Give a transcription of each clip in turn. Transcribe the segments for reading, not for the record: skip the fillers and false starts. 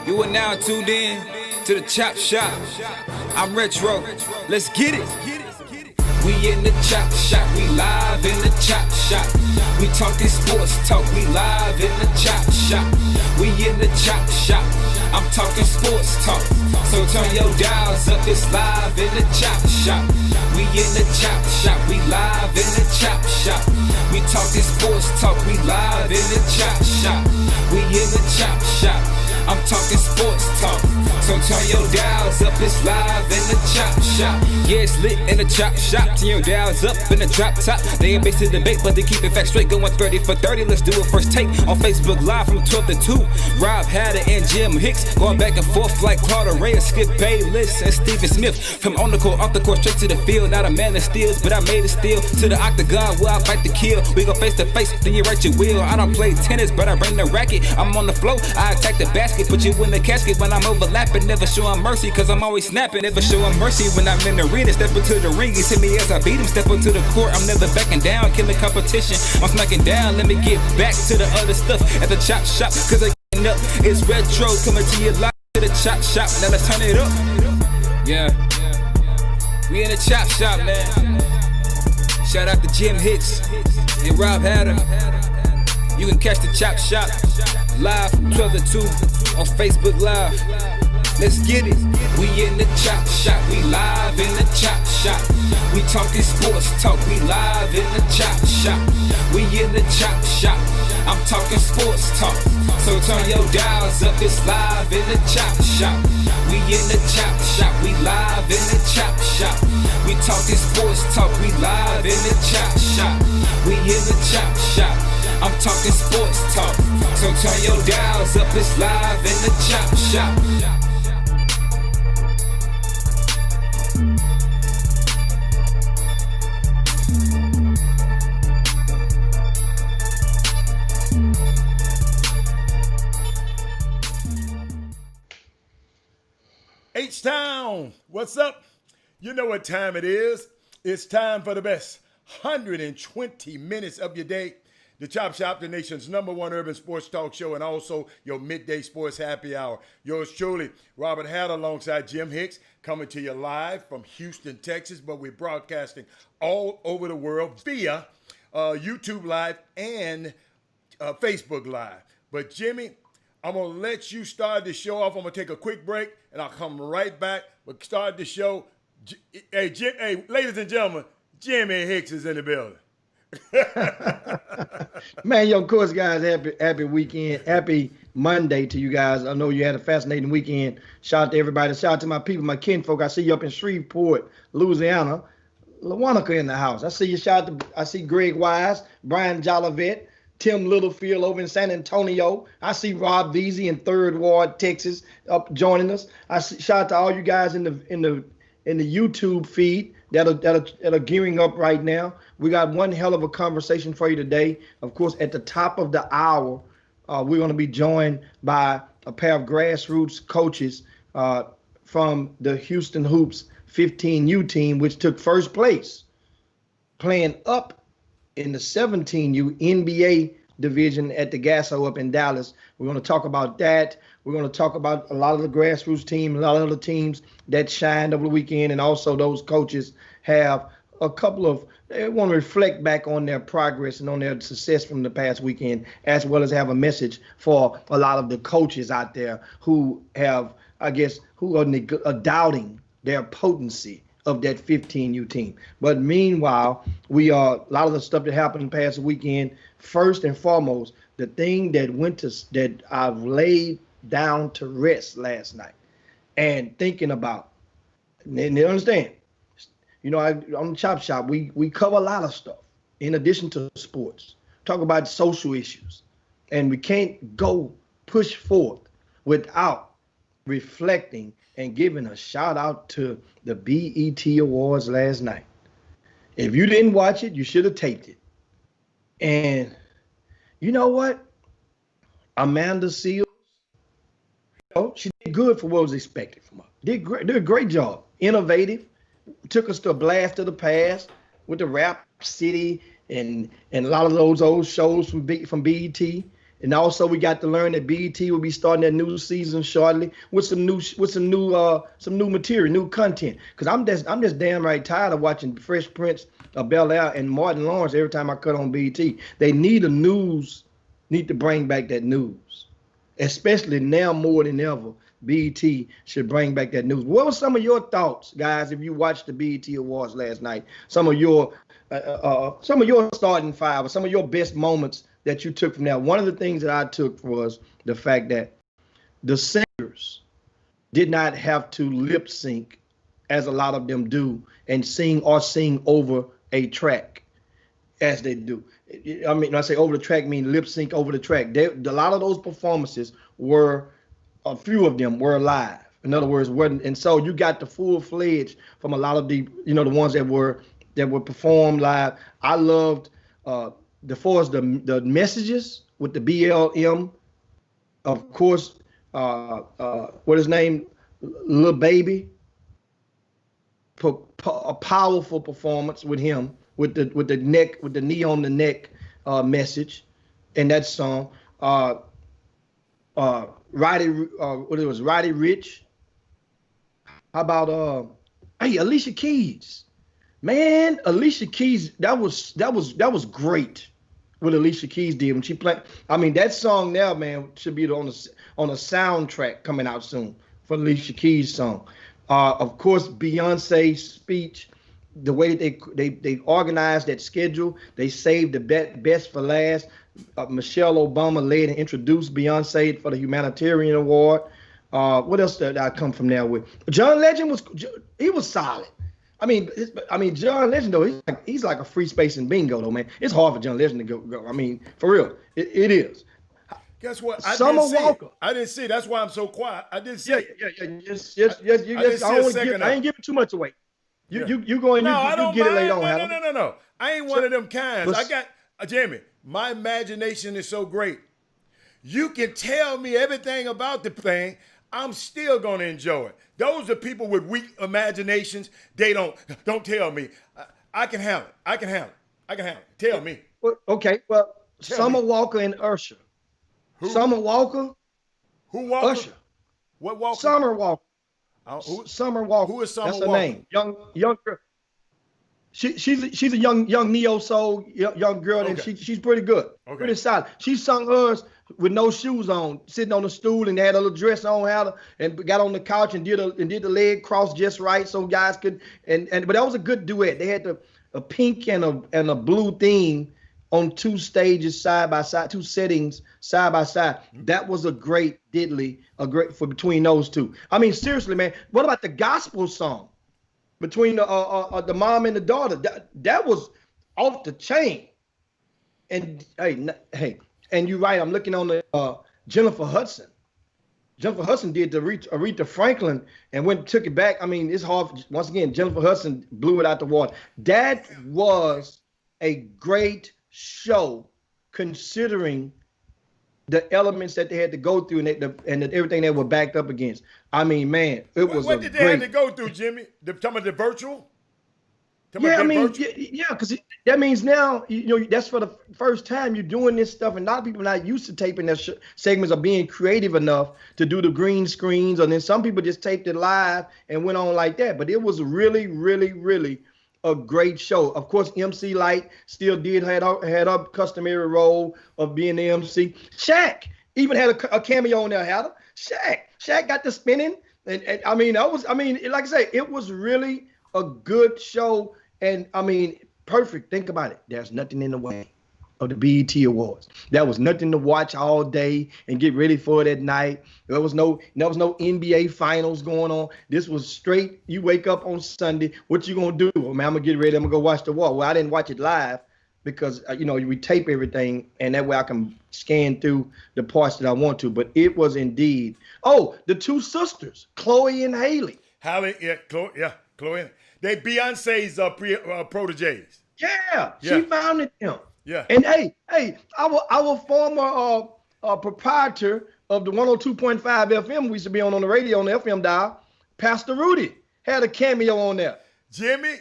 You are now tuned in to the Chop Shop. I'm Retro. Let's get it. We in the Chop Shop. We live in the Chop Shop. We talking sports talk. We live in the Chop Shop. We in the Chop Shop. I'm talking sports talk. So turn your dials up. It's live in the Chop Shop. We in the Chop Shop. We live in the Chop Shop. We talking sports talk. We live in the Chop Shop. We in the Chop Shop. I'm talking sports talk. So turn your dials up, it's live in the Chop Shop. Yeah, it's lit in the Chop Shop. Turn your dials up in the drop top. They ain't based in debate, but they keep it fact straight. Going 30 for 30, let's do a first take. On Facebook Live from 12 to 2. Rob Hatter and Jim Hicks going back and forth like Carter Ray and Skip Bayless and Steven Smith. From on the court, off the court, straight to the field. Not a man that steals, but I made it steal. To the octagon where I fight to kill. We go face to face, then you write your will. I don't play tennis, but I bring the racket. I'm on the floor, I attack the basket. Put you in the casket when I'm overlapping. Never showing mercy, cause I'm always snapping. Never showing mercy when I'm in the arena. Step into the ring, he hit me as I beat him. Step into the court, I'm never backing down. Killing competition, I'm smacking down. Let me get back to the other stuff at the Chop Shop, cause I getting up. It's Retro coming to you live to the Chop Shop. Now let's turn it up. Yeah, we in the Chop Shop, man. Shout out to Jim Hicks and Rob Hatter. You can catch the Chop Shop live from 12 to 2 on Facebook Live. Let's get it. We in the Chop Shop. We live in the Chop Shop. We talking sports talk. We live in the Chop Shop. We in the Chop Shop. I'm talking sports talk. So turn your dials up. It's live in the Chop Shop. We in the Chop Shop. We live in the Chop Shop. We talking sports talk. We live in the Chop Shop. We in the Chop Shop. I'm talking sports talk. So turn your dials up. It's live in the Chop Shop. H-Town, what's up? You know what time it is. It's time for the best 120 minutes of your day. The Chop Shop, the nation's #1 urban sports talk show, and also your midday sports happy hour. Yours truly, Robert Hatter, alongside Jim Hicks, coming to you live from Houston, Texas, but we're broadcasting all over the world via YouTube Live and Facebook Live. But Jimmy, I'm going to let you start the show off. I'm going to take a quick break, and I'll come right back. But start the show. Hey, ladies and gentlemen, Jimmy Hicks is in the building. Man, of course, guys, happy weekend. Happy Monday to you guys. I know you had a fascinating weekend. Shout out to everybody. Shout out to my people, my kinfolk. I see you up in Shreveport, Louisiana. LaWanaka in the house. I see you. I see Greg Wise, Brian Jolivet, Tim Littlefield over in San Antonio. I see Rob Veazey in 3rd Ward, Texas, up joining us. Shout out to all you guys in the YouTube feed that are gearing up right now. We got one hell of a conversation for you today. Of course, at the top of the hour, we're going to be joined by a pair of grassroots coaches from the Houston Hoops 15U team, which took first place, playing up in the 17U NBA division at the Gasso up in Dallas. We're going to talk about that. We're going to talk about a lot of the grassroots team, a lot of the teams that shined over the weekend, and also those coaches have a couple of, they want to reflect back on their progress and on their success from the past weekend, as well as have a message for a lot of the coaches out there who have, I guess, who are doubting their potency of that 15U team. But meanwhile, a lot of the stuff that happened past weekend, first and foremost, the thing that I've laid down to rest last night and thinking about, and they understand, you know, on the Chop Shop, we cover a lot of stuff in addition to sports, talk about social issues, and we can't go push forth without reflecting and giving a shout out to the BET Awards last night. If you didn't watch it, you should have taped it. And you know what? Amanda Seales, she did good for what was expected from her. Did a great job. Innovative. Took us to a blast of the past with the Rap City and a lot of those old shows from BET. And also we got to learn that BET will be starting their new season shortly with some new material, new content. Because I'm just damn right tired of watching Fresh Prince of Bel-Air and Martin Lawrence every time I cut on BET. They need to bring back that news. Especially now more than ever. BET should bring back that news. What were some of your thoughts, guys, if you watched the BET Awards last night? Some of your starting five or some of your best moments that you took from that. One of the things that I took was the fact that the singers did not have to lip sync as a lot of them do and sing over a track as they do. I mean, when I say over the track, I mean lip sync over the track. A lot of those performances a few of them were live. In other words, and so you got the full-fledged from a lot of the ones that were performed live. I loved the messages with the BLM, of course, what his name, Lil Baby, a powerful performance with him, with the knee on the neck message in that song. Roddy Ricch. How about Alicia Keys? Man, Alicia Keys, that was great. What Alicia Keys did when she played. I mean, that song now, man, should be on a soundtrack coming out soon for Alicia Keys' song. Of course, Beyonce's speech, the way that they organized that schedule, they saved the best for last. Michelle Obama led and introduced Beyonce for the Humanitarian Award. What else did I come from there with? John Legend was solid. I mean, John Legend though, he's like a free space in bingo though, man. It's hard for John Legend to go. I mean, for real, it is. Guess what? Summer Walker. I didn't see. That's why I'm so quiet. I didn't see. I ain't giving too much away. You go in. You get it later on. No. I ain't one of them kinds. I got Jamie. My imagination is so great. You can tell me everything about the thing. I'm still gonna enjoy it. Those are people with weak imaginations. They don't tell me. I can handle it. Tell me. Okay. Well, Summer Walker and Usher. Who? Summer Walker. Who Walker? Usher. What Walker? Summer Walker. Summer Walker. Who is Summer Walker? That's her name. Young girl. She's a young neo soul young girl, and she's pretty good, pretty solid. She sung hers with no shoes on, sitting on the stool, and had a little dress on, and got on the couch and did the leg cross just right so guys could but that was a good duet. They had a pink and a blue theme on two stages side by side, two settings side by side. That was a great diddly, for between those two. I mean, seriously, man. What about the gospel song between the mom and the daughter? That was off the chain. And hey, and you're right. I'm looking on the Jennifer Hudson. Jennifer Hudson did the Aretha Franklin and took it back. I mean, it's hard. Once again, Jennifer Hudson blew it out the water. That was a great show, considering the elements that they had to go through and everything they were backed up against. I mean, man, it was what did they have to go through, Jimmy? Talking about the virtual? Because that means now, that's for the first time you're doing this stuff, and a lot of people are not used to taping their segments or being creative enough to do the green screens, and then some people just taped it live and went on like that. But it was really, really, really a great show. Of course, MC Lyte still had a customary role of being the MC. Shaq even had a cameo on there. Shaq got the spinning, and I mean, like I say, it was really a good show. And I mean, perfect. Think about it. There's nothing in the way of the BET Awards. There was nothing to watch all day and get ready for it at night. There was no NBA finals going on. This was straight. You wake up on Sunday. What you gonna do? Man, I'm gonna get ready. I'm gonna go watch the award. Well, I didn't watch it live because we tape everything, and that way I can scan through the parts that I want to. But it was indeed. Oh, the two sisters, Chloe and Halle. Chloe. They Beyonce's proteges. Yeah, she founded them. Yeah. And hey, our former proprietor of the 102.5 FM we used to be on the radio on the FM dial, Pastor Rudy, had a cameo on there. Jimmy,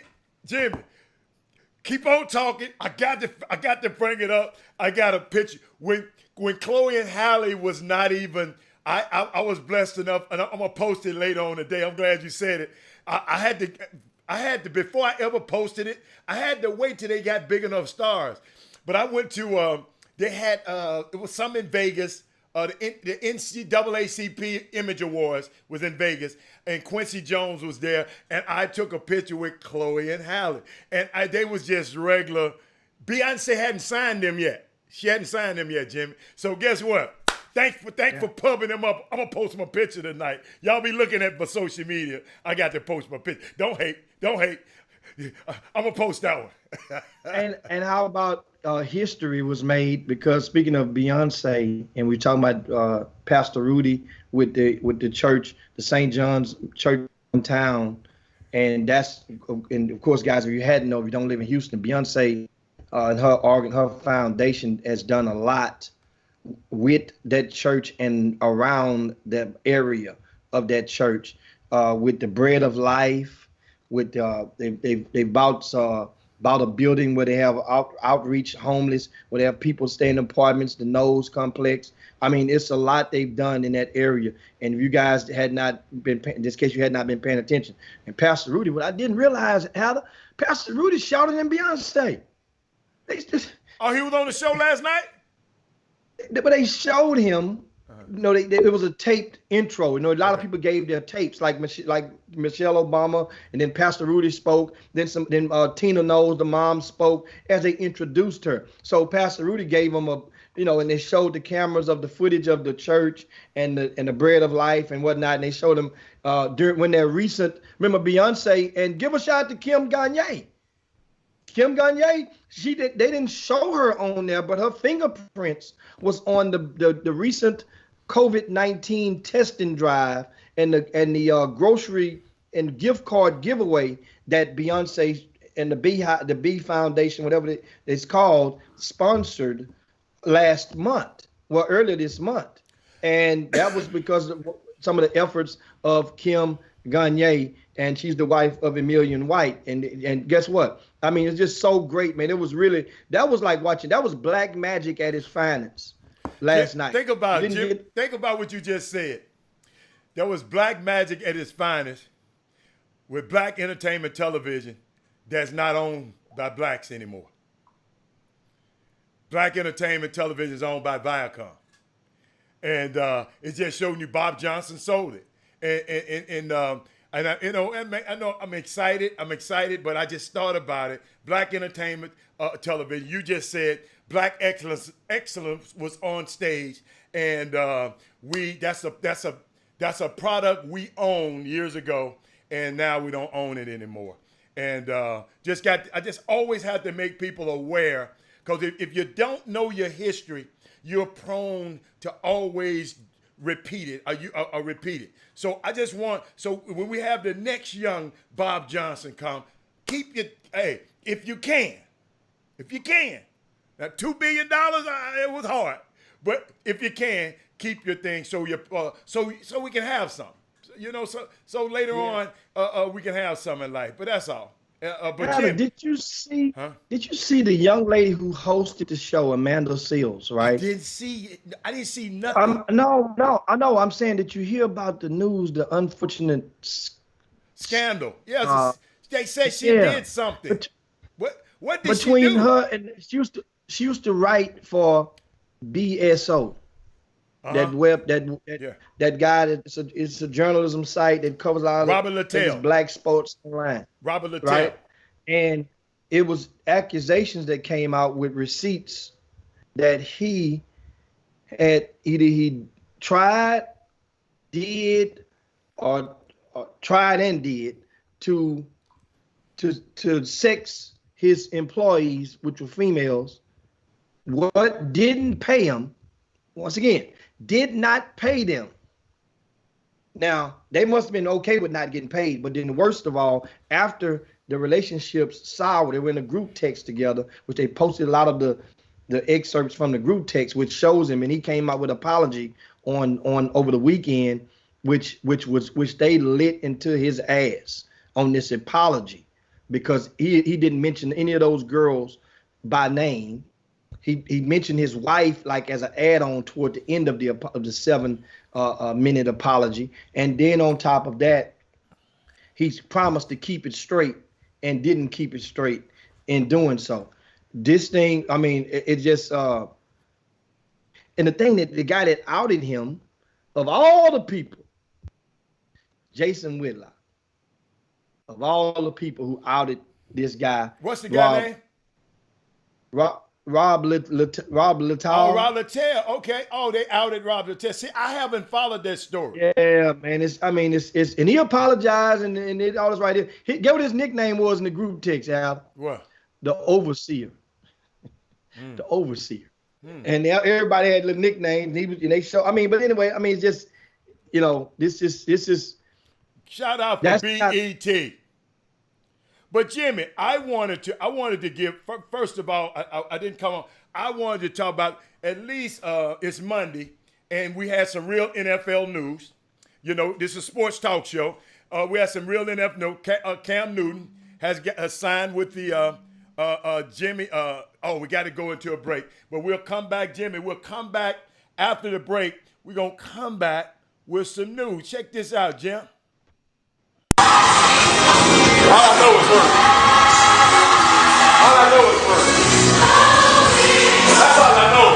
keep on talking. I got to bring it up. I got a picture when when Chloe and Halle was not even. I was blessed enough, and I'm gonna post it later on today. I'm glad you said it. I had to before I ever posted it. I had to wait till they got big enough stars. But I went to they had it was some in Vegas. The NAACP Image Awards was in Vegas, and Quincy Jones was there, and I took a picture with Chloe and Halle, and they was just regular. Beyonce hadn't signed them yet. She hadn't signed them yet, Jimmy. So guess what? Thanks for pumping them up. I'm gonna post my picture tonight. Y'all be looking at my social media. I got to post my picture. Don't hate. I'm gonna post that one. and how about history was made, because speaking of Beyonce, and we're talking about Pastor Rudy with the church, the St. John's Church in town, and of course, guys, if you hadn't know, if you don't live in Houston, Beyonce and her foundation has done a lot with that church and around the area of that church, with the Bread of Life, with they bought a building where they have outreach homeless, where they have people staying in apartments, the Knowles complex. I mean, it's a lot they've done in that area. And if you guys had not been, in this case, you had not been paying attention. And Pastor Rudy, what I didn't realize, Pastor Rudy shouted than Beyonce. Oh, he was on the show last night? But they showed him. It was a taped intro. A lot of people gave their tapes, like Michelle Obama, and then Pastor Rudy spoke. Then Tina Knowles, the mom, spoke as they introduced her. So Pastor Rudy gave them and they showed the cameras of the footage of the church and the Bread of Life and whatnot. And they showed them when their recent. Remember Beyonce, and give a shout out to Kim Gagne. Kim Gagne, they didn't show her on there, but her fingerprints was on the recent COVID-19 testing drive and the grocery and gift card giveaway that Beyonce and the B Foundation, whatever it's called, sponsored earlier this month. And that was because of some of the efforts of Kim Gagne, and she's the wife of Emilian White. And guess what? I mean, it's just so great, man. That was black magic at its finest last night. Think about it, Jim. Think about what you just said. That was black magic at its finest with black entertainment television that's not owned by blacks anymore. Black entertainment television is owned by Viacom. And it just showing you Bob Johnson sold it. And I know I'm excited, but I just thought about it. Black entertainment television. You just said black excellence was on stage, and that's a product we owned years ago, and now we don't own it anymore. And I just always have to make people aware, because if you don't know your history, you're prone to always repeat it. So I just so when we have the next young Bob Johnson come, if you can. Now $2 billion, it was hard, but if you can, keep your thing so we can have some. So later on we can have some in life. But that's all. But Jim, did you see the young lady who hosted the show, Amanda Seales, right? I didn't see nothing. No, I know. I'm saying that you hear about the news, the unfortunate scandal. Yes, they said she did something. What did she do? Between her and she used to write for BSO. That guy it's a journalism site that covers all of black sports online. Robert Littell. Right? And it was accusations that came out with receipts that he had he tried and did to sex his employees, which were females, what didn't pay him, once again, did not pay them. Now, they must have been okay with not getting paid, but then worst of all, after the relationships soured, they were in a group text together, which they posted a lot of the excerpts from the group text, which shows him, and he came out with an apology on over the weekend, which they lit into his ass on this apology, because he didn't mention any of those girls by name. he mentioned his wife like as an add-on toward the end of the 7 minute apology, and then on top of that, he promised to keep it straight and didn't keep it straight in doing so. This thing, I mean, it just and the thing that the guy that outed him, of all the people, Jason Whitlock, of all the people who outed this guy. What's the guy name? Rob Littal. Oh, Rob Little. Okay. Oh, they outed Rob Little. See, I haven't followed that story. Yeah, man. It's and he apologized and it all this right there. Get what his nickname was in the group text, Al. What? The Overseer. The Overseer. And everybody had little nicknames. And they show. I mean, but anyway, I mean, it's just, this is. Shout out for BET. But Jimmy, I wanted to give, first of all, I didn't come on. I wanted to talk about, at least it's Monday, and we had some real NFL news. This is a sports talk show. We had some real NFL news. Cam Newton has signed with the Jimmy. We got to go into a break. But we'll come back, Jimmy. We'll come back after the break. We're going to come back with some news. Check this out, Jim. All I know is work. All I know is work. That's all I know.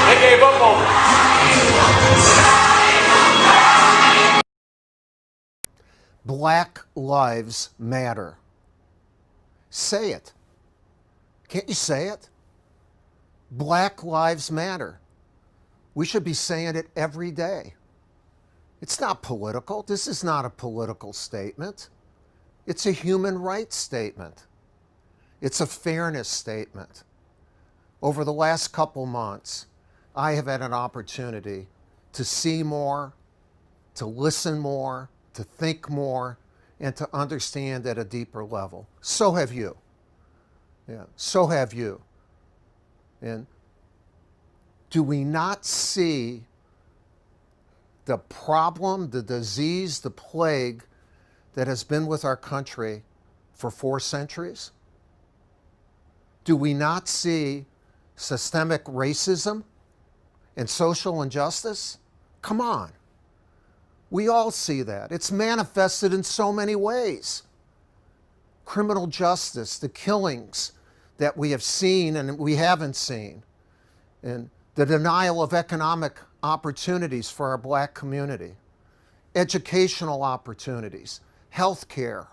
They gave up on me. Black Lives Matter. Say it. Can't you say it? Black Lives Matter. We should be saying it every day. It's not political. This is not a political statement. It's a human rights statement. It's a fairness statement. Over the last couple months, I have had an opportunity to see more, to listen more, to think more, and to understand at a deeper level. So have you. Yeah, so have you. And do we not see the problem, the disease, the plague that has been with our country for 4 centuries? Do we not see systemic racism and social injustice? Come on. We all see that. It's manifested in so many ways. Criminal justice, the killings that we have seen and we haven't seen, and the denial of economic opportunities for our black community, educational opportunities, health care.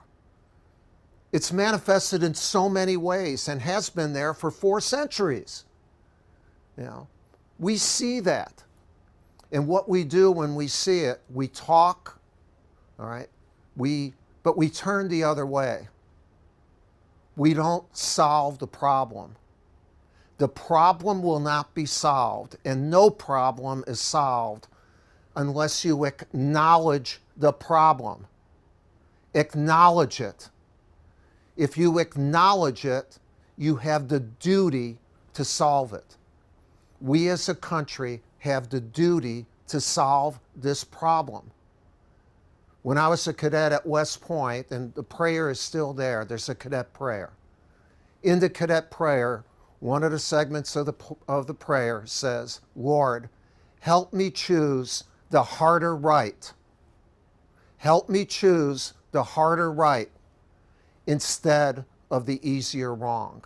It's manifested in so many ways and has been there for 4 centuries. We see that. And what we do when we see it, we talk, all right? But we turn the other way. We don't solve the problem. The problem will not be solved, and no problem is solved unless you acknowledge the problem. Acknowledge it. If you acknowledge it, you have the duty to solve it. We as a country have the duty to solve this problem. When I was a cadet at West Point, and the prayer is still there, there's a cadet prayer. In the cadet prayer, one of the segments of the prayer says, Lord, help me choose the harder right. Help me choose the harder right instead of the easier wrong.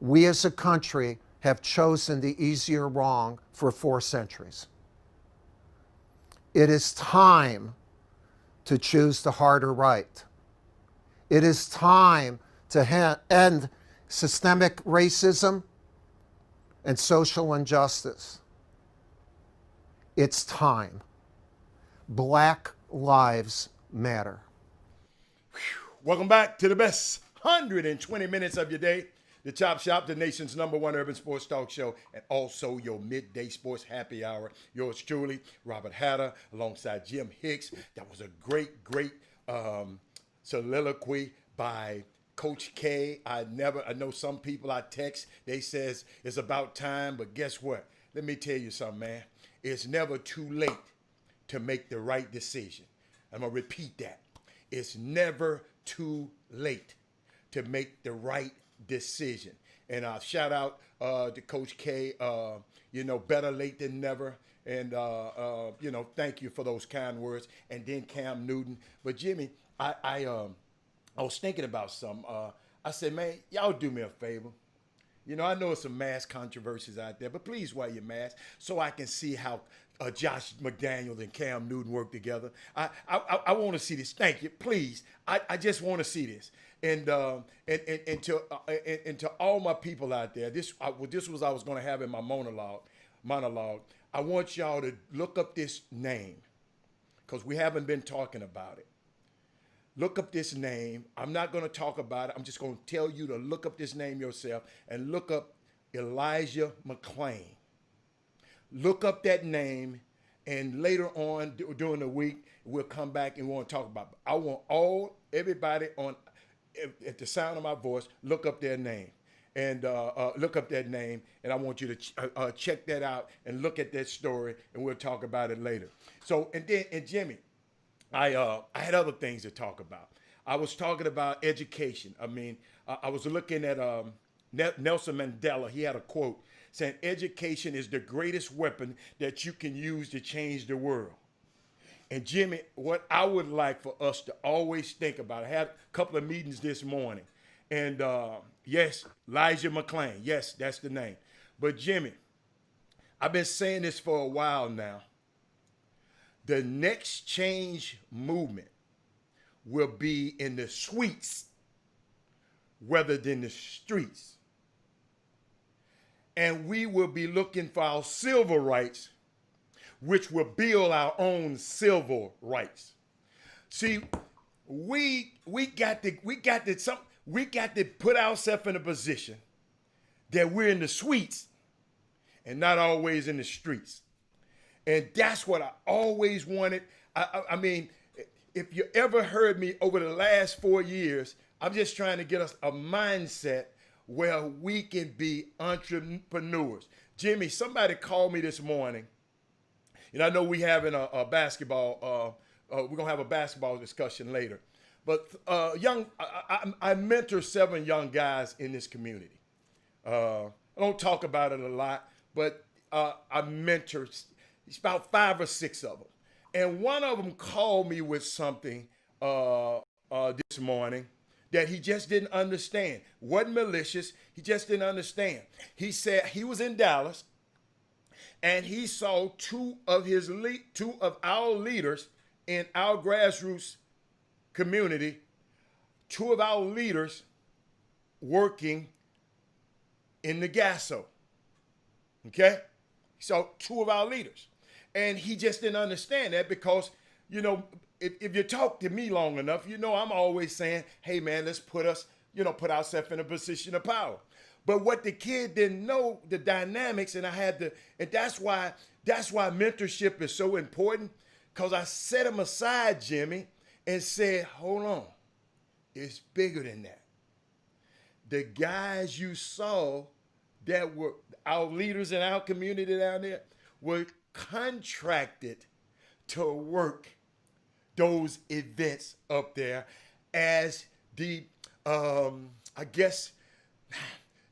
We as a country have chosen the easier wrong for 4 centuries. It is time to choose the harder right. It is time to end systemic racism and social injustice. It's time. Black Lives Matter. Welcome back to the best 120 minutes of your day. The Chop Shop, the nation's #1 urban sports talk show, and also your midday sports happy hour. Yours truly, Robert Hatter, alongside Jim Hicks. That was a great soliloquy by Coach K. I know some people I text, they says it's about time, but guess what? Let me tell you something, man. It's never too late to make the right decision. I'm going to repeat that. It's never too late to make the right decision. And shout out to Coach K. Better late than never. And, thank you for those kind words. And then Cam Newton. But, Jimmy, I was thinking about something. I said, man, y'all do me a favor. I know it's some mask controversies out there, but please wear your mask so I can see how Josh McDaniels and Cam Newton work together. I want to see this. Thank you. Please. I just want to see this. And to all my people out there, this was I was going to have in my monologue. I want y'all to look up this name because we haven't been talking about it. Look up this name. I'm not going to talk about it. I'm just going to tell you to look up this name yourself and look up Elijah McClain. Look up that name, and later on during the week, we'll come back and want to talk about it. I want everybody at the sound of my voice, look up their name. And look up that name, and I want you to check that out and look at that story, and we'll talk about it later. So, and Jimmy, I had other things to talk about. I was talking about education. I mean, I was looking at Nelson Mandela. He had a quote saying, "Education is the greatest weapon that you can use to change the world." And Jimmy, what I would like for us to always think about, I had a couple of meetings this morning, and yes, Elijah McClain, yes, that's the name. But Jimmy, I've been saying this for a while now. The next change movement will be in the suites rather than the streets. And we will be looking for our civil rights, which will build our own civil rights. See, we got to put ourselves in a position that we're in the suites and not always in the streets. And that's what I always wanted. I mean, if you ever heard me over the last 4 years, I'm just trying to get us a mindset where we can be entrepreneurs. Jimmy, somebody called me this morning. And I know we having a basketball, we're going to have a basketball discussion later. But I mentor 7 young guys in this community. I don't talk about it a lot, but I mentor it's about 5 or 6 of them. And one of them called me with something this morning that he just didn't understand. Wasn't malicious. He just didn't understand. He said he was in Dallas and he saw two of our leaders in our grassroots community, 2 of our leaders working in the Gasso. Okay? So 2 of our leaders. And he just didn't understand that because, if you talk to me long enough, I'm always saying, hey man, let's put ourselves in a position of power. But what the kid didn't know, the dynamics, and that's why mentorship is so important, because I set him aside, Jimmy, and said, hold on, it's bigger than that. The guys you saw that were our leaders in our community down there were contracted to work those events up there as the, I guess,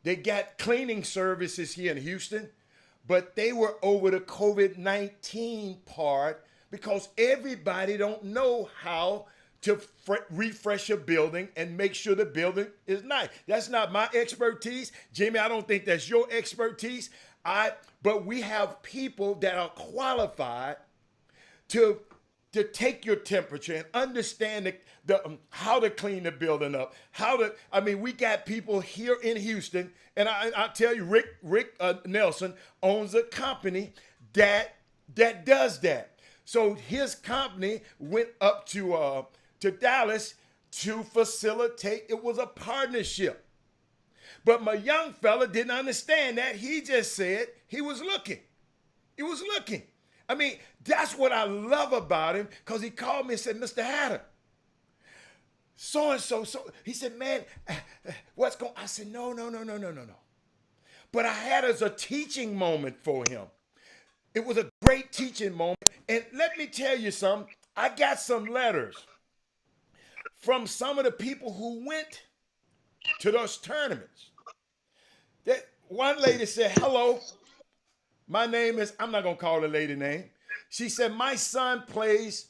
they got cleaning services here in Houston, but they were over the COVID-19 part because everybody don't know how to refresh a building and make sure the building is nice. That's not my expertise. Jimmy, I don't think that's your expertise. But we have people that are qualified to take your temperature and understand how to clean the building up. We got people here in Houston, and I tell you, Rick Nelson owns a company that does that. So his company went up to Dallas to facilitate. It was a partnership. But my young fella didn't understand that. He just said he was looking. He was looking. I mean, that's what I love about him, because he called me and said, Mr. Hatter, so-and-so. He said, man, what's going on? I said, no. But I had as a teaching moment for him. It was a great teaching moment. And let me tell you something. I got some letters from some of the people who went to those tournaments. That one lady said, hello, my name is, I'm not going to call the lady name. She said, my son plays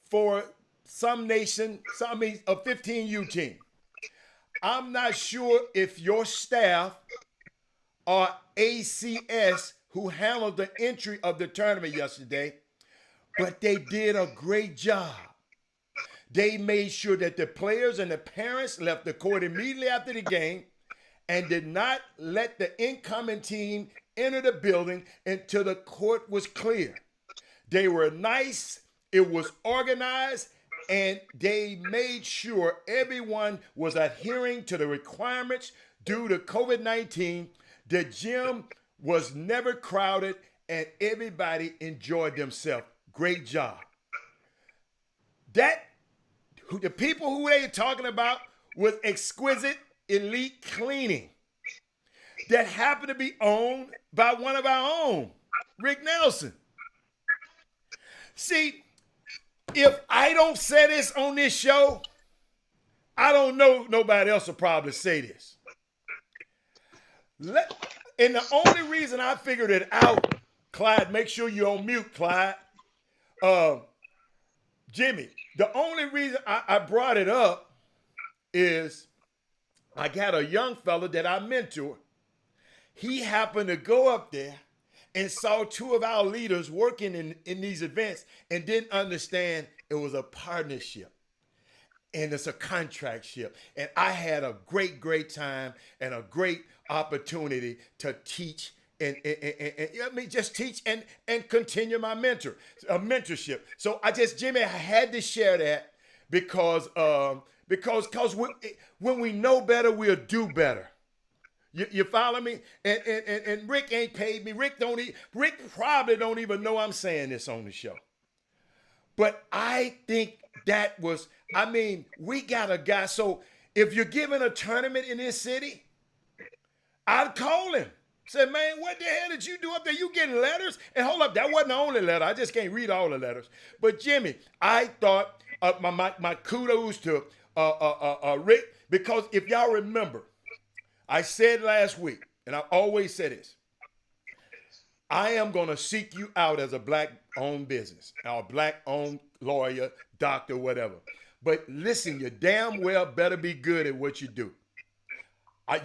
for some nation, a 15U team. I'm not sure if your staff or ACS who handled the entry of the tournament yesterday, but they did a great job. They made sure that the players and the parents left the court immediately after the game and did not let the incoming team enter the building until the court was clear. They were nice, it was organized, and they made sure everyone was adhering to the requirements due to COVID-19. The gym was never crowded and everybody enjoyed themselves. Great job. The people who they were talking about was exquisite elite cleaning that happened to be owned by one of our own, Rick Nelson. See, if I don't say this on this show, I don't know nobody else will probably say this. And the only reason I figured it out, Clyde, make sure you're on mute, Clyde. Jimmy, the only reason I brought it up is I got a young fella that I mentor. He happened to go up there and saw two of our leaders working in these events and didn't understand it was a partnership and it's a contract ship. And I had a great, great time and a great opportunity to teach and just teach and continue my mentorship. So Jimmy, I had to share that because when we know better, we'll do better. You follow me? And Rick ain't paid me. Rick probably don't even know I'm saying this on the show. But I think we got a guy. So if you're giving a tournament in this city, I'd call him. Say, man, what the hell did you do up there? You getting letters? And hold up, that wasn't the only letter. I just can't read all the letters. But Jimmy, I thought my kudos to Rick, because if y'all remember, I said last week, and I always say this, I am going to seek you out as a black-owned business, or a black-owned lawyer, doctor, whatever. But listen, you damn well better be good at what you do.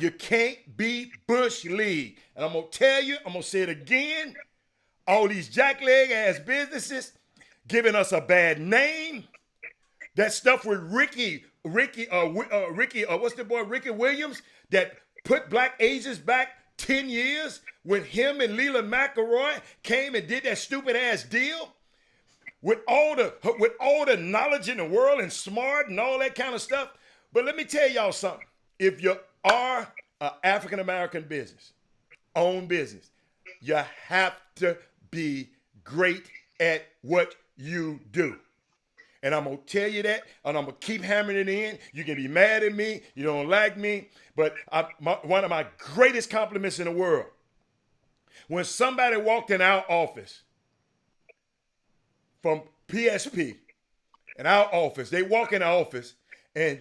You can't beat Bush League. And I'm going to tell you, I'm going to say it again, all these jackleg-ass businesses giving us a bad name. That stuff with Ricky Williams that put black Asians back 10 years when him and Leland McElroy came and did that stupid ass deal with all the knowledge in the world and smart and all that kind of stuff. But let me tell y'all something. If you are an African American business, owned business, you have to be great at what you do. And I'm going to tell you that, and I'm going to keep hammering it in. You can be mad at me. You don't like me. But one of my greatest compliments in the world, when somebody walked in our office from PSP, in our office, they walk in the office, and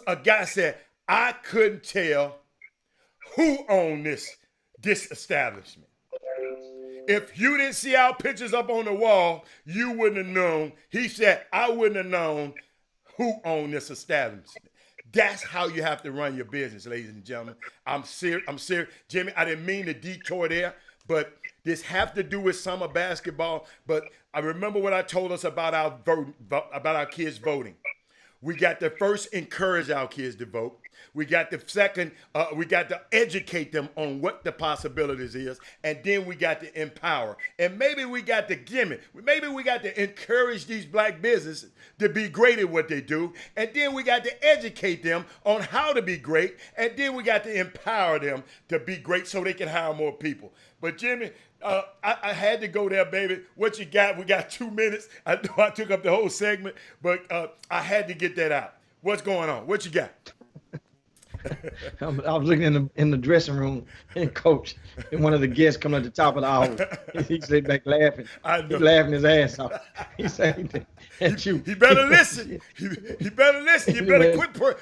a guy said, I couldn't tell who owned this establishment. If you didn't see our pictures up on the wall, you wouldn't have known. He said, I wouldn't have known who owned this establishment. That's how you have to run your business, ladies and gentlemen. I'm serious. Jimmy, I didn't mean to detour there, but this have to do with summer basketball. But I remember what I told us about our kids voting. We got to first encourage our kids to vote. We got the second, we got to educate them on what the possibilities is. And then we got to empower. And maybe we got to gimmick. Maybe we got to encourage these black businesses to be great at what they do. And then we got to educate them on how to be great. And then we got to empower them to be great so they can hire more people. But Jimmy, I had to go there, baby. What you got? We got 2 minutes. I know I took up the whole segment, but I had to get that out. What's going on? What you got? I was looking in the dressing room, and Coach, and one of the guests coming at the top of the hour. He sat back laughing. He laughing his ass off. He said, He better listen. He better listen. You better quit.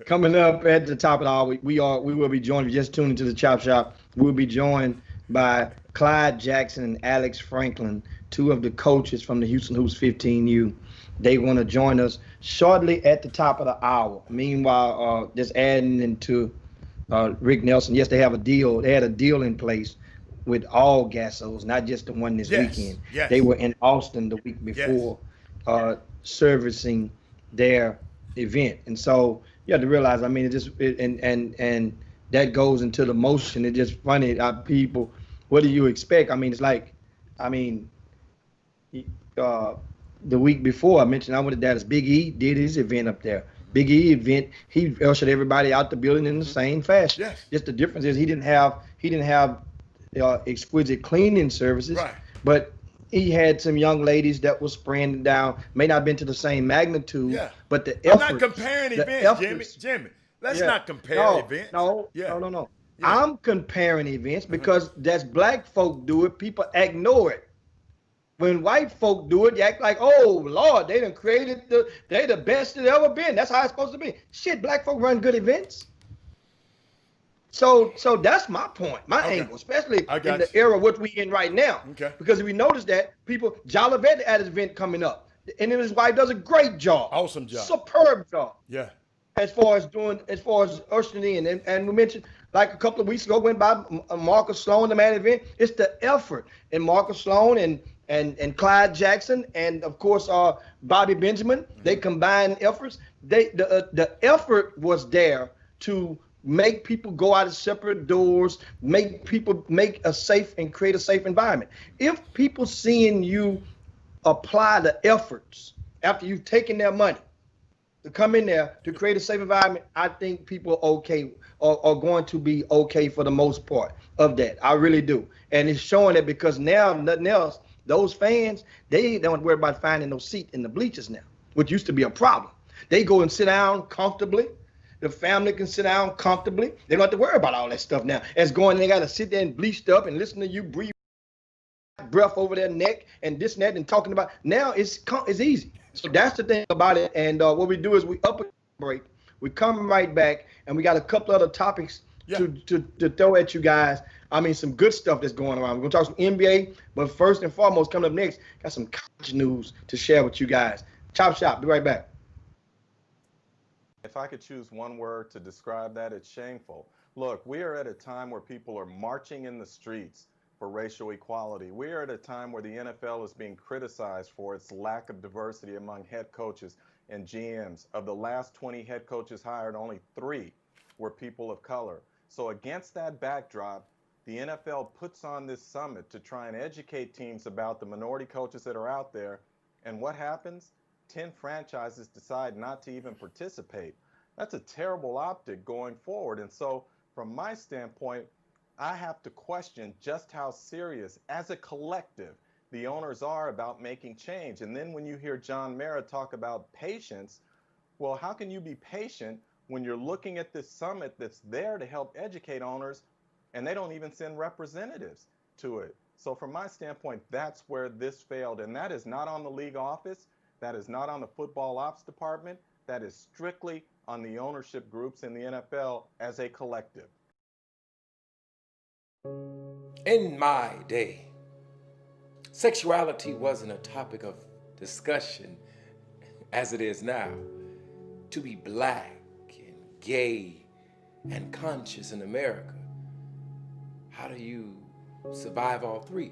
Coming up at the top of the hour, we will be joined. If you just tuned into the Chop Shop, we'll be joined by Clyde Jackson and Alex Franklin, two of the coaches from the Houston Hoops 15U. They want to join us shortly at the top of the hour. Meanwhile, just adding into Rick Nelson, yes, they have a deal. They had a deal in place with all Gassos, not just the one this weekend. Yes. They were in Austin the week before, servicing their event. And so you have to realize, I mean, and that goes into the motion. It's just funny. People, what do you expect? I mean, it's like, the week before I mentioned I went to Dallas. Big E did his event up there. Big E event, he ushered everybody out the building in the same fashion. Yes. Just the difference is he didn't have exquisite cleaning services, right, but he had some young ladies that was spraying it down. May not have been to the same magnitude, but the effort. I'm not comparing events, Jimmy. Let's not compare events. No. Yeah. I'm comparing events because that's black folk do it. People ignore it. When white folk do it, you act like, oh, Lord, they done created they the best it ever been. That's how it's supposed to be. Shit, black folk run good events. So that's my point, my angle, especially in the era which we in right now. Okay. Because if we notice that Jolivet had his event coming up, and his wife does a great job. Awesome job. Superb job. Yeah. As far as ushering in, and we mentioned like a couple of weeks ago went by Marcus Sloan, the man event. It's the effort, and Marcus Sloan and Clyde Jackson and of course Bobby Benjamin. They combined efforts. The effort was there to make people go out of separate doors, make people make a safe and create a safe environment. If people seeing you apply the efforts after you've taken their money to come in there to create a safe environment, I think people are going to be okay for the most part of that. I really do. And it's showing that because now nothing else, those fans, they don't worry about finding no seat in the bleachers now, which used to be a problem. They go and sit down comfortably. The family can sit down comfortably. They don't have to worry about all that stuff now. As going, they got to sit there and bleached up and listen to you breathe breath over their neck and this and that and talking about. Now it's easy. So that's the thing about it. And what we do is we up a break. We come right back, and we got a couple other topics to throw at you guys. I mean, some good stuff that's going around. We're going to talk some NBA, but first and foremost, coming up next, got some college news to share with you guys. Chop Shop, be right back. If I could choose one word to describe that, it's shameful. Look, we are at a time where people are marching in the streets for racial equality. We are at a time where the NFL is being criticized for its lack of diversity among head coaches and GMs. Of the last 20 head coaches hired, only 3 were people of color. So against that backdrop, the NFL puts on this summit to try and educate teams about the minority coaches that are out there. And what happens? 10 franchises decide not to even participate. That's a terrible optic going forward. And so from my standpoint, I have to question just how serious, as a collective, the owners are about making change. And then when you hear John Mara talk about patience, well, how can you be patient when you're looking at this summit that's there to help educate owners and they don't even send representatives to it? So from my standpoint, that's where this failed. And that is not on the league office. That is not on the football ops department. That is strictly on the ownership groups in the NFL as a collective. In my day, sexuality wasn't a topic of discussion as it is now. To be black and gay and conscious in America, how do you survive all 3?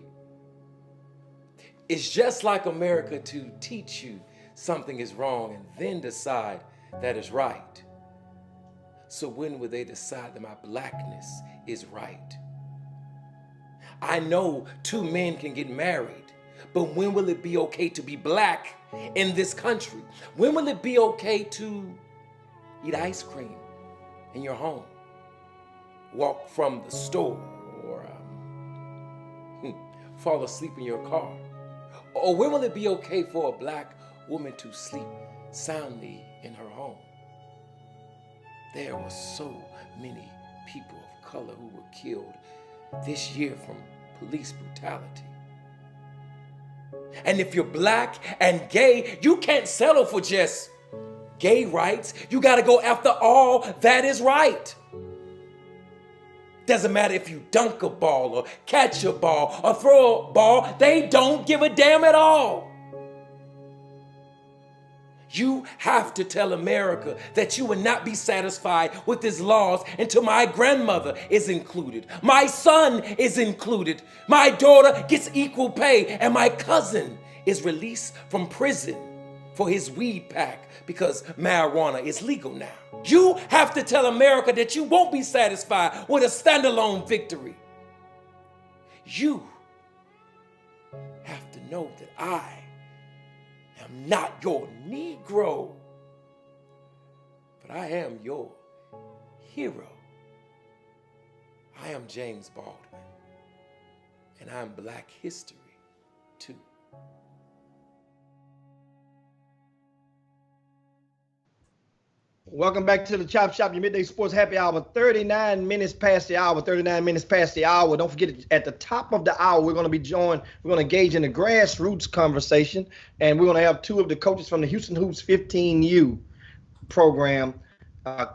It's just like America to teach you something is wrong and then decide that is right. So when will they decide that my blackness is right? I know 2 men can get married, but when will it be okay to be black in this country? When will it be okay to eat ice cream in your home, walk from the store, or fall asleep in your car? Or when will it be okay for a black woman to sleep soundly in her home? There were so many people of color who were killed this year from police brutality. And if you're black and gay, you can't settle for just gay rights. You got to go after all that is right. Doesn't matter if you dunk a ball or catch a ball or throw a ball. They don't give a damn at all. You have to tell America that you will not be satisfied with these laws until my grandmother is included, my son is included, my daughter gets equal pay, and my cousin is released from prison for his weed pack because marijuana is legal now. You have to tell America that you won't be satisfied with a standalone victory. You have to know that I am not your Negro, but I am your hero. I am James Baldwin, and I'm Black history too. Welcome back to the Chop Shop, your midday sports happy hour. 39 minutes past the hour. 39 minutes past the hour. Don't forget, at the top of the hour, we're going to engage in a grassroots conversation, and we're going to have two of the coaches from the Houston Hoops 15U program,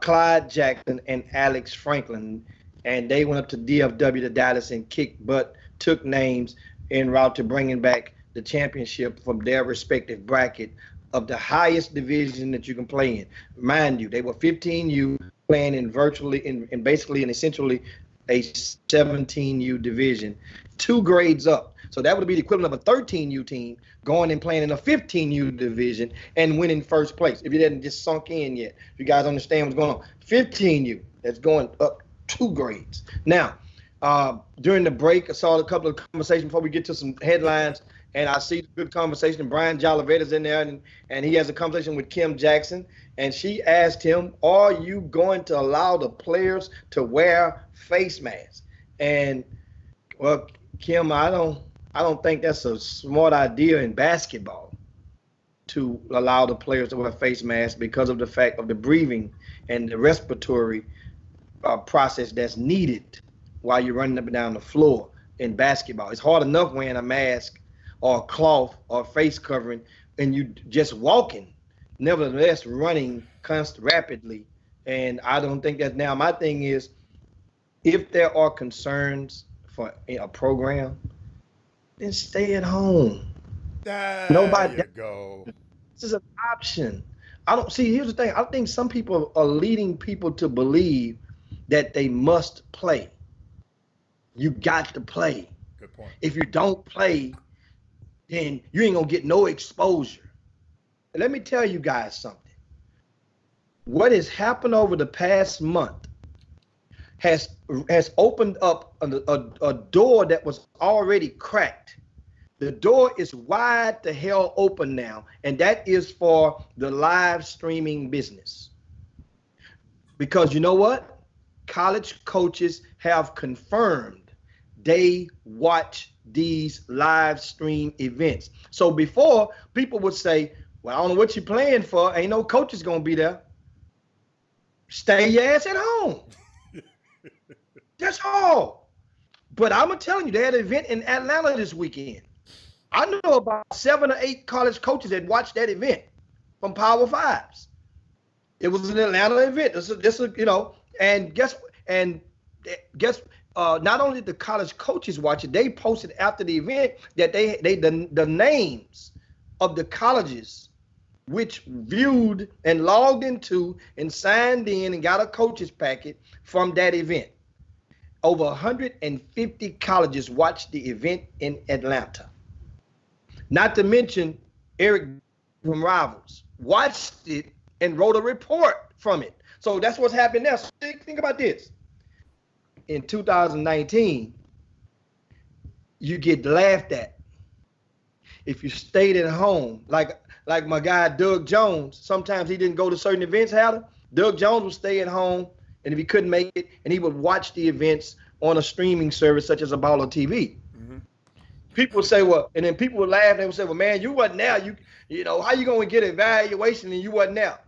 Clyde Jackson and Alex Franklin. And they went up to DFW to Dallas and kicked butt, took names en route to bringing back the championship from their respective bracket of the highest division that you can play in. Mind you, they were 15U playing in basically and essentially a 17U division, 2 grades up. So that would be the equivalent of a 13U team going and playing in a 15U division and winning first place. If you hadn't just sunk in yet, if you guys understand what's going on. 15U, that's going up 2 grades. Now, during the break, I saw a couple of conversations before we get to some headlines. And I see good conversation. Brian Jolivet's in there, and he has a conversation with Kim Jackson. And she asked him, are you going to allow the players to wear face masks? And, well, Kim, I don't think that's a smart idea in basketball to allow the players to wear face masks because of the fact of the breathing and the respiratory process that's needed while you're running up and down the floor in basketball. It's hard enough wearing a mask or cloth or face covering, and you just walking, nevertheless running rapidly. And I don't think that now. My thing is, if there are concerns for a program, then stay at home. There you go. This is an option. I don't see. Here's the thing. I think some people are leading people to believe that they must play. You got to play. Good point. If you don't play, then you ain't gonna get no exposure. And let me tell you guys something. What has happened over the past month has opened up a door that was already cracked. The door is wide the hell open now, and that is for the live streaming business. Because you know what? College coaches have confirmed they watch these live stream events. So before, people would say, well, I don't know what you're playing for. Ain't no coaches going to be there. Stay your ass at home. That's all. But I'm telling you, they had an event in Atlanta this weekend. I know about 7 or 8 college coaches that watched that event from Power Fives. It was an Atlanta event. And guess not only did the college coaches watch it, they posted after the event that the names of the colleges which viewed and logged into and signed in and got a coach's packet from that event. Over 150 colleges watched the event in Atlanta. Not to mention Eric from Rivals watched it and wrote a report from it. So that's what's happened now. So think about this. In 2019, you get laughed at if you stayed at home. Like my guy Doug Jones, sometimes he didn't go to certain events, Doug Jones would stay at home, and if he couldn't make it, and he would watch the events on a streaming service such as a Baller TV. Mm-hmm. People would say, well, and then people would laugh, and they would say, well, man, you wasn't there. You know, how you going to get an evaluation and you wasn't there?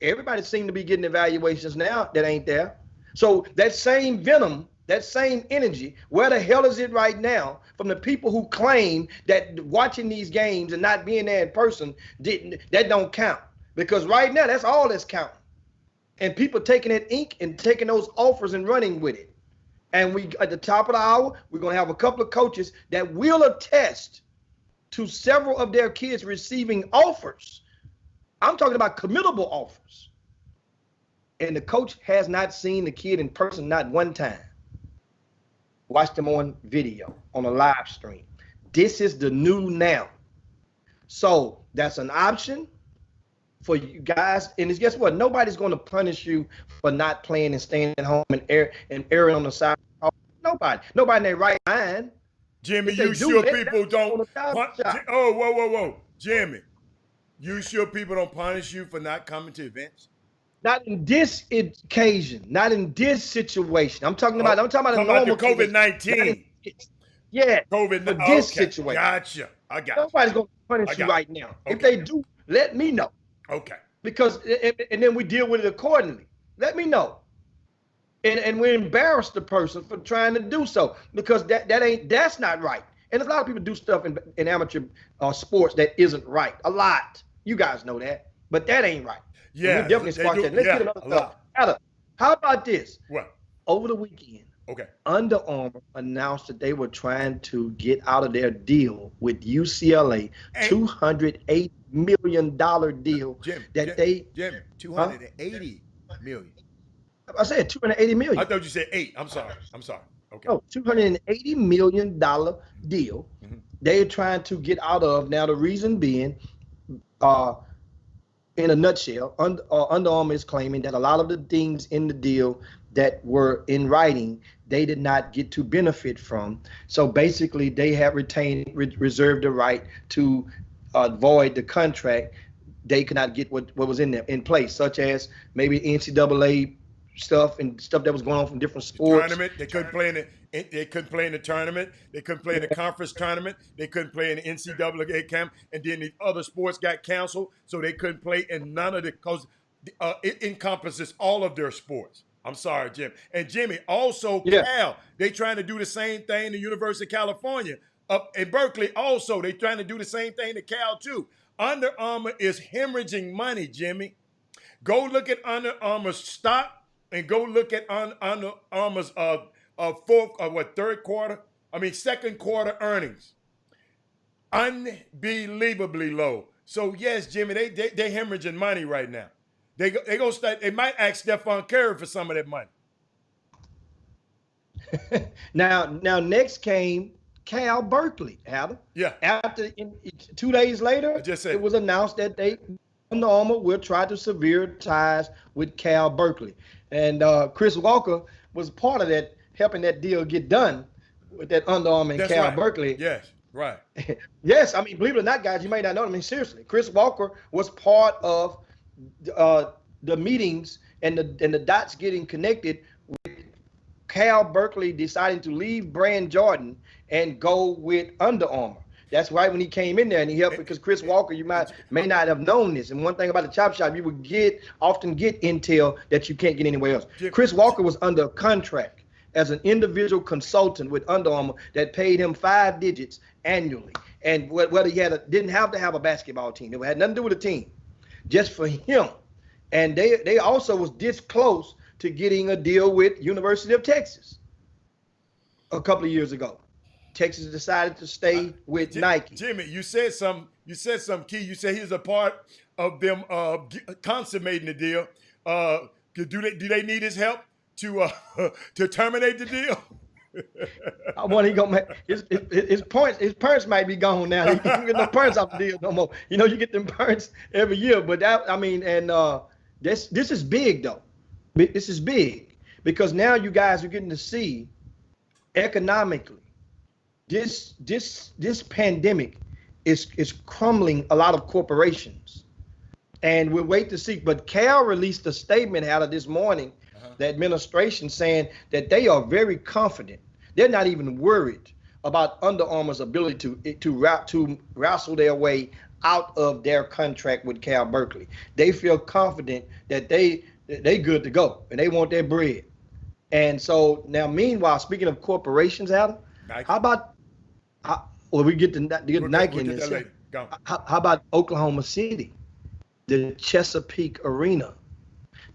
Everybody seemed to be getting evaluations now that ain't there. So that same venom, that same energy, where the hell is it right now from the people who claim that watching these games and not being there in person, that don't count? Because right now, that's all that's counting. And people taking that ink and taking those offers and running with it. And we, at the top of the hour, we're going to have a couple of coaches that will attest to several of their kids receiving offers. I'm talking about committable offers. And the coach has not seen the kid in person, not one time. Watch them on video, on a live stream. This is the new now. So that's an option for you guys. And guess what? Nobody's going to punish you for not playing and staying at home and airing on the side. Nobody in their right mind. Jimmy, you sure people don't? Whoa. Jimmy, you sure people don't punish you for not coming to events? Not in this occasion, not in this situation. I'm talking about a normal COVID-19. Yeah, COVID. For this situation. Gotcha. I got Nobody's going to punish you right now. Okay. If they do, let me know. Okay. Because, and then we deal with it accordingly. Let me know. And we embarrass the person for trying to do so, because that's not right. And a lot of people do stuff in amateur sports that isn't right. A lot. You guys know that. But that ain't right. Yeah. We definitely spark that. Let's get another stuff. Adam, how about this? What? Over the weekend, okay, Under Armour announced that they were trying to get out of their deal with UCLA, $280 million deal. Jimmy, $280 million. I said $280 million. I thought you said 8. I'm sorry. Okay. No, $280 million deal. Mm-hmm. They're trying to get out of. Now, the reason being, in a nutshell, Under Armour is claiming that a lot of the things in the deal that were in writing, they did not get to benefit from. So basically, they have reserved the right to void the contract. They could not get what was in place, such as maybe NCAA stuff and stuff that was going on from different sports. Tournament, they couldn't play in the tournament. They couldn't play in the conference tournament. They couldn't play in the NCAA camp, and then the other sports got canceled, so they couldn't play in none of the, because it encompasses all of their sports. I'm sorry, Jim. And Jimmy, also Cal, they trying to do the same thing. The University of California up in Berkeley, also they trying to do the same thing to Cal too. Under Armour is hemorrhaging money, Jimmy. Go look at Under Armour's stock. And go look at Under Armour's second quarter earnings. Unbelievably low. So yes, Jimmy, they hemorrhaging money right now. They gonna start. They might ask Stephon Curry for some of that money. Now next came Cal Berkeley, Adam. Yeah. After 2 days later, it was announced that Under Armour will try to sever ties with Cal Berkeley. And Chris Walker was part of that, helping that deal get done with that Under Armour and Cal Berkeley. Yes, right. Yes, I mean, believe it or not, guys, you may not know. I mean, seriously, Chris Walker was part of the meetings and the dots getting connected with Cal Berkeley deciding to leave Brand Jordan and go with Under Armour. That's right, when he came in there and he helped, because Chris Walker, you may not have known this. And one thing about the Chop Shop, you would often get intel that you can't get anywhere else. Chris Walker was under contract as an individual consultant with Under Armour that paid him 5 digits annually. And whether he didn't have to have a basketball team, it had nothing to do with a team, just for him. And they also was this close to getting a deal with University of Texas a couple of years ago. Texas decided to stay with Nike. Jimmy, you said some key. You said he was a part of them consummating the deal. Do they need his help to terminate the deal? He gonna make his points might be gone now. He don't get no points off the deal no more. You know, you get them points every year, but this is big though. This is big because now you guys are getting to see economically. This pandemic is crumbling a lot of corporations, and we'll wait to see. But Cal released a statement out of this morning, the administration, saying that they are very confident. They're not even worried about Under Armour's ability to wrestle their way out of their contract with Cal Berkeley. They feel confident that they good to go and they want their bread. And so now, meanwhile, speaking of corporations, Adam, Nike. How about? We get Nike in this. How about Oklahoma City? the Chesapeake Arena.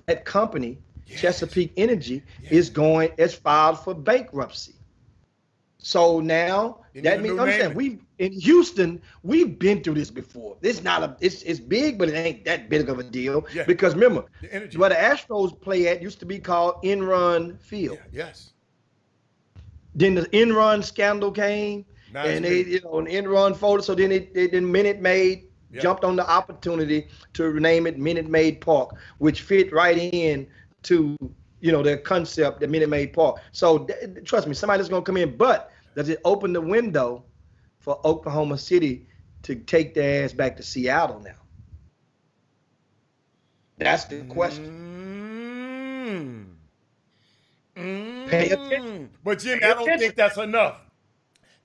That company, Chesapeake Energy, is filed for bankruptcy. So now that means, understand, we in Houston, we've been through this before. It's not it's big, but it ain't that big of a deal. Yeah. Because remember, where the Astros play at used to be called Enron Field. Yeah, yes. Then the Enron scandal came, and they, an Enron folded. So then then Minute Maid jumped on the opportunity to rename it Minute Maid Park, which fit right in to their concept, the Minute Maid Park. So trust me, somebody's gonna come in, but does it open the window for Oklahoma City to take their ass back to Seattle now? That's the question. Pay attention. But Jimmy, I don't think that's enough.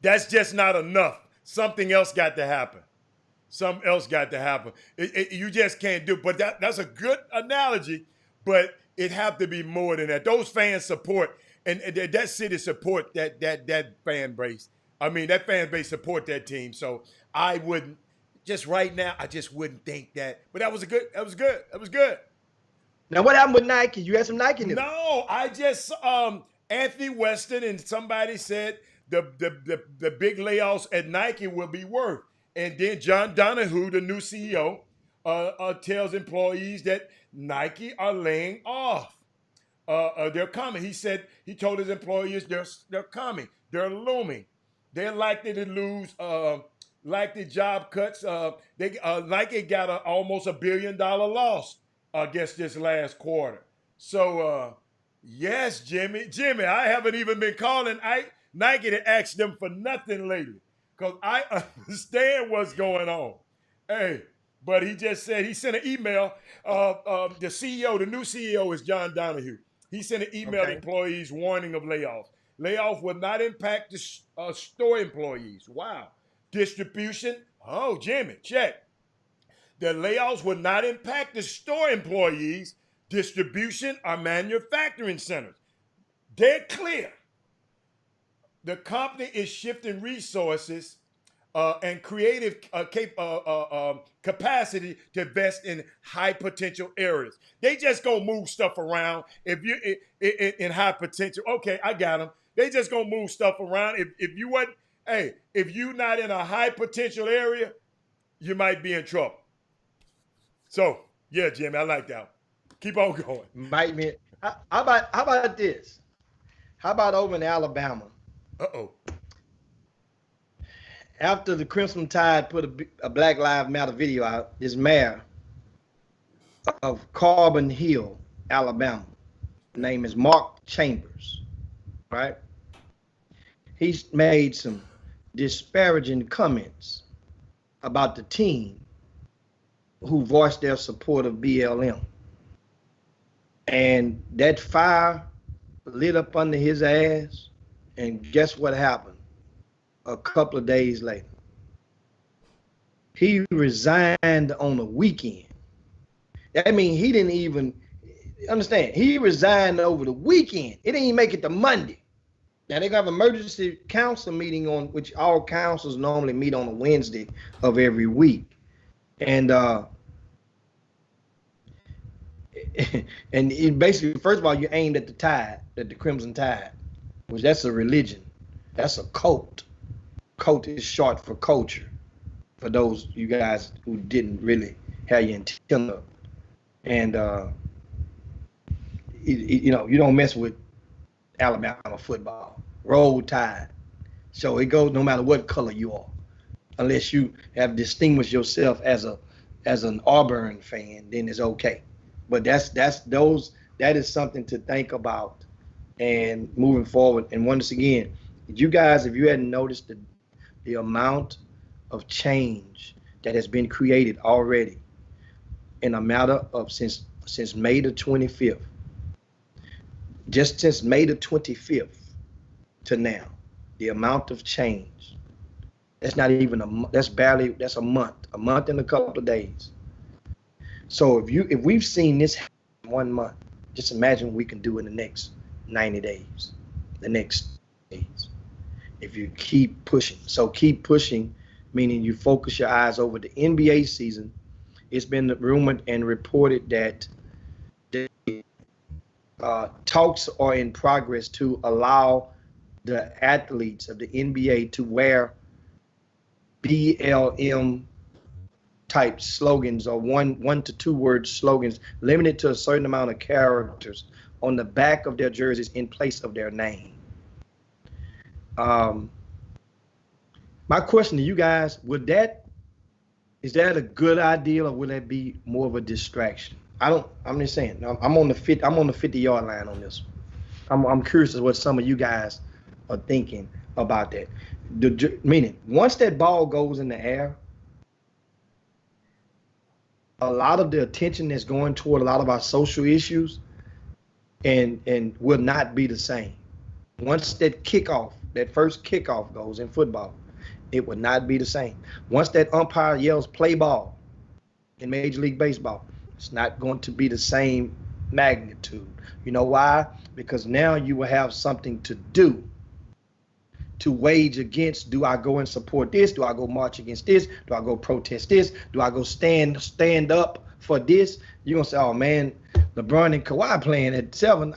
That's just not enough. Something else got to happen. Something else got to happen. You just can't do it. But that's a good analogy, but it have to be more than that. Those fans support, and that city support that fan base. I mean, that fan base support that team. So I wouldn't, just right now, I just wouldn't think that. But that was good. Now, what happened with Nike? You had some Nike news. No, I just Anthony Weston and somebody said the big layoffs at Nike will be worth. And then John Donahue, the new CEO, tells employees that Nike are laying off. They're coming. He told his employees they're coming. They're looming. They're likely to lose likely job cuts. Nike got almost $1 billion loss against this last quarter. So yes, Jimmy, I haven't even been calling Nike to ask them for nothing lately, because I understand what's going on. Hey, but he just said, he sent an email. The CEO, the new CEO is John Donahue. He sent an email to employees warning of layoffs. Layoff will not impact the store employees. Wow. Distribution. Oh, Jimmy, check. The layoffs will not impact the store employees, distribution, or manufacturing centers. They're clear. The company is shifting resources and creative capacity to invest in high potential areas. They just gonna move stuff around. If you in high potential, okay, I got them. They just gonna move stuff around. If you not in a high potential area, you might be in trouble. So yeah, Jimmy, I like that one. Keep on going. Might be. How about this? How about over in Alabama? After the Crimson Tide put a Black Lives Matter video out, this mayor of Carbon Hill, Alabama, name is Mark Chambers, right? He's made some disparaging comments about the team who voiced their support of BLM. And that fire lit up under his ass, and guess what happened? A couple of days later, he resigned on a weekend. That means he didn't even understand. He resigned over the weekend. It didn't even make it to Monday. Now they're gonna have an emergency council meeting on which all councils normally meet on a Wednesday of every week, and it basically, first of all, you aimed at the tide, at the Crimson Tide, which that's a religion, that's a cult. Cult is short for culture, for those you guys who didn't really have your antenna. And you don't mess with Alabama football. Roll Tide. So it goes no matter what color you are, unless you have distinguished yourself as an Auburn fan, then it's okay. But that is something to think about and moving forward. And once again, you guys, if you hadn't noticed the amount of change that has been created already in a matter of since May the 25th, just since May the 25th to now, the amount of change, that's not even that's a month and a couple of days. So if we've seen this happen in 1 month, just imagine what we can do in the next 90 days, the next days, if you keep pushing. So keep pushing, meaning you focus your eyes over the NBA season it's been rumored and reported that talks are in progress to allow the athletes of the NBA to wear BLM type slogans or one to two word slogans limited to a certain amount of characters on the back of their jerseys in place of their name. My question to you guys, is that a good idea or will that be more of a distraction? I'm just saying, I'm on the 50-yard line on this. I'm curious as what some of you guys are thinking about that. Meaning, once that ball goes in the air, a lot of the attention that's going toward a lot of our social issues and will not be the same. Once that first kickoff goes in football, it would not be the same. Once that umpire yells play ball in Major League Baseball, it's not going to be the same magnitude. You know why? Because now you will have something to do to wage against. Do I go and support this? Do I go march against this? Do I go protest this? Do I go stand up for this? You're going to say, oh, man, LeBron and Kawhi playing at 7.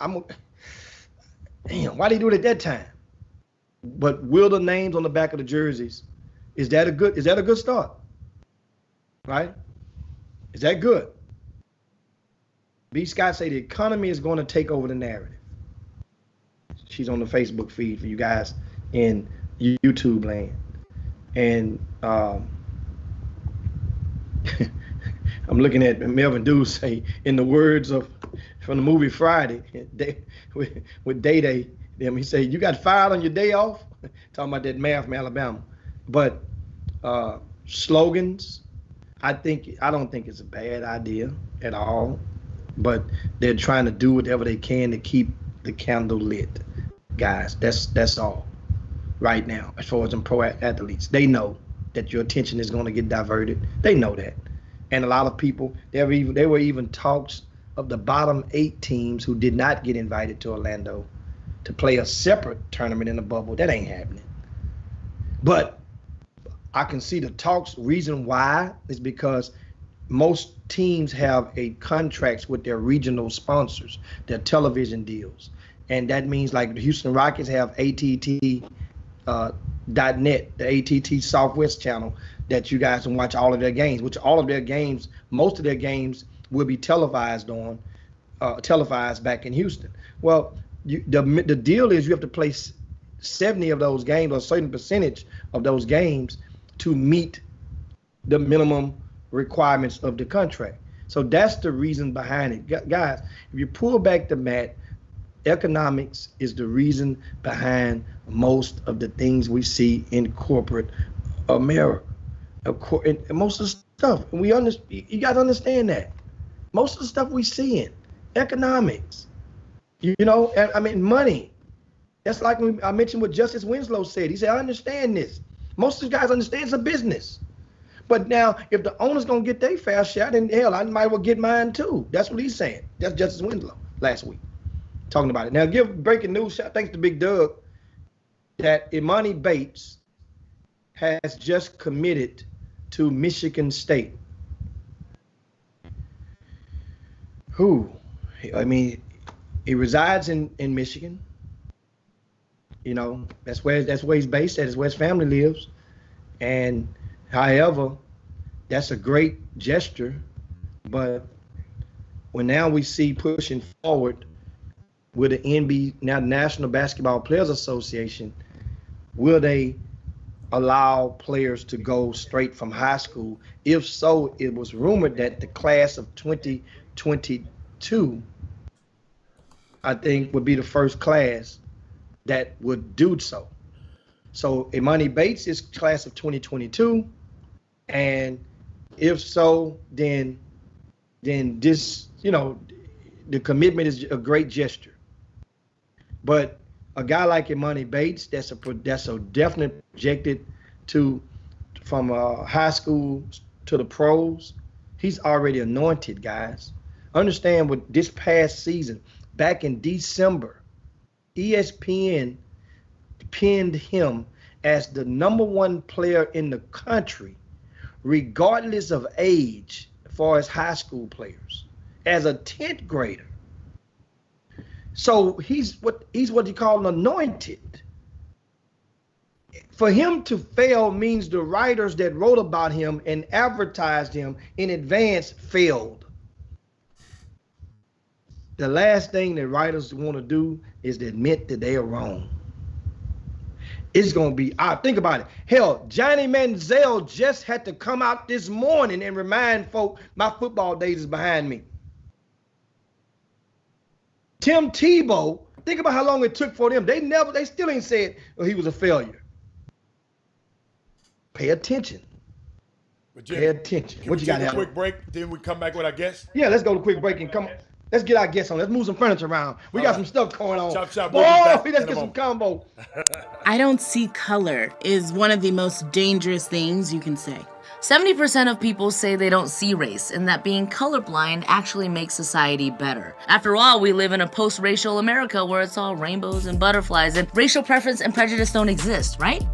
Damn, why did he do it at that time? But will the names on the back of the jerseys, is that a good start? Right? Is that good? B. Scott say the economy is going to take over the narrative. She's on the Facebook feed for you guys in YouTube land. And I'm looking at Melvin Dew say, in the words from the movie Friday, with Day, he said, you got fired on your day off? Talking about that mayor from Alabama. But slogans, I don't think it's a bad idea at all. But they're trying to do whatever they can to keep the candle lit, guys. That's all right now. As far as them pro athletes, they know that your attention is going to get diverted. They know that, and a lot of people. There were even talks of the bottom 8 teams who did not get invited to Orlando to play a separate tournament in the bubble. That ain't happening. But I can see the talks. Reason why is because most teams have a contracts with their regional sponsors, their television deals. And that means like the Houston Rockets have ATT.net, the ATT Southwest channel that you guys can watch all of their games, which most of their games will be televised back in Houston. Well, the deal is you have to play 70 of those games or a certain percentage of those games to meet the minimum requirements of the contract. So that's the reason behind it. Guys, if you pull back the mat, economics is the reason behind most of the things we see in corporate America. And most of the stuff, you got to understand that. Most of the stuff we see in economics, money. That's like when I mentioned what Justice Winslow said. He said, I understand this. Most of the guys understand it's a business. But now, if the owner's going to get their fair share, then hell, I might well get mine too. That's what he's saying. That's Justice Winslow last week talking about it. Now, give breaking news, thanks to Big Doug, that Imani Bates has just committed to Michigan State. He resides in Michigan. That's where he's based at, is where his family lives. And however, that's a great gesture, but when now we see pushing forward with the NBA, now National Basketball Players Association, will they allow players to go straight from high school? If so, it was rumored that the class of 2022, I think, would be the first class that would do so. So Imani Bates is class of 2022, and if so, then this, the commitment is a great gesture. But a guy like Imani Bates, that's a definite projected from high school to the pros. He's already anointed, guys. Understand what this past season, back in December, ESPN pinned him as the #1 player in the country, regardless of age, for his high school players as a 10th grader. So he's what you call an anointed. For him to fail means the writers that wrote about him and advertised him in advance failed. The last thing that writers want to do is to admit that they are wrong. It's going to be, think about it. Hell, Johnny Manziel just had to come out this morning and remind folk my football days is behind me. Tim Tebow, think about how long it took for them. They still ain't said he was a failure. Pay attention. Pay attention. What you got? A quick break, then we come back with our guest. Yeah, let's go to a quick break and come. Let's get our guests on. Let's move some furniture around. We got some stuff going on. Chop, chop. Let's get some combo. I don't see color is one of the most dangerous things you can say. 70% of people say they don't see race and that being colorblind actually makes society better. After all, we live in a post-racial America where it's all rainbows and butterflies and racial preference and prejudice don't exist, right?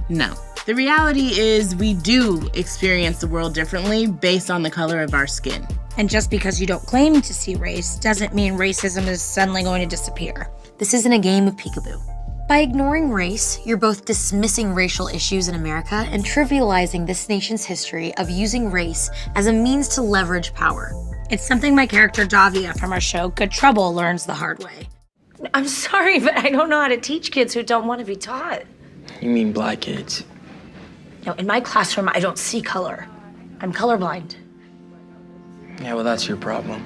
No. The reality is we do experience the world differently based on the color of our skin. And just because you don't claim to see race doesn't mean racism is suddenly going to disappear. This isn't a game of peekaboo. By ignoring race, you're both dismissing racial issues in America and trivializing this nation's history of using race as a means to leverage power. It's something my character Davia from our show Good Trouble learns the hard way. I'm sorry, but I don't know how to teach kids who don't want to be taught. You mean black kids? No, in my classroom, I don't see color. I'm colorblind. Yeah, well, that's your problem.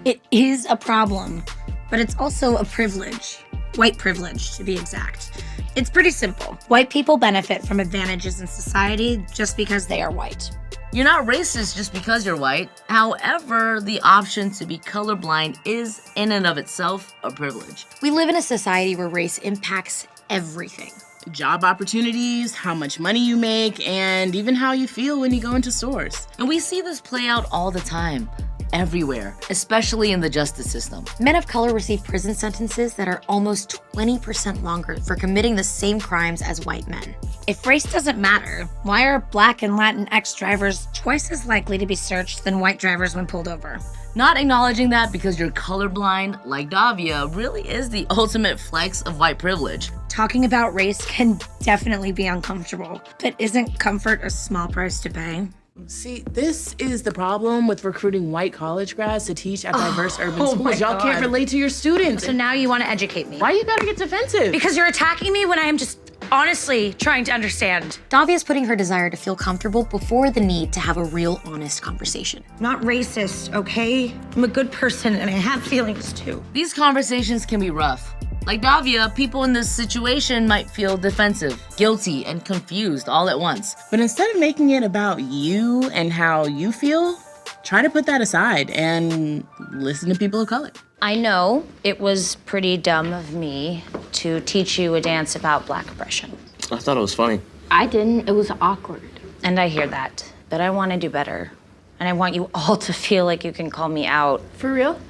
It is a problem, but it's also a privilege. White privilege, to be exact. It's pretty simple. White people benefit from advantages in society just because they are white. You're not racist just because you're white. However, the option to be colorblind is, in and of itself, a privilege. We live in a society where race impacts everything. Job opportunities, how much money you make, and even how you feel when you go into stores. And we see this play out all the time, everywhere, especially in the justice system. Men of color receive prison sentences that are almost 20% longer for committing the same crimes as white men. If race doesn't matter, why are Black and Latinx drivers twice as likely to be searched than white drivers when pulled over? Not acknowledging that because you're colorblind, like Davia, really is the ultimate flex of white privilege. Talking about race can definitely be uncomfortable, but isn't comfort a small price to pay? See, this is the problem with recruiting white college grads to teach at diverse urban schools. Y'all can't relate to your students. So now you want to educate me. Why you gotta get defensive? Because you're attacking me when I am just honestly trying to understand. Davia is putting her desire to feel comfortable before the need to have a real, honest conversation. Not racist, okay? I'm a good person and I have feelings too. These conversations can be rough. Like Davia, people in this situation might feel defensive, guilty, and confused all at once. But instead of making it about you and how you feel, try to put that aside and listen to people of color. I know it was pretty dumb of me to teach you a dance about Black oppression. I thought it was funny. I didn't. It was awkward. And I hear that. But I want to do better. And I want you all to feel like you can call me out. For real?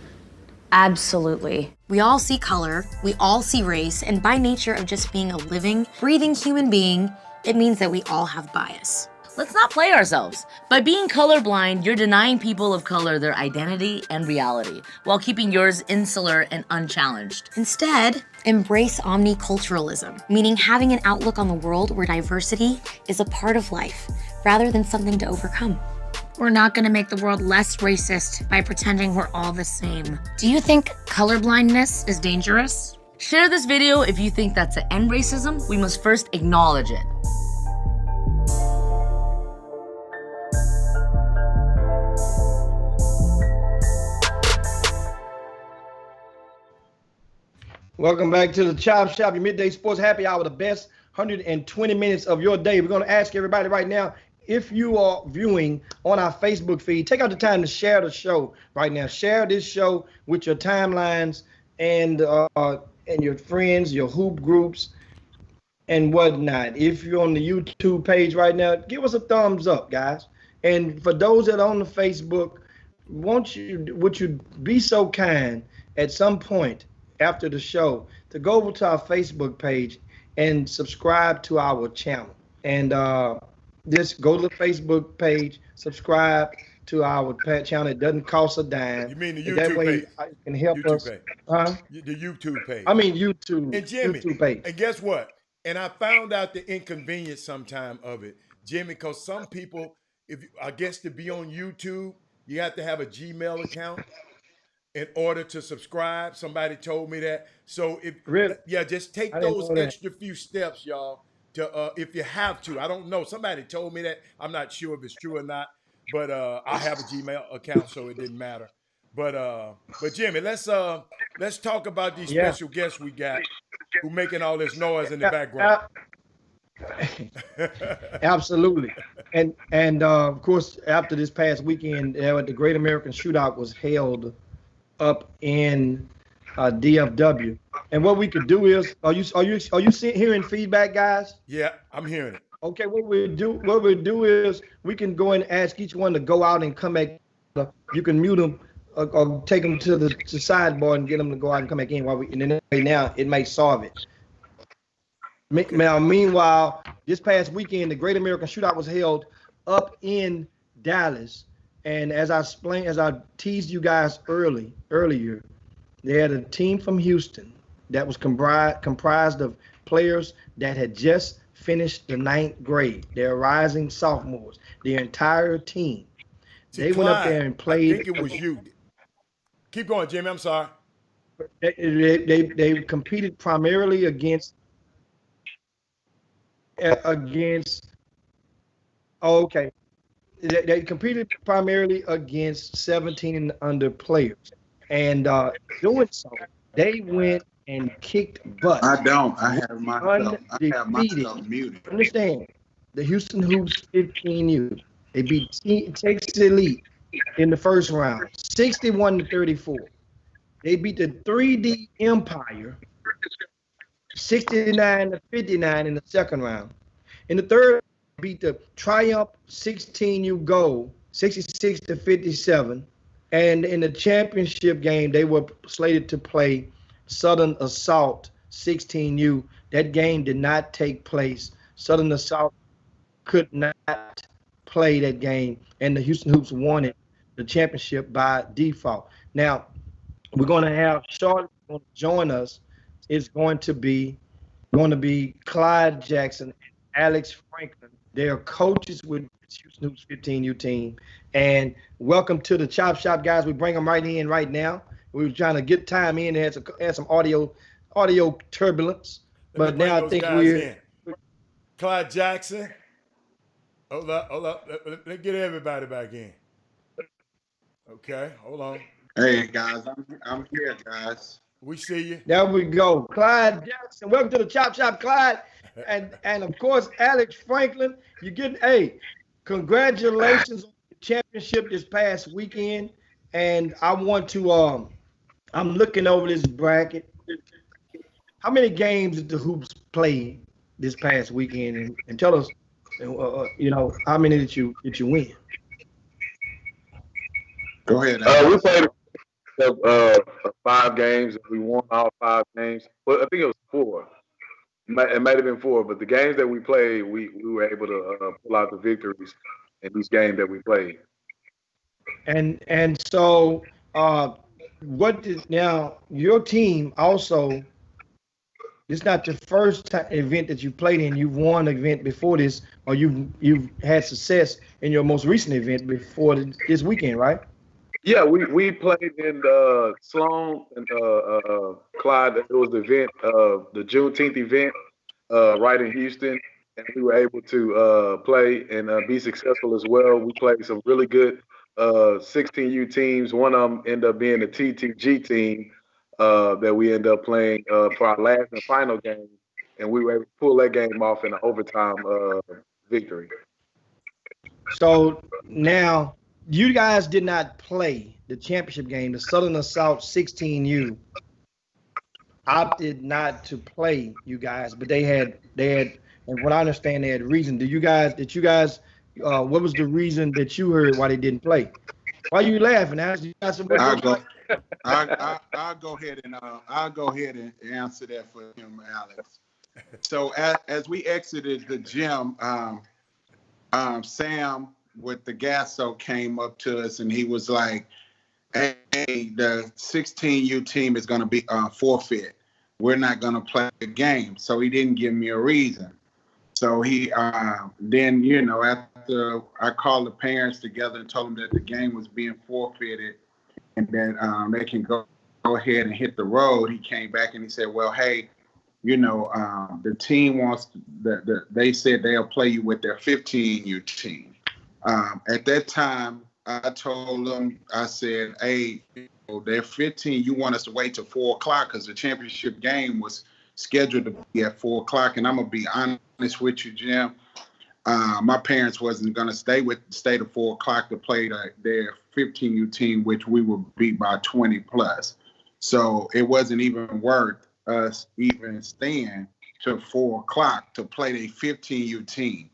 Absolutely. We all see color, we all see race, and by nature of just being a living, breathing human being, it means that we all have bias. Let's not play ourselves. By being colorblind, you're denying people of color their identity and reality, while keeping yours insular and unchallenged. Instead, embrace omniculturalism, meaning having an outlook on the world where diversity is a part of life, rather than something to overcome. We're not gonna make the world less racist by pretending we're all the same. Do you think colorblindness is dangerous? Share this video if you think that to end racism, we must first acknowledge it. Welcome back to the Chop Shop, your midday sports happy hour, the best 120 minutes of your day. We're going to ask everybody right now, if you are viewing on our Facebook feed, take out the time to share the show right now. Share this show with your timelines and your friends, your hoop groups, and whatnot. If you're on the YouTube page right now, give us a thumbs up, guys. And for those that are on the Facebook, would you be so kind at some point after the show to go over to our Facebook page and subscribe to our channel. And just go to the Facebook page, subscribe, to our channel. It doesn't cost a dime. You mean the And that YouTube way page? it can help YouTube us. page. Huh? The YouTube page. I mean YouTube. And Jimmy, YouTube page. and guess what? And I found out the inconvenience sometime of it, Jimmy, because some people, I guess to be on YouTube, you have to have a Gmail account in order to subscribe. Somebody told me that. So just take those extra few steps, y'all, to if you have to. I don't know. Somebody told me that. I'm not sure if it's true or not, but I have a Gmail account, so it didn't matter. But Jimmy, let's talk about these special guests we got who making all this noise in the background. Absolutely. And of course, after this past weekend, the Great American Shootout was held up in DFW. And what we could do is, are you hearing feedback, guys? Yeah, I'm hearing it. Okay, what we do is we can go and ask each one to go out and come back. You can mute them or take them to the sidebar and get them to go out and come back in and then right now it may solve it. Now, meanwhile, this past weekend, the Great American Shootout was held up in Dallas. And as I teased you guys earlier, they had a team from Houston that was comprised of players that had just finished the 9th grade. They're rising sophomores. Their entire team. They went up there and played. I think it was you. Keep going, Jimmy. I'm sorry. They competed primarily against. Okay. They competed primarily against 17 and under players, and doing so, they went and kicked butt. I have myself muted. Understand? The Houston Hoops 15U. They beat Texas Elite in the first round, 61-34. They beat the 3D Empire, 69-59 in the second round. In the third, beat the Triumph 16U Gold, 66-57. And in the championship game, they were slated to play Southern Assault 16U. That game did not take place. Southern Assault could not play that game, and the Houston Hoops won the championship by default. Now, we're going to have Charlotte join us. It's going to be Clyde Jackson and Alex Franklin. They are coaches with the Houston Hoops 15U team. And welcome to the Chop Shop, guys. We bring them right in right now. We were trying to get time in. Had some audio turbulence, but now I think we're in. Clyde Jackson. Hold up. Let's get everybody back in. Okay, hold on. Hey guys, I'm here, guys. We see you. There we go. Clyde Jackson. Welcome to the Chop Shop, Clyde. And of course, Alex Franklin. You get congratulations on the championship this past weekend. And I want to I'm looking over this bracket. How many games did the Hoops play this past weekend? And tell us how many did you win? Go ahead. We played 5 games. We won all 5 games. Well, I think it was 4. It might have been 4, but the games that we played, we were able to pull out the victories in these games that we played. And so, now your team also? This is not the first event that you played in. You've won an event before this, or you've had success in your most recent event before this weekend, right? Yeah, we played in Sloan and Clyde. It was the event, the Juneteenth event, right in Houston, and we were able to play and be successful as well. We played some really good 16U teams. One of them ended up being the TTG team that we ended up playing for our last and final game, and we were able to pull that game off in an overtime victory. So now, you guys did not play the championship game. The Southern Assault 16U opted not to play you guys, but they had, and what I understand, they had reason. Did you guys? What was the reason that you heard why they didn't play? Why are you laughing? I'll go ahead and answer that for him, Alex. So as we exited the gym, Sam with the Gasso came up to us and he was like, hey, the 16U team is going to be forfeit. We're not going to play the game. So he didn't give me a reason. So he then, you know, after I called the parents together and told them that the game was being forfeited and that they can go ahead and hit the road, he came back and he said, well, hey, you know, the team wants they said they'll play you with their 15U team. At that time, I told them, I said, hey, you know, they're 15. You want us to wait till 4 o'clock because the championship game was scheduled to be at 4 o'clock. And I'm going to be honest with you, Jim. My parents wasn't going to stay to 4 o'clock to play their 15U team, which we would beat by 20 plus. So it wasn't even worth us even staying till 4 o'clock to play their 15U team.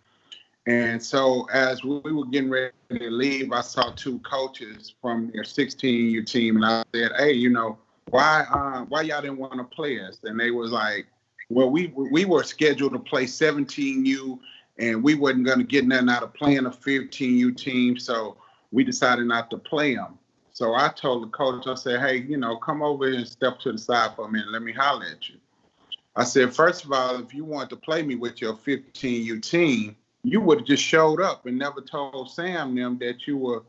And so as we were getting ready to leave, I saw 2 coaches from their 16U team, and I said, hey, you know, why y'all didn't want to play us? And they was like, well, we were scheduled to play 17U, and we wasn't going to get nothing out of playing a 15U team, so we decided not to play them. So I told the coach, I said, hey, you know, come over here and step to the side for a minute. Let me holler at you. I said, first of all, if you wanted to play me with your 15U team, you would have just showed up and never told Sam them that you were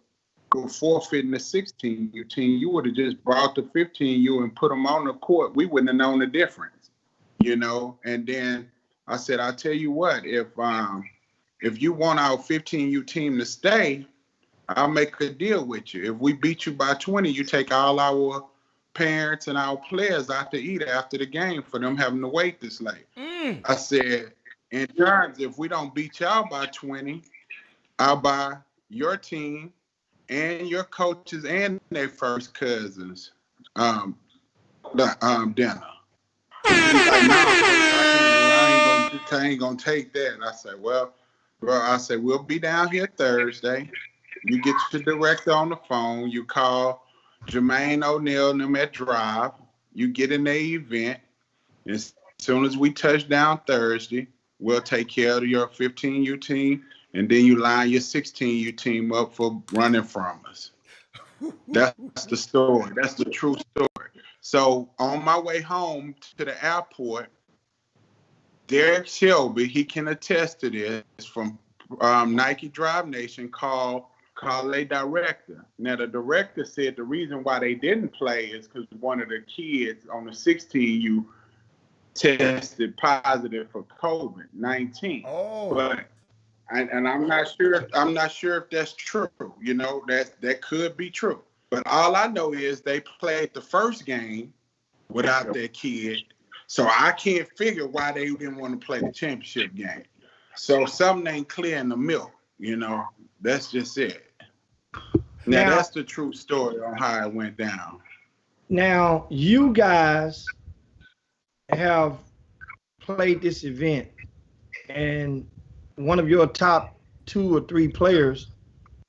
forfeiting the 16U team. You would have just brought the 15U and put them on the court. We wouldn't have known the difference, you know. And then I said, I'll tell you what, if you want our 15U team to stay, I'll make a deal with you. If we beat you by 20, you take all our parents and our players out to eat after the game for them having to wait this late. I said, in terms, if we don't beat y'all by 20, I'll buy your team and your coaches and their first cousins dinner. He's like, no, I ain't gonna take that. And I said, well, bro, we'll be down here Thursday. You get your director on the phone. You call Jermaine O'Neal and them at Drive. You get in the event. As soon as we touch down Thursday, we'll take care of your 15U team, and then you line your 16U team up for running from us. That's the story. That's the true story. So on my way home to the airport, Derek Shelby, he can attest to this, from Nike Drive Nation, called a director. Now, the director said the reason why they didn't play is because one of the kids on the 16U tested positive for COVID-19. Oh. But and I'm not sure if that's true. You know, that could be true. But all I know is they played the first game without their kid. So I can't figure why they didn't want to play the championship game. So something ain't clear in the milk, you know. That's just it. Now that's the true story on how it went down. Now, you guys have played this event, and one of your top 2 or 3 players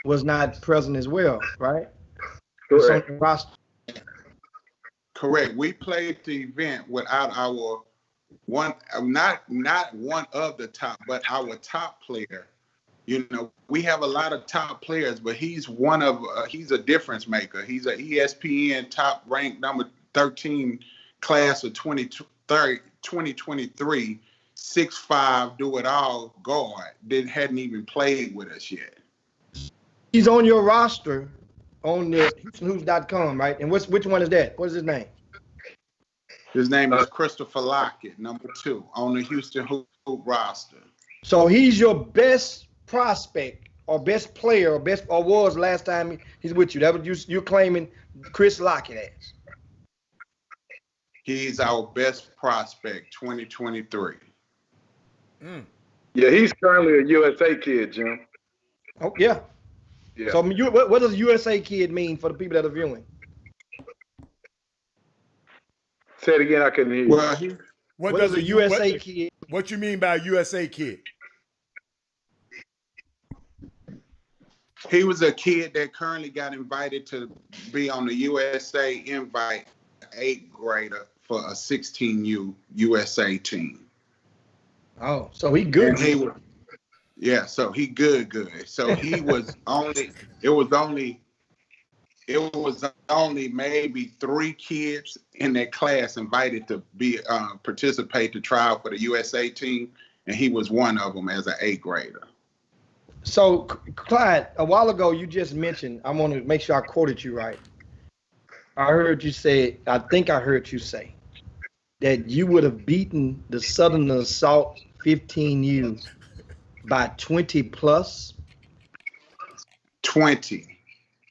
was not present as well, right? Correct. Correct. We played the event without our not one of the top, but our top player. You know, we have a lot of top players, but he's he's a difference maker. He's an ESPN top ranked number 13 class of 2023, 6'5", do-it-all guard that hadn't even played with us yet. He's on your roster on the HoustonHoops.com, right? And which one is that? What is his name? His name is Christopher Lockett, number 2 on the Houston Hoop roster. So he's your best prospect or best player or was last time he's with you. That was you're claiming Chris Lockett as. He's our best prospect, 2023. Yeah, he's currently a USA kid, Jim. Oh, yeah. Yeah. So what does USA kid mean for the people that are viewing? Say it again, I couldn't hear you. Well, what does a USA kid? What you mean by USA kid? He was a kid that currently got invited to be on the USA invite, 8th grader for a 16U USA team. Oh, so he good. Yeah, so he good. So he was it was only maybe 3 kids in that class invited to be participate to try out for the USA team, and he was one of them as an 8th grader. So, Clyde, a while ago you just mentioned, I want to make sure I quoted you right. I heard you say, I think I heard you say that you would have beaten the Southern Assault 15U by 20 plus. 20.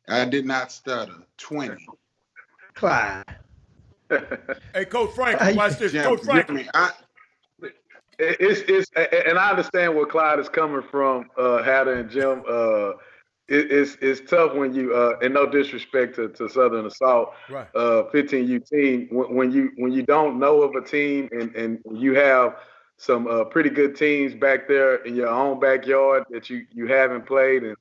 I did not stutter. 20. Clyde. Hey, Coach Franklin, watch this. Coach Franklin. And I understand where Clyde is coming from, Hatter and Jim. It's tough when you, and no disrespect to Southern Assault, right. 15U team, when you don't know of a team and you have some pretty good teams back there in your own backyard that you haven't played and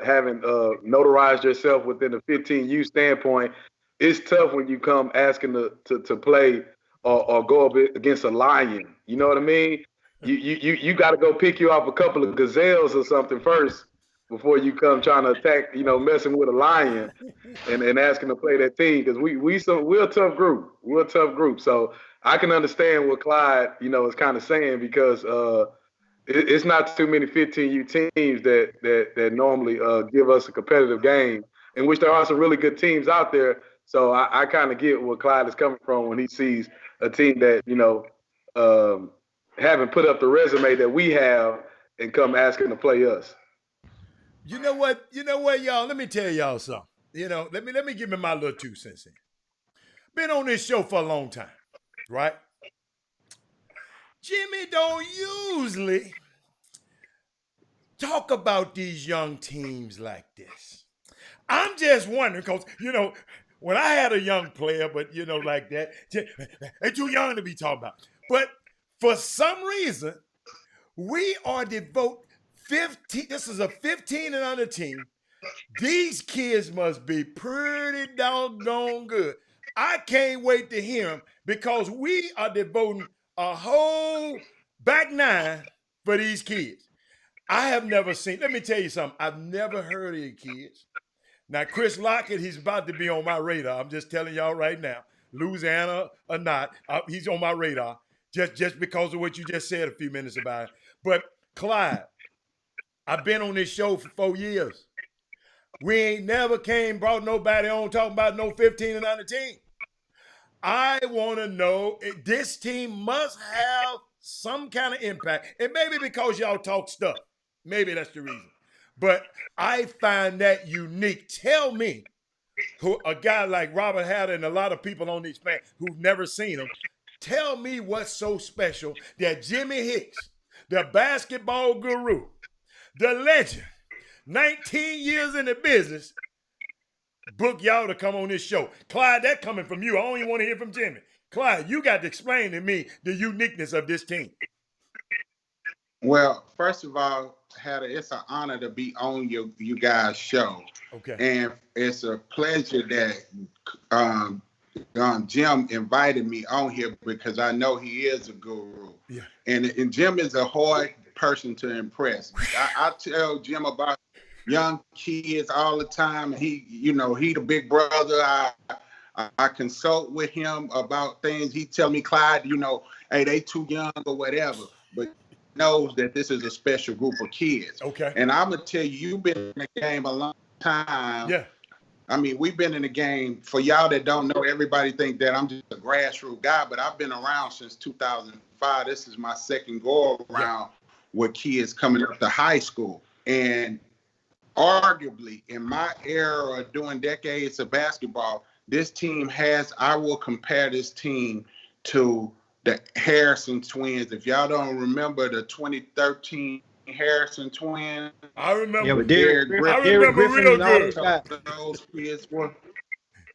haven't notarized yourself within the 15U standpoint. It's tough when you come asking to play or go up against a lion. You know what I mean? You got to go pick you off a couple of gazelles or something first before you come trying to attack, messing with a lion and asking to play that team, because we're a tough group. We're a tough group. So I can understand what Clyde, is kind of saying, because it's not too many 15U teams that normally give us a competitive game, in which there are some really good teams out there. So I kind of get where Clyde is coming from when he sees a team that, haven't put up the resume that we have and come asking to play us. You know what, y'all? Let me tell y'all something. Let me give me my little 2 cents in. Been on this show for a long time, right? Jimmy don't usually talk about these young teams like this. I'm just wondering, because, when I had a young player, but, like that, they're too young to be talking about. But for some reason, we are devote 15. This is a 15 and under team. These kids must be pretty doggone good. I can't wait to hear them, because we are devoting a whole back 9 for these kids. I have never seen, let me tell you something. I've never heard of the kids. Now, Chris Lockett, he's about to be on my radar. I'm just telling y'all right now, Louisiana or not, he's on my radar just because of what you just said a few minutes about it. But Clyde, I've been on this show for 4 years. We ain't never brought nobody on talking about no 15 and under team. I want to know, this team must have some kind of impact. And maybe because y'all talk stuff. Maybe that's the reason. But I find that unique. Tell me, a guy like Robert Hatter and a lot of people on these fans who've never seen him, tell me what's so special that Jimmy Hicks, the basketball guru, the legend, 19 years in the business, book y'all to come on this show. Clyde, that coming from you. I don't even want to hear from Jimmy. Clyde, you got to explain to me the uniqueness of this team. Well, first of all, Hatter, it's an honor to be on you guys' show. Okay. And it's a pleasure that Jim invited me on here, because I know he is a guru. Yeah. And Jim is a hard person to impress. I tell Jim about young kids all the time. And he the big brother. I consult with him about things. He tell me, Clyde, hey, they too young or whatever. But knows that this is a special group of kids. Okay. And I'm gonna tell you, you've been in the game a long time. Yeah. I mean, we've been in the game. For y'all that don't know, everybody think that I'm just a grassroots guy, but I've been around since 2005. This is my second go around with kids coming up to high school. And arguably, in my era of doing decades of basketball, this team I will compare this team to the Harrison twins. If y'all don't remember the 2013 Harrison twins. I remember. Yeah, but Derek Griffin real good. Those kids were.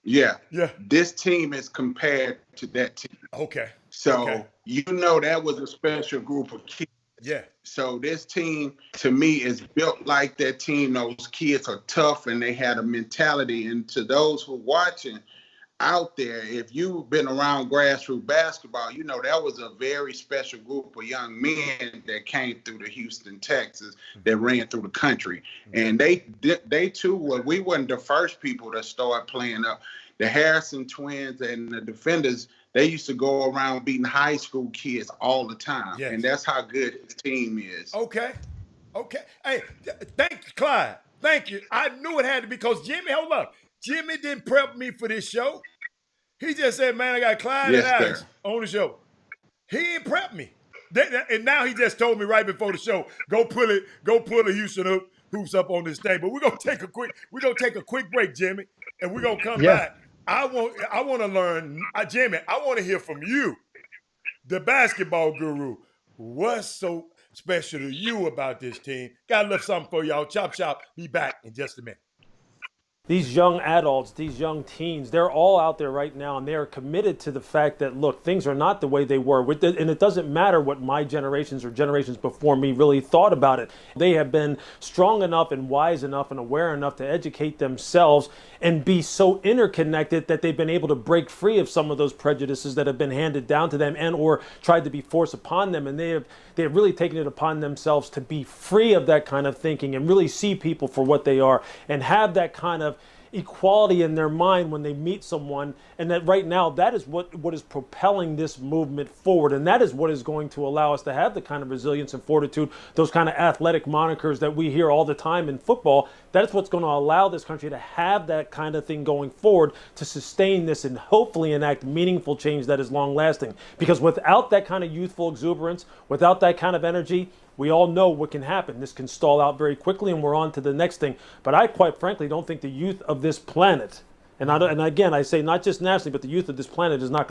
Yeah. This team is compared to that team. Okay. So that was a special group of kids. Yeah. So this team, to me, is built like that team. Those kids are tough and they had a mentality. And to those who are watching, out there, if you've been around grassroots basketball, you know that was a very special group of young men that came through to Houston, Texas, that ran through the country. And they too were, we weren't the first people to start playing up. The Harrison twins and the Defenders, they used to go around beating high school kids all the time. Yes. And that's how good his team is. Okay. Hey, thank you, Clyde. Thank you. I knew it had to be because Jimmy, hold up. Jimmy didn't prep me for this show. He just said, man, I got Clyde and Alex sir. on the show. He didn't prep me. And now he just told me right before the show, go pull the Houston hoops up on this thing. But we're gonna take a quick break, Jimmy, and we're gonna come back. I want to learn, Jimmy, I want to hear from you, the basketball guru. What's so special to you about this team? Got a little something for y'all. Chop Shop, be back in just a minute. These young adults, these young teens, they're all out there right now, and they are committed to the fact that, look, things are not the way they were. And it doesn't matter what my generations or generations before me really thought about it. They have been strong enough and wise enough and aware enough to educate themselves and be so interconnected that they've been able to break free of some of those prejudices that have been handed down to them and or tried to be forced upon them. And they have really taken it upon themselves to be free of that kind of thinking and really see people for what they are and have that kind of equality in their mind when they meet someone. And that right now, that is what is propelling this movement forward. And that is what is going to allow us to have the kind of resilience and fortitude, those kind of athletic monikers that we hear all the time in football. That is what's going to allow this country to have that kind of thing going forward, to sustain this and hopefully enact meaningful change that is long lasting. Because without that kind of youthful exuberance, without that kind of energy, we all know what can happen. This can stall out very quickly and we're on to the next thing. But I quite frankly don't think the youth of this planet, and again, I say not just nationally, but the youth of this planet is not.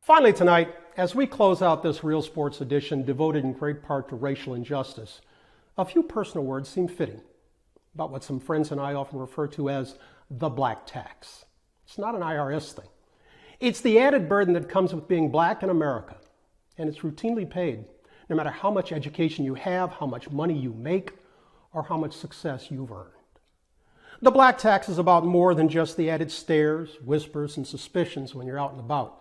Finally tonight, as we close out this Real Sports edition devoted in great part to racial injustice, a few personal words seem fitting about what some friends and I often refer to as the black tax. It's not an IRS thing. It's the added burden that comes with being black in America. And it's routinely paid, no matter how much education you have, how much money you make, or how much success you've earned. The black tax is about more than just the added stares, whispers, and suspicions when you're out and about.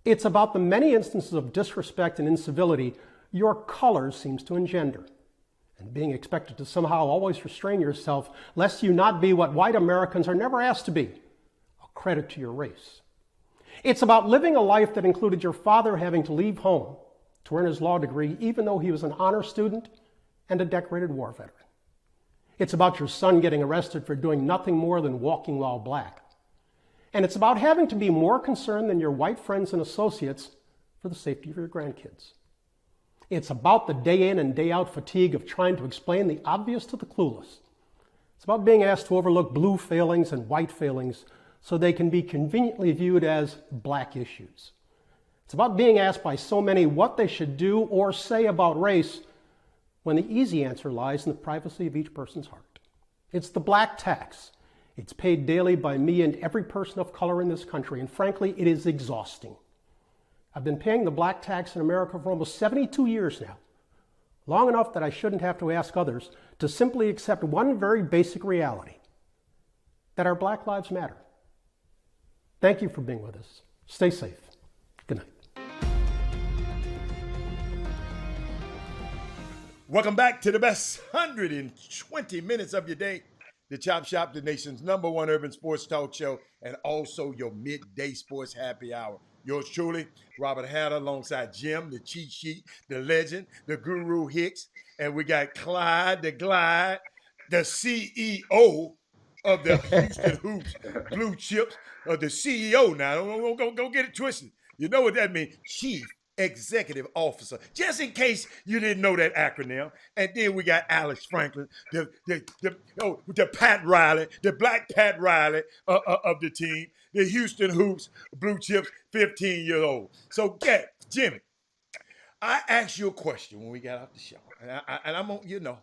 It's about the many instances of disrespect and incivility your color seems to engender, and being expected to somehow always restrain yourself lest you not be what white Americans are never asked to be, a credit to your race. It's about living a life that included your father having to leave home to earn his law degree, even though he was an honor student and a decorated war veteran. It's about your son getting arrested for doing nothing more than walking while black. And it's about having to be more concerned than your white friends and associates for the safety of your grandkids. It's about the day in and day out fatigue of trying to explain the obvious to the clueless. It's about being asked to overlook blue failings and white failings so they can be conveniently viewed as black issues. It's about being asked by so many what they should do or say about race when the easy answer lies in the privacy of each person's heart. It's the black tax. It's paid daily by me and every person of color in this country, and frankly, it is exhausting. I've been paying the black tax in America for almost 72 years now, long enough that I shouldn't have to ask others to simply accept one very basic reality, that our black lives matter. Thank you for being with us. Stay safe. Good night. Welcome back to the best 120 minutes of your day. The Chop Shop, the nation's #1 urban sports talk show, and also your midday sports happy hour. Yours truly, Robert Hatter, alongside Jim, the cheat sheet, the legend, the guru Hicks, and we got Clyde, the Glide, the CEO of the Houston Hoops Blue Chips, the CEO now. Don't get it twisted. You know what that means? Chief Executive Officer. Just in case you didn't know that acronym. And then we got Alex Franklin, the Pat Riley, the black Pat Riley of the team, the Houston Hoops Blue Chips 15-year-old. So, yeah, Jimmy, I asked you a question when we got off the show. And I'm on,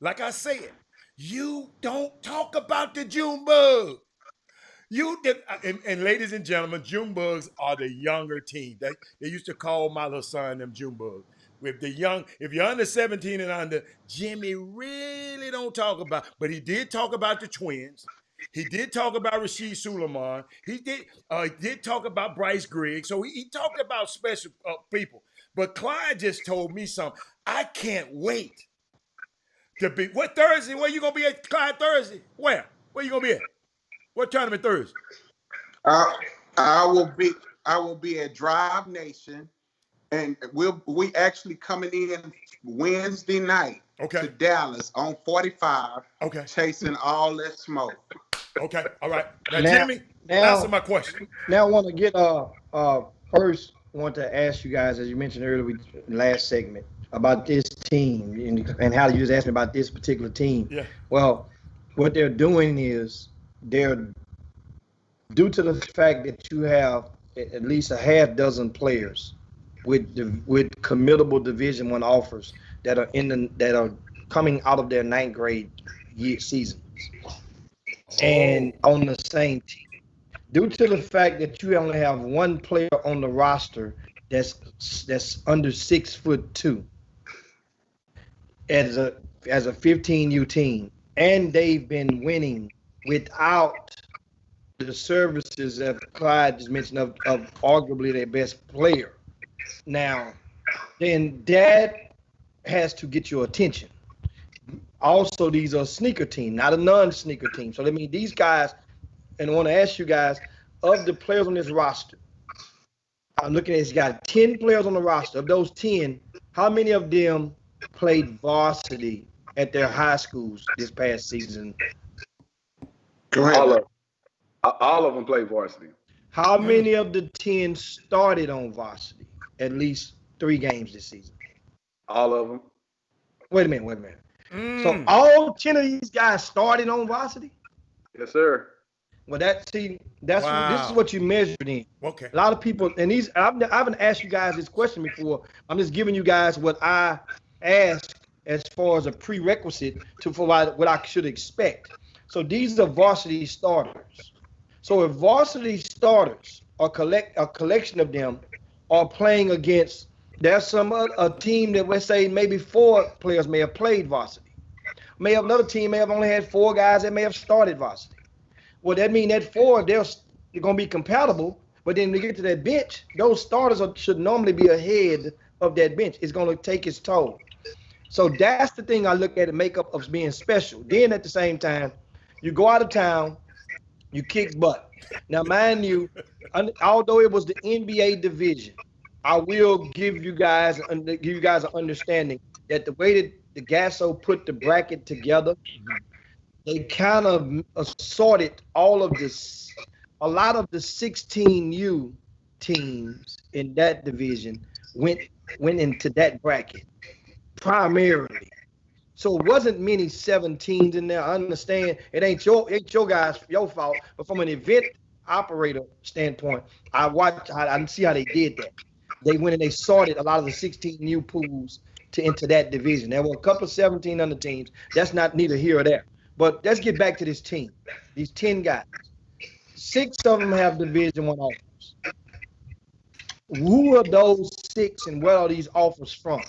like I said, you don't talk about the June bug. And ladies and gentlemen, June bugs are the younger team. They used to call my little son them June bugs. If you're under 17 and under, Jimmy really don't talk about, but he did talk about the twins. He did talk about Rasheed Suleiman. He did talk about Bryce Griggs. So he talked about special people. But Clyde just told me something. I can't wait to be. What Thursday? Where you gonna be at, Clyde? Thursday? Where? Where you gonna be at? What tournament Thursday? I will be at Drive Nation, and we actually coming in Wednesday night to Dallas on 45. Okay. Chasing all that smoke. Okay. All right. Now Jimmy, answer my question. Now I want to get first. I want to ask you guys, as you mentioned earlier, last segment, about this team and how you just asked me about this particular team. Yeah. Well, what they're doing is they're, due to the fact that you have at least a half dozen players with committable Division I offers that are coming out of their 9th grade seasons and on the same team. Due to the fact that you only have one player on the roster that's under 6'2" as a 15U team, and they've been winning without the services that Clyde just mentioned of arguably their best player. Now, then that has to get your attention. Also, these are sneaker team, not a non-sneaker team. So that means these guys, and I want to ask you guys, of the players on this roster, I'm looking at this guy, 10 players on the roster. Of those 10, how many of them played varsity at their high schools this past season? Go ahead. All of them played varsity. How many of the 10 started on varsity? At least 3 games this season. All of them. Wait a minute. So all 10 of these guys started on varsity? Yes, sir. Well, this is what you measured in. Okay. A lot of people, and I haven't asked you guys this question before. I'm just giving you guys what I asked as far as a prerequisite to provide what I should expect. So these are varsity starters. So if varsity starters a collection of them are playing against, there's a team that, let's say, maybe 4 players may have played varsity. May have another team may have only had 4 guys that may have started varsity. Well, that means that 4, they're going to be compatible, but then when they get to that bench, those starters should normally be ahead of that bench. It's going to take its toll. So that's the thing I look at the makeup of being special. Then at the same time, you go out of town, you kick butt. Now, mind you, although it was the NBA division, I will give you guys an understanding that the way that the Gasso put the bracket together, they kind of assorted a lot of the 16U teams in that division went into that bracket primarily. So it wasn't many 17s in there. I understand it ain't your guys' fault, but from an event operator standpoint, I see how they did that. They went and they sorted a lot of the 16U pools into that division. There were a couple of 17 other teams. That's not neither here or there. But let's get back to this team. These 10 guys. 6 of them have Division I offers. Who are those 6 and where are these offers from?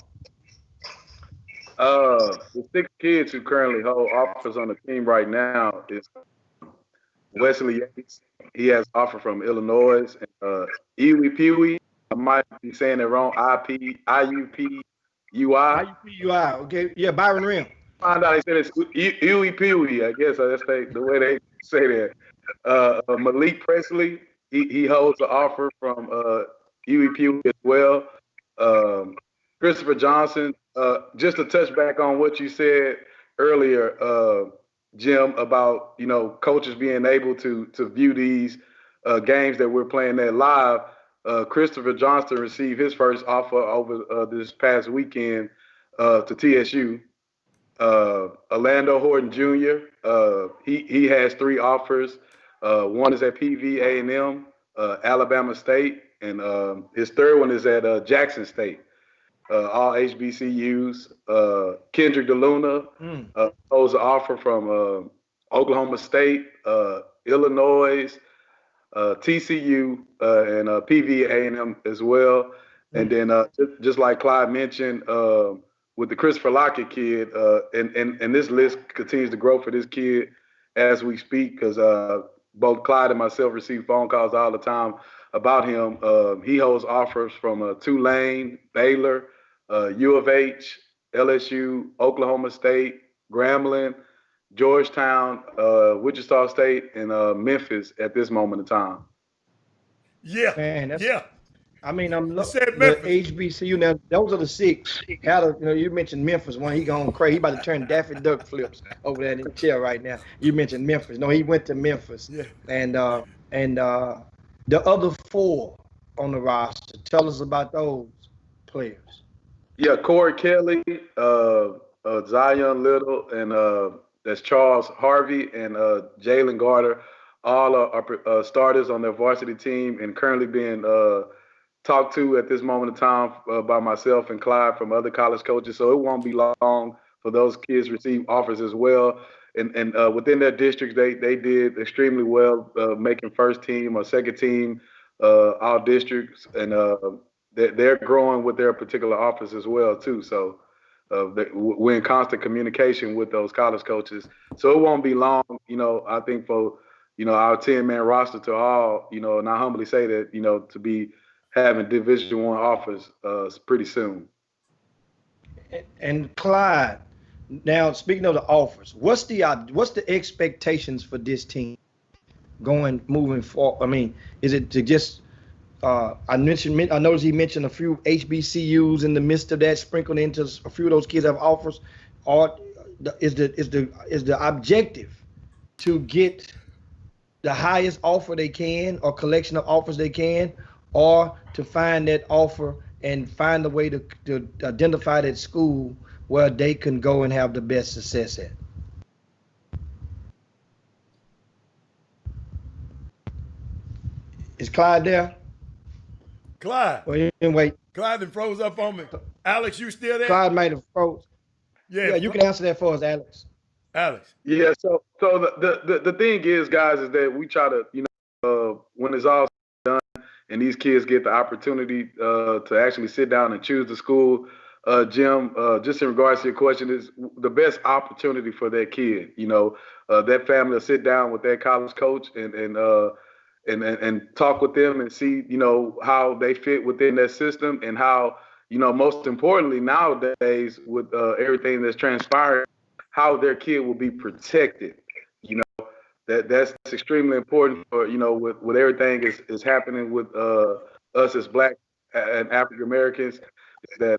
The 6 kids who currently hold offers on the team right now is Wesley Yates. He has an offer from Illinois. And Iwi Peewee, I might be saying it wrong, IUPUI. IUPUI, okay. Yeah, Byron Rim. Find out he said it's Iwi Peewee, I guess that's the way they say that. Malik Presley, he holds an offer from Iwi Peewee as well. Christopher Johnson, just to touch back on what you said earlier, Jim, about coaches being able to view these games that we're playing there live. Christopher Johnson received his first offer over this past weekend to TSU. Orlando Horton Jr. He has 3 offers. One is at PV A&M, Alabama State, and his third one is at Jackson State. All HBCUs. Kendrick DeLuna holds an offer from Oklahoma State, Illinois, TCU, and PV A&M as well. And then just like Clyde mentioned, with the Christopher Lockett kid, and this list continues to grow for this kid. as we speak, because both Clyde and myself receive phone calls all the time about him. He holds offers from Tulane, Baylor, U of H, LSU, Oklahoma State, Grambling, Georgetown, Wichita State, and Memphis at this moment in time. Yeah, man. Yeah. I mean, I'm looking said at Memphis. HBCU. Now, those are the 6. You mentioned Memphis. One, he going crazy. He about to turn Daffy Duck flips over there in the chair right now. You mentioned Memphis. No, he went to Memphis. Yeah. And the other 4 on the roster. Tell us about those players. Yeah, Corey Kelly, Zion Little, and that's Charles Harvey and Jalen Garter. All are starters on their varsity team and currently being talked to at this moment in time by myself and Clyde from other college coaches. So it won't be long for those kids to receive offers as well. And within their districts, they did extremely well, making first team or second team all districts. And they're growing with their particular offers as well, too. So we're in constant communication with those college coaches. So it won't be long, I think for, our 10-man roster to all, and I humbly say that, to be having Division I offers pretty soon. And Clyde, now speaking of the offers, what's the expectations for this team moving forward? I mean, is it to just I noticed he mentioned a few HBCUs in the midst of that, sprinkled into a few of those kids have offers, or is the objective to get the highest offer they can or collection of offers they can, or to find that offer and find a way to identify that school where they can go and have the best success at? Is Clyde there? Clyde. Well, you can wait. Clyde done froze up on me. Alex, you still there? Clyde might have froze. Yeah, you can answer that for us, Alex. Alex. Yeah, so the thing is, guys, is that we try to, when it's all done and these kids get the opportunity to actually sit down and choose the school, Jim, just in regards to your question, is the best opportunity for that kid. That family to sit down with their college coach and talk with them and see, how they fit within that system and how, most importantly nowadays with everything that's transpiring, how their kid will be protected. That's extremely important for, with everything is happening with us as Black and African Americans, that,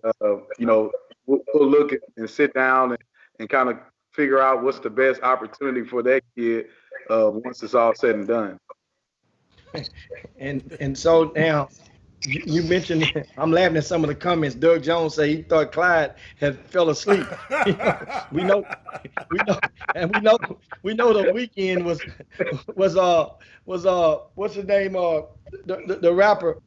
we'll look and sit down and kind of figure out what's the best opportunity for that kid once it's all said and done. And so now you mentioned, I'm laughing at some of the comments. Doug Jones said he thought Clyde had fell asleep. we know the weekend was what's his name? The rapper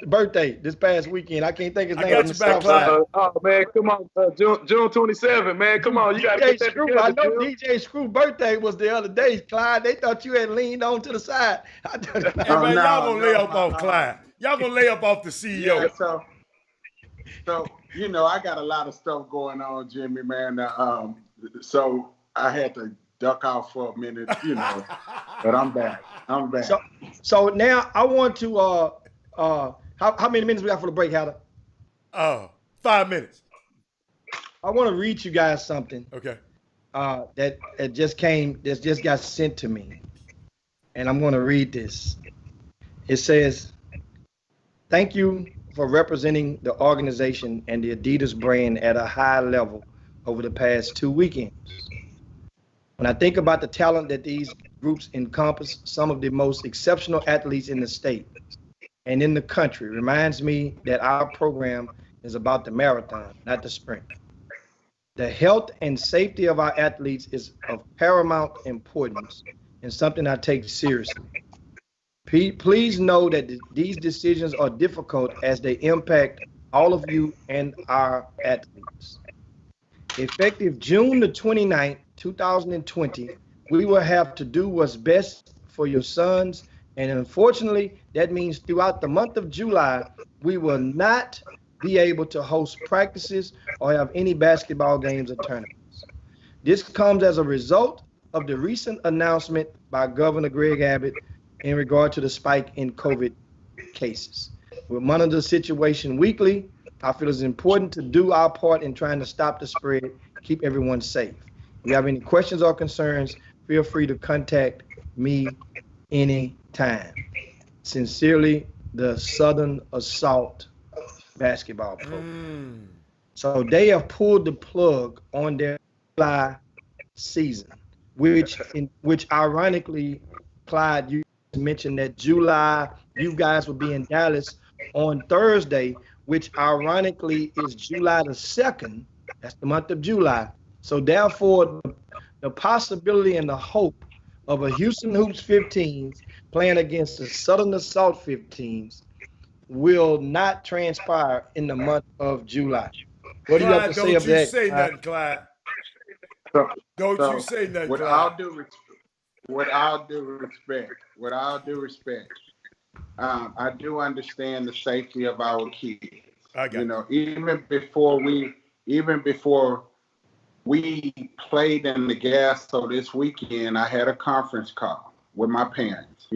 birthday this past weekend. I can't think his name. I got you back, Clyde. Oh man, come on, June 27th, man, come on, you got to get that Screw. together, I know Jim. DJ Screw birthday was the other day, Clyde. They thought you had leaned on to the side. Hey, man, y'all gonna lay up off Clyde. Y'all gonna lay up off the CEO. Yeah, so I got a lot of stuff going on, Jimmy, man. So I had to duck off for a minute, but I'm back. So now I want to how many minutes we got for the break, Hatter? 5 minutes. I want to read you guys something. Okay. That just got sent to me, and I'm going to read this. It says, "Thank you for representing the organization and the Adidas brand at a high level over the past 2 weekends. When I think about the talent that these groups encompass, some of the most exceptional athletes in the state and in the country, reminds me that our program is about the marathon, not the sprint. The health and safety of our athletes is of paramount importance and something I take seriously. Please know that these decisions are difficult as they impact all of you and our athletes. Effective June the 29th, 2020, we will have to do what's best for your sons, and unfortunately, that means throughout the month of July, we will not be able to host practices or have any basketball games or tournaments. This comes as a result of the recent announcement by Governor Greg Abbott in regard to the spike in COVID cases. We'll monitor the situation weekly. I feel it's important to do our part in trying to stop the spread, keep everyone safe. If you have any questions or concerns, feel free to contact me anytime. Sincerely, the Southern Assault basketball program. So they have pulled the plug on their July season, which ironically, Clyde, you mentioned that July, you guys will be in Dallas on Thursday, which ironically is July the 2nd. That's the month of July. So therefore, the possibility and the hope of a Houston Hoops 15s playing against the Southern Assault 15s will not transpire in the month of July. What do you have to say of that? Don't you say nothing, Clyde. Don't you say nothing, with Clyde. all due respect, I do understand the safety of our kids. Even before we played in the gas, so this weekend I had a conference call with my parents,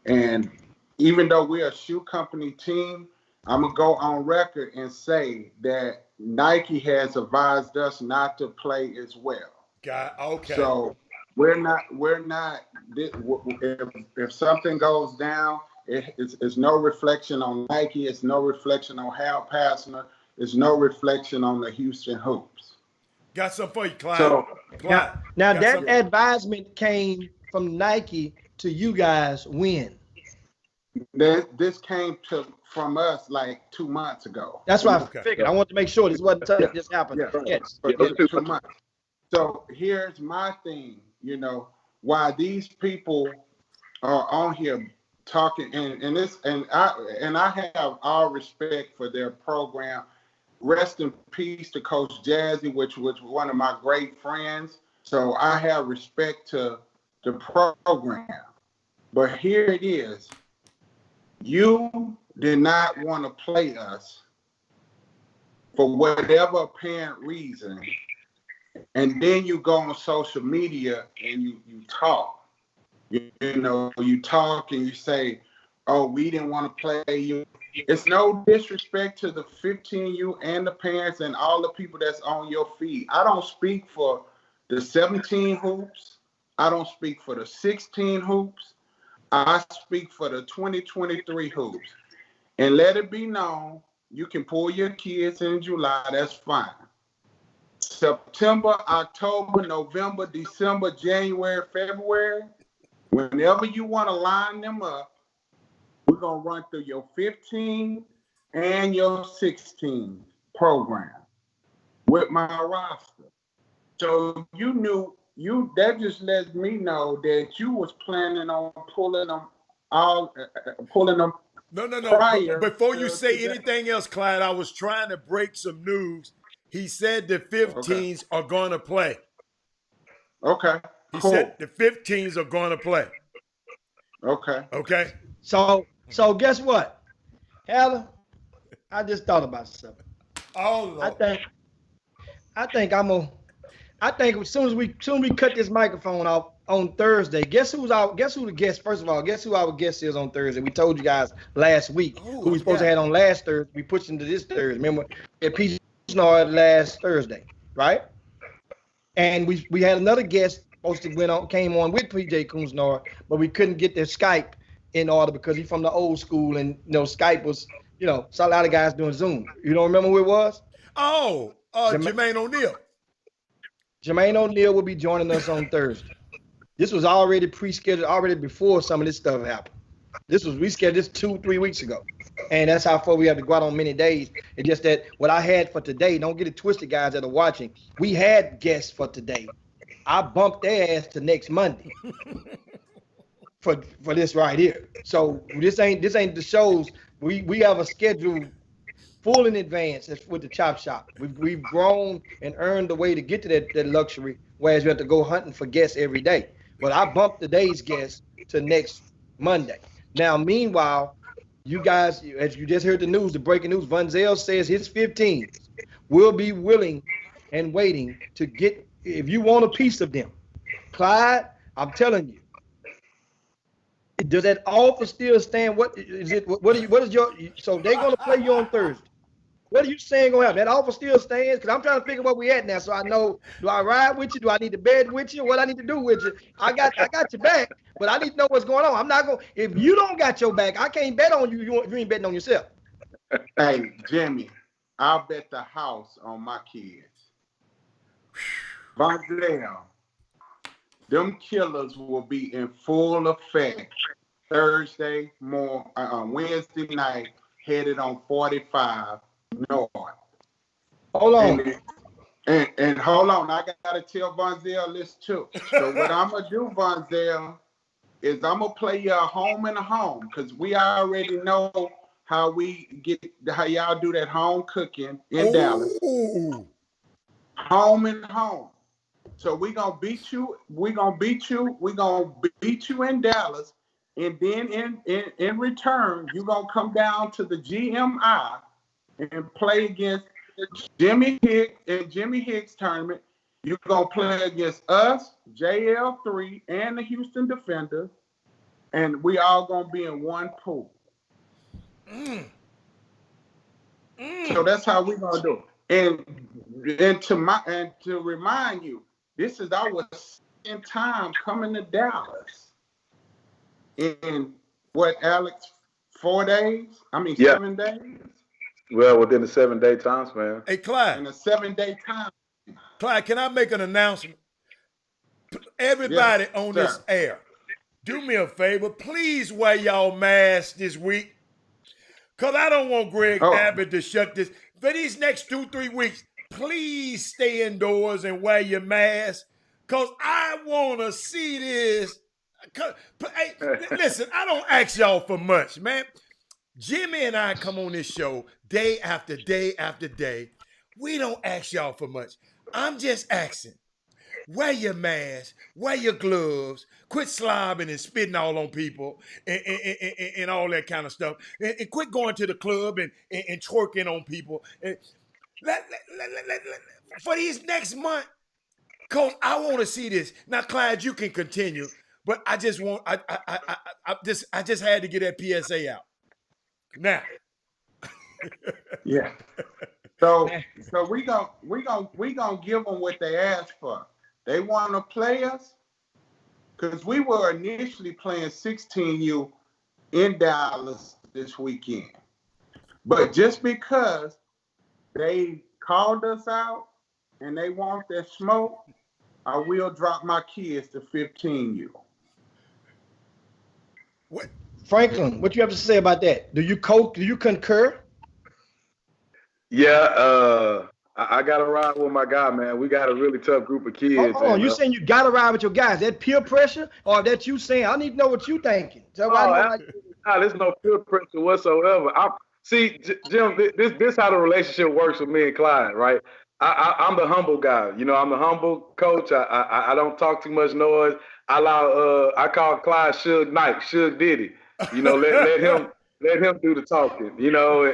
and even though we're a shoe company team, I'm gonna go on record and say that Nike has advised us not to play as well. Okay. So we're not. If something goes down, it's no reflection on Nike. It's no reflection on Hal Passner. It's no reflection on the Houston Hoops. Got something for you, Clyde. So Clyde, now that advisement came from Nike to you guys when? This came from us like 2 months ago. That's what I figured. I want to make sure this wasn't something that just happened. Yes. 2 months. So here's my thing, why these people are on here talking, and I have all respect for their program. Rest in peace to Coach Jazzy, which was one of my great friends. So I have respect to the program. But here it is. You did not want to play us for whatever apparent reason. And then you go on social media and you talk. You talk and you say, oh, we didn't want to play you. It's no disrespect to the 15U and the parents and all the people that's on your feed. I don't speak for the 17 hoops. I don't speak for the 16 hoops. I speak for the 2023 hoops. And let it be known, you can pull your kids in July, that's fine. September, October, November, December, January, February, whenever you want to line them up, we're going to run through your 15 and your 16 program with my roster. So that just lets me know that you was planning on pulling them. No. Before you say anything else, Clyde, I was trying to break some news. He said the 15s are going to play. Okay. He said the 15s are going to play. Okay. So guess what, Heather? I just thought about something. Oh, Lord. I think as soon as we cut this microphone off on Thursday, guess who the guest? First of all, guess who our guest is on Thursday? We told you guys last week who we supposed to have on last Thursday. We pushed into this Thursday. Remember, PJ Counsnard last Thursday, right? And we had another guest came on with PJ Counsnard, but we couldn't get their Skype in order because he's from the old school, and Skype was, saw a lot of guys doing Zoom. You don't remember who it was? Jermaine O'Neal. Jermaine O'Neal will be joining us on Thursday. This was already pre-scheduled, already before some of this stuff happened. We scheduled this 2-3 weeks ago. And that's how far we have to go out on many days. It's just that what I had for today, don't get it twisted, guys that are watching. We had guests for today. I bumped their ass to next Monday for this right here. So this ain't the shows. We have a schedule full in advance with the Chop Shop. We've grown and earned the way to get to that luxury, whereas we have to go hunting for guests every day. But I bumped today's guest to next Monday. Now, meanwhile, you guys, as you just heard the news, the breaking news, Von Zell says his 15s will be willing and waiting to get, if you want a piece of them, Clyde, I'm telling you. Does that offer still stand? What is it? What is your? So they're gonna play you on Thursday. What are you saying gonna happen? That offer still stands? Because I'm trying to figure where we at now, so I know. Do I ride with you? Do I need to bed with you? What I need to do with you? I got your back, but I need to know what's going on. I'm not gonna. If you don't got your back, I can't bet on you. You ain't betting on yourself. Hey, Jimmy, I'll bet the house on my kids. Bonzel, them killers will be in full effect Wednesday night, headed on 45 north. Hold on. And hold on, I gotta tell Bonzel this too. So what I'm gonna do, Bonzel, is I'm gonna play you a home and a home, because we already know how y'all do that home cooking in Dallas. Home and home. So we're gonna beat you in Dallas, and then in return, you're gonna come down to the GMI and play against Jimmy Hicks tournament. You're gonna play against us, JL3, and the Houston Defenders, and we all gonna be in one pool. So that's how we're gonna do it. And to remind you, this is our second time coming to Dallas. In what, Alex? 4 days? 7 days? Well, within the 7-day time span. Hey, Clyde. In a 7-day time. Clyde, can I make an announcement? Everybody on this air, do me a favor. Please wear y'all masks this week. Because I don't want Greg Abbott to shut this. For these next 2-3 weeks, please stay indoors and wear your mask. Because I want to see this. Hey, listen, I don't ask y'all for much, man. Jimmy and I come on this show day after day after day. We don't ask y'all for much. I'm just asking. Wear your mask, wear your gloves, quit slobbing and spitting all on people and all that kind of stuff. And quit going to the club and twerking on people. And for these next month, because I want to see this. Now, Clyde, you can continue, but I just want, I just had to get that PSA out. Now. Yeah. So we gonna give them what they asked for. They want to play us because we were initially playing 16U in Dallas this weekend. But just because they called us out and they want that smoke, I will drop my kids to 15U. What? Franklin, what you have to say about that? Do you concur? Yeah, I got to ride with my guy, man. We got a really tough group of kids. Oh, you saying you got to ride with your guys? That peer pressure, or that you saying? I need to know what you thinking. So there's no peer pressure whatsoever. See, Jim, this how the relationship works with me and Clyde, right? I'm the humble guy. You know, I'm the humble coach. I don't talk too much noise. I call Clyde Suge Knight, Suge Diddy. You know, let him do the talking. You know,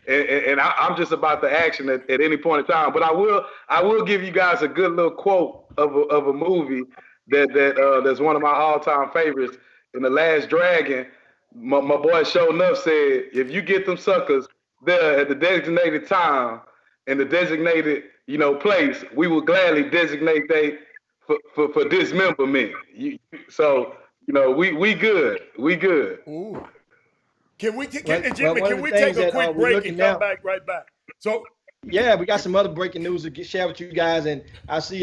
and I'm just about the action at any point in time. But I will give you guys a good little quote of a movie that's one of my all-time favorites. In The Last Dragon, my boy Show Enough said, if you get them suckers there at the designated time and the designated, place, we will gladly designate they for dismemberment. So, we good. We good. Ooh. Can we take a quick break and come back right back? So yeah, we got some other breaking news to share with you guys, and I see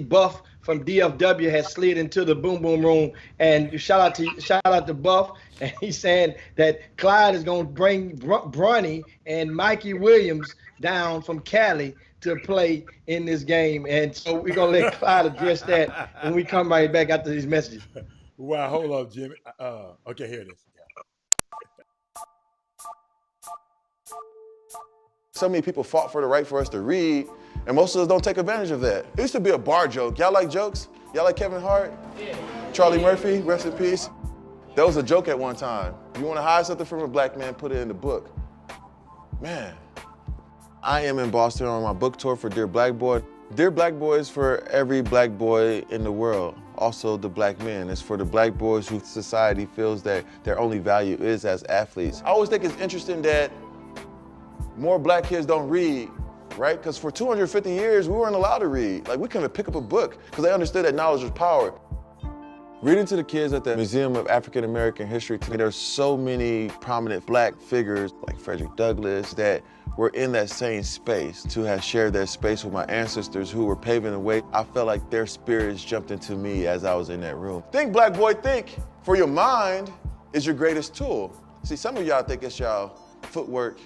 Buff from DFW has slid into the boom boom room, and shout out to Buff, and he's saying that Clyde is going to bring Bronny and Mikey Williams down from Cali to play in this game, and so we're gonna let Clyde address that when we come right back after these messages. Wow, hold on, Jimmy. Okay, here it is. So many people fought for the right for us to read, and most of us don't take advantage of that. It used to be a bar joke. Y'all like jokes? Y'all like Kevin Hart? Yeah. Charlie Murphy, rest in peace. That was a joke at one time. You want to hide something from a black man, put it in the book. Man, I am in Boston on my book tour for Dear Black Boy. Dear Black Boys for every black boy in the world, also the black men. It's for the black boys who society feels that their only value is as athletes. I always think it's interesting that more black kids don't read, right? Because for 250 years, we weren't allowed to read. Like, we couldn't pick up a book because they understood that knowledge was power. Reading to the kids at the Museum of African American History, there's so many prominent black figures like Frederick Douglass that were in that same space, to have shared that space with my ancestors who were paving the way. I felt like their spirits jumped into me as I was in that room. Think, black boy, think. For your mind is your greatest tool. See, some of y'all think it's y'all footwork.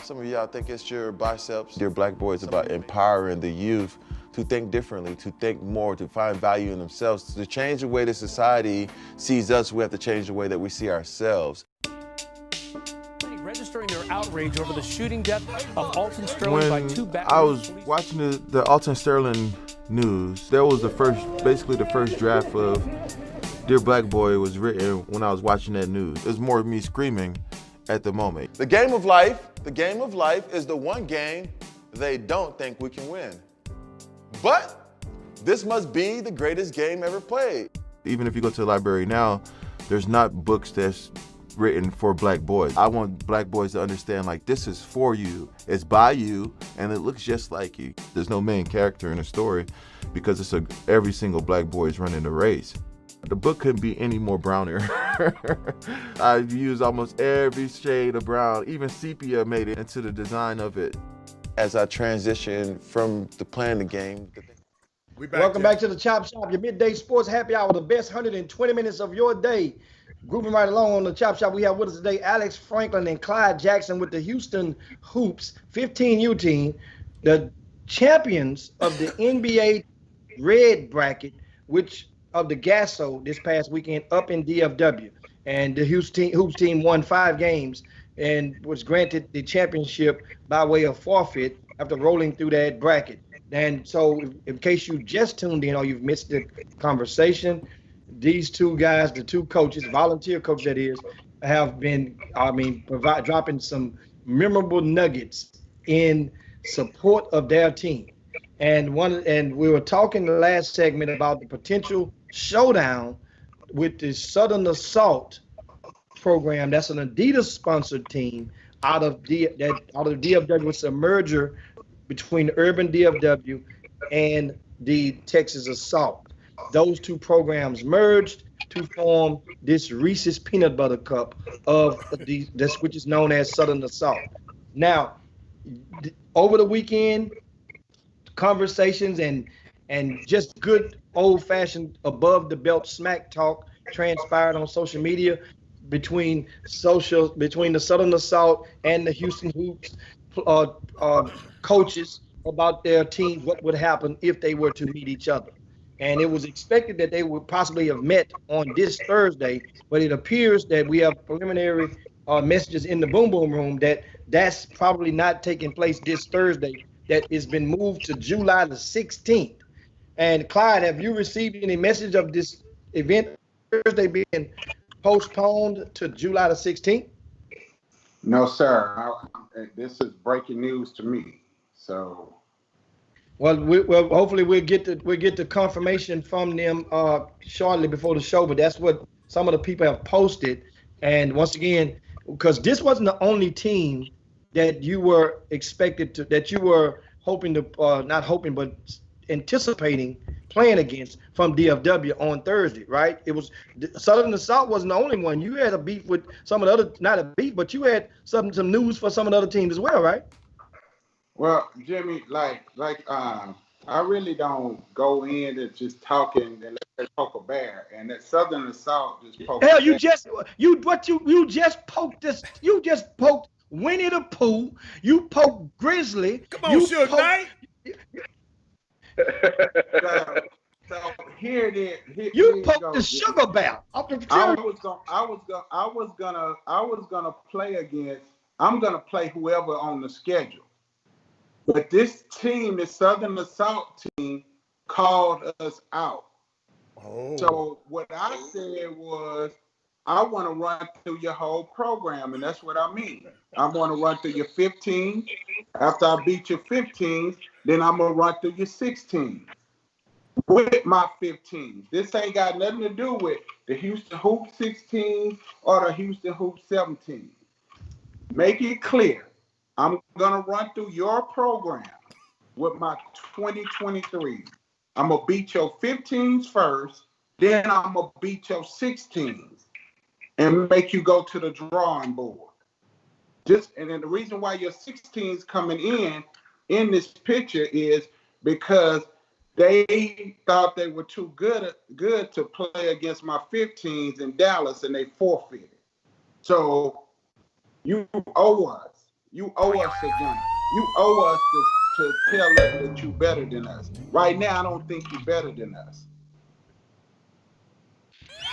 Some of y'all think it's your biceps. Dear Black Boy is about empowering the youth to think differently, to think more, to find value in themselves. To change the way the society sees us, we have to change the way that we see ourselves. Registering their outrage over the shooting death of Alton Sterling by two Baton I was watching the Alton Sterling news, there was basically the first draft of Dear Black Boy was written when I was watching that news. It was more of me screaming at the moment. The game of life is the one game they don't think we can win. But this must be the greatest game ever played. Even if you go to the library now, there's not books that's written for black boys. I want black boys to understand, like, this is for you, it's by you, and it looks just like you. There's no main character in the story because every single black boy is running the race. The book couldn't be any more browner. I used almost every shade of brown, even sepia made it into the design of it. As I transitioned from playing the game. Welcome back to the Chop Shop, your midday sports happy hour, the best 120 minutes of your day. Grouping right along on the Chop Shop, we have with us today Alex Franklin and Clyde Jackson with the Houston Hoops 15U team, the champions of the NBA red bracket, which of the Gasso this past weekend up in DFW. And the Houston Hoops team won 5 games and was granted the championship by way of forfeit after rolling through that bracket. And so in case you just tuned in or you've missed the conversation, these two guys, the two coaches, volunteer coaches that is, have been, dropping some memorable nuggets in support of their team. And we were talking the last segment about the potential showdown with the Southern Assault program. That's an Adidas-sponsored team out of DFW. It's a merger between the Urban DFW and the Texas Assault. Those two programs merged to form this Reese's Peanut Butter Cup which is known as Southern Assault. Now, over the weekend, conversations and just good old-fashioned above-the-belt smack talk transpired on social media between the Southern Assault and the Houston Hoops coaches about their teams, what would happen if they were to meet each other. And it was expected that they would possibly have met on this Thursday, but it appears that we have preliminary messages in the Boom Boom Room that's probably not taking place this Thursday, that has been moved to July the 16th. And Clyde, have you received any message of this event Thursday being postponed to July the 16th? No, sir. This is breaking news to me. So, well, hopefully we'll get the confirmation from them shortly before the show. But that's what some of the people have posted. And once again, because this wasn't the only team that you were hoping to, not hoping, but anticipating playing against from DFW on Thursday, right? It was Southern Assault wasn't the only one. You had a beef with some of the other, not a beef, but you had some news for some of the other teams as well, right? Well, Jimmy, I really don't go in and just talking and let's poke a bear. And that Southern Assault just poked. Hell, you just poked Winnie the Pooh. You poked Grizzly. Come on, Suge Knight. So here it is. You poked the sugar bear. I'm gonna play whoever on the schedule. But this team, the Southern Assault team, called us out. Oh. So what I said was, I want to run through your whole program, and that's what I mean. I want to run through your 15. After I beat your 15, Then I'm going to run through your 16s with my 15s. This ain't got nothing to do with the Houston Hoop 16s or the Houston Hoop 17s. Make it clear. I'm going to run through your program with my 2023. I'm going to beat your 15s first, then I'm going to beat your 16s and make you go to the drawing board. And then the reason why your 16s coming in this picture is because they thought they were too good to play against my 15s in Dallas, and they forfeited. So you owe us. You owe us a gun. You owe us to tell us that you're better than us. Right now, I don't think you're better than us.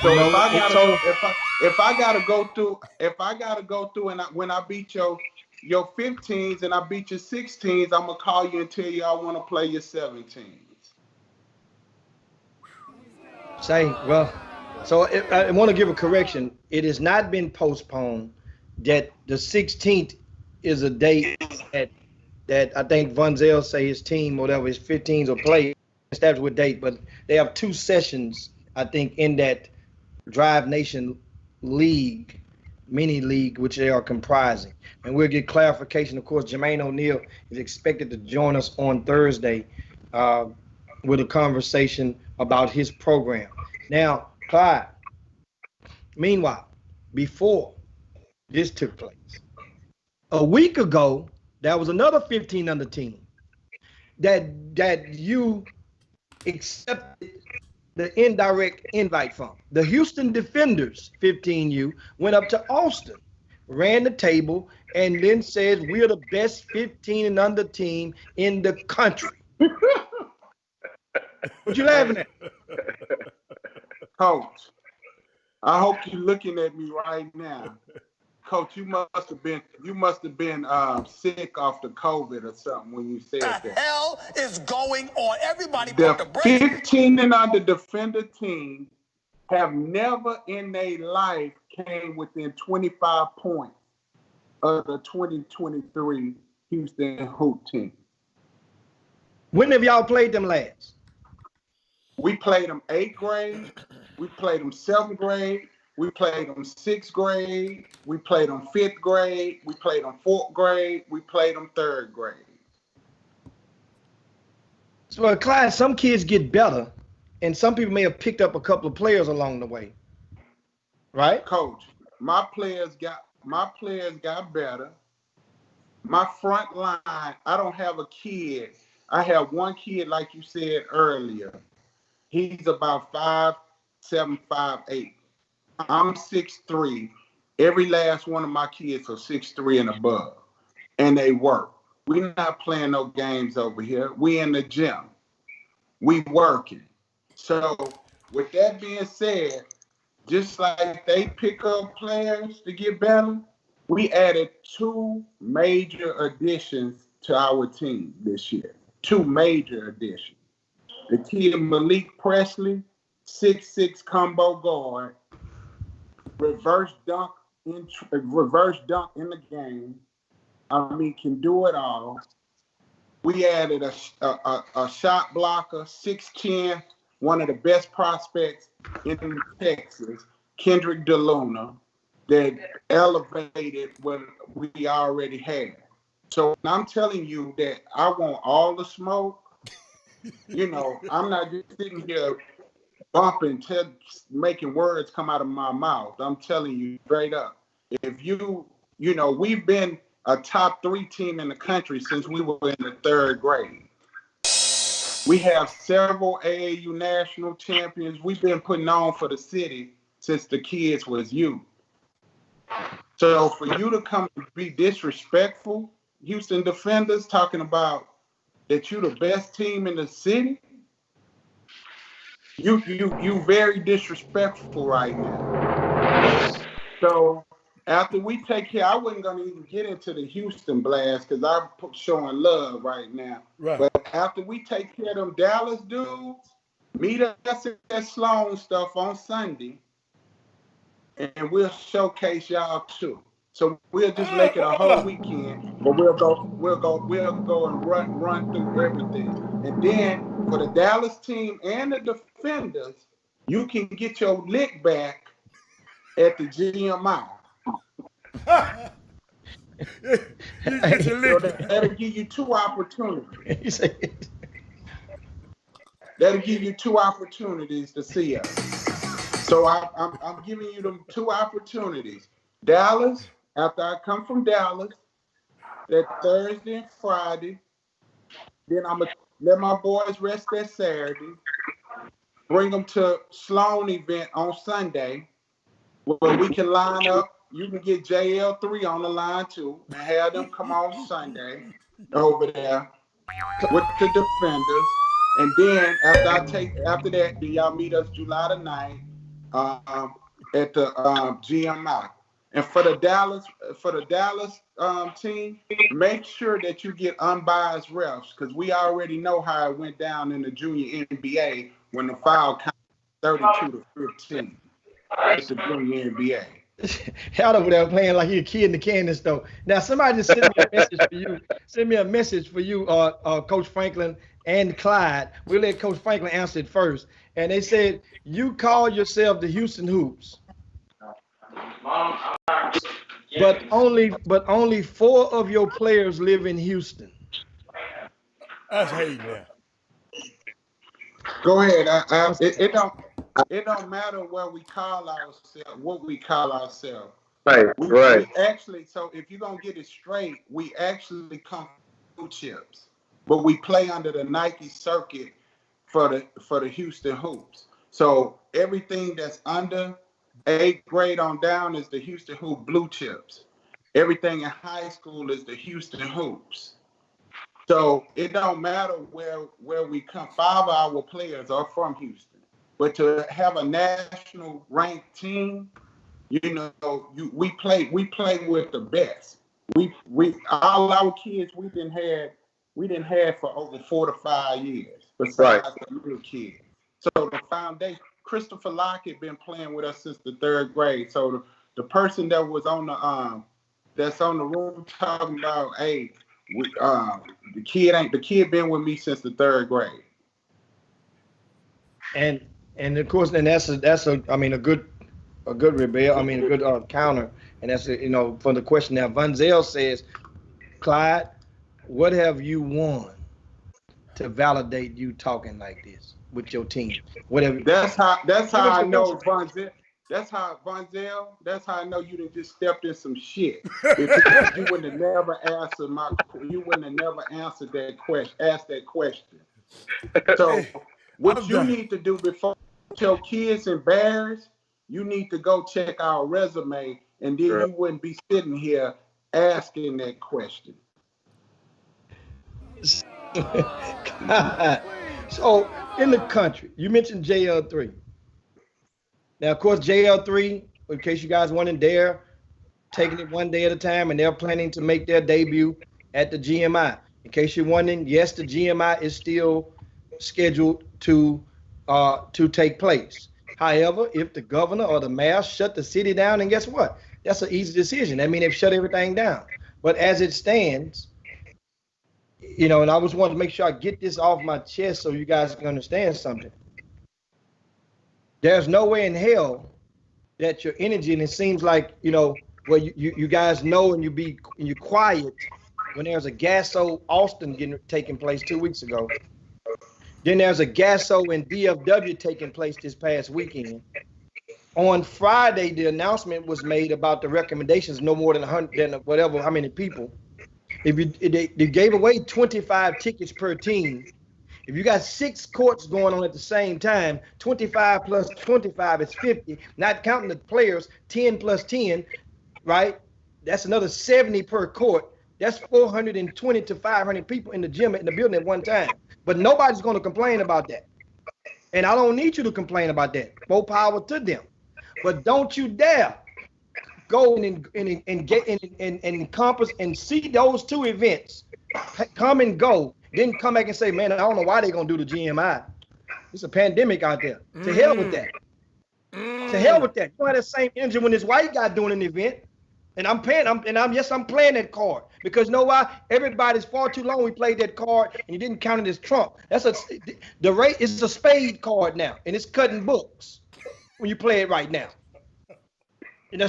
So if I gotta go through, and when I beat your 15s and I beat your 16s, I'm gonna call you and tell you I want to play your 17s. So I want to give a correction. It has not been postponed. That the 16th is a date that I think Von Zell say his team, whatever his 15s will play. Established with date, but they have 2 sessions, I think, in that Drive Nation League, mini league, which they are comprising. And we'll get clarification. Of course, Jermaine O'Neal is expected to join us on Thursday with a conversation about his program. Now, Clyde, meanwhile, before this took place, a week ago, there was another 15 under team that you accepted the indirect invite from. The Houston Defenders 15U went up to Austin, ran the table, and then says we're the best 15 and under team in the country. What you laughing at? Coach, I hope you're looking at me right now. Coach, you must have been sick off the COVID or something when you said that. What the hell is going on? Everybody The put the brakes. 15 and under Defender team have never in their life came within 25 points of the 2023 Houston Hoop team. When have y'all played them last? We played them 8th grade. We played them 7th grade. We played them 6th grade. We played them 5th grade. We played them 4th grade. We played them 3rd grade. So, Clyde, some kids get better, and some people may have picked up a couple of players along the way, right? Coach, my players got better. My front line, I don't have a kid. I have one kid, like you said earlier. He's about 5'7", 5'8". I'm 6'3". Every last one of my kids are 6'3" and above, and they work. We're not playing no games over here. We in the gym. We working. So with that being said, just like they pick up players to get better, we added 2 major additions to our team this year. 2 major additions. The kid Malik Presley, 6'6" combo guard, reverse dunk in the game. I mean, can do it all. We added a shot blocker, 6'10", one of the best prospects in Texas, Kendrick DeLuna, that elevated what we already had. So I'm telling you that I want all the smoke. You know, I'm not just sitting here bumping, making words come out of my mouth. I'm telling you straight up. If you know, we've been a top 3 team in the country since we were in the 3rd grade. We have several AAU national champions. We've been putting on for the city since the kids was youth. So for you to come and be disrespectful, Houston Defenders, talking about that you're the best team in the city, you very disrespectful right now. So after we take care, I wasn't gonna even get into the Houston blast because I'm showing love right now. Right. But after we take care of them Dallas dudes, meet us at Sloan stuff on Sunday, and we'll showcase y'all too. So we'll just make it a whole weekend, but we'll go and run through everything. And then for the Dallas team and the defenders, you can get your lick back at the GMI. That'll give you two opportunities. That'll give you two opportunities to see us. So I'm giving you them two opportunities. Dallas, after I come from Dallas, that Thursday and Friday, then I'm going to let my boys rest that Saturday, bring them to Sloan event on Sunday, where we can line up. You can get JL3 on the line too, and have them come on Sunday over there with the defenders. And then after that, then y'all meet us July the 9th at the GMI. And for the Dallas team, make sure that you get unbiased refs, because we already know how it went down in the junior NBA when the foul counted 32-15 at the junior NBA. Out over there playing like you're a kid in the candy store. Now somebody just sent me a message for you. Send me a message for you, Coach Franklin and Clyde. We'll let Coach Franklin answer it first. And they said you call yourself the Houston Hoops, but only 4 of your players live in Houston. That's hating, man. Go ahead. It don't matter what we call ourselves. Right. We actually, so if you're gonna get it straight, we actually come from blue chips, but we play under the Nike circuit for the Houston Hoops. So everything that's under 8th grade on down is the Houston Hoop blue chips. Everything in high school is the Houston Hoops. So it don't matter where we come. 5 of our players are from Houston. But to have a national ranked team, we play with the best. We all our kids we didn't have for over 4 to 5 years. Besides the little kids. So the foundation, Christopher Lockett been playing with us since the 3rd grade. So the person that was on the that's on the room talking about, hey, the kid been with me since the 3rd grade. And of course, and that's a good rebel. I mean, a good counter. And that's for the question now. Vonzel says, Clyde, what have you won to validate you talking like this with your team? Whatever. That's how I know Vonzel. That's how I know you done just stepped in some shit. If you wouldn't have never answered that question. Asked that question. So what you need to do before your kids embarrassed, you need to go check our resume, and then you wouldn't be sitting here asking that question. So in the country, you mentioned JL3. Now, of course, JL3, in case you guys weren't there, taking it one day at a time, and they're planning to make their debut at the GMI. In case you're wondering, yes, the GMI is still scheduled to take place. However, if the governor or the mayor shut the city down, and guess what? That's an easy decision. That means they've shut everything down. But as it stands, and I was wanting to make sure I get this off my chest so you guys can understand something. There's no way in hell that your energy, and it seems like, well, you guys know and you're quiet when there's a Gasso Austin taking place 2 weeks ago. Then there's a Gasso and DFW taking place this past weekend. On Friday, the announcement was made about the recommendations, no more than 100, how many people. They gave away 25 tickets per team. If you got 6 courts going on at the same time, 25 plus 25 is 50, not counting the players, 10 plus 10, right? That's another 70 per court. That's 420 to 500 people in the gym, in the building at one time. But nobody's going to complain about that. And I don't need you to complain about that. More power to them. But don't you dare go and encompass and see those 2 events come and go. Then come back and say, man, I don't know why they're going to do the GMI. It's a pandemic out there. To hell with that. To hell with that. You don't have that same energy when this white guy doing an event. And I'm playing that card because you know why? Everybody's far too long. We played that card and you didn't count it as trump. The rate is a spade card now, and it's cutting books when you play it right now.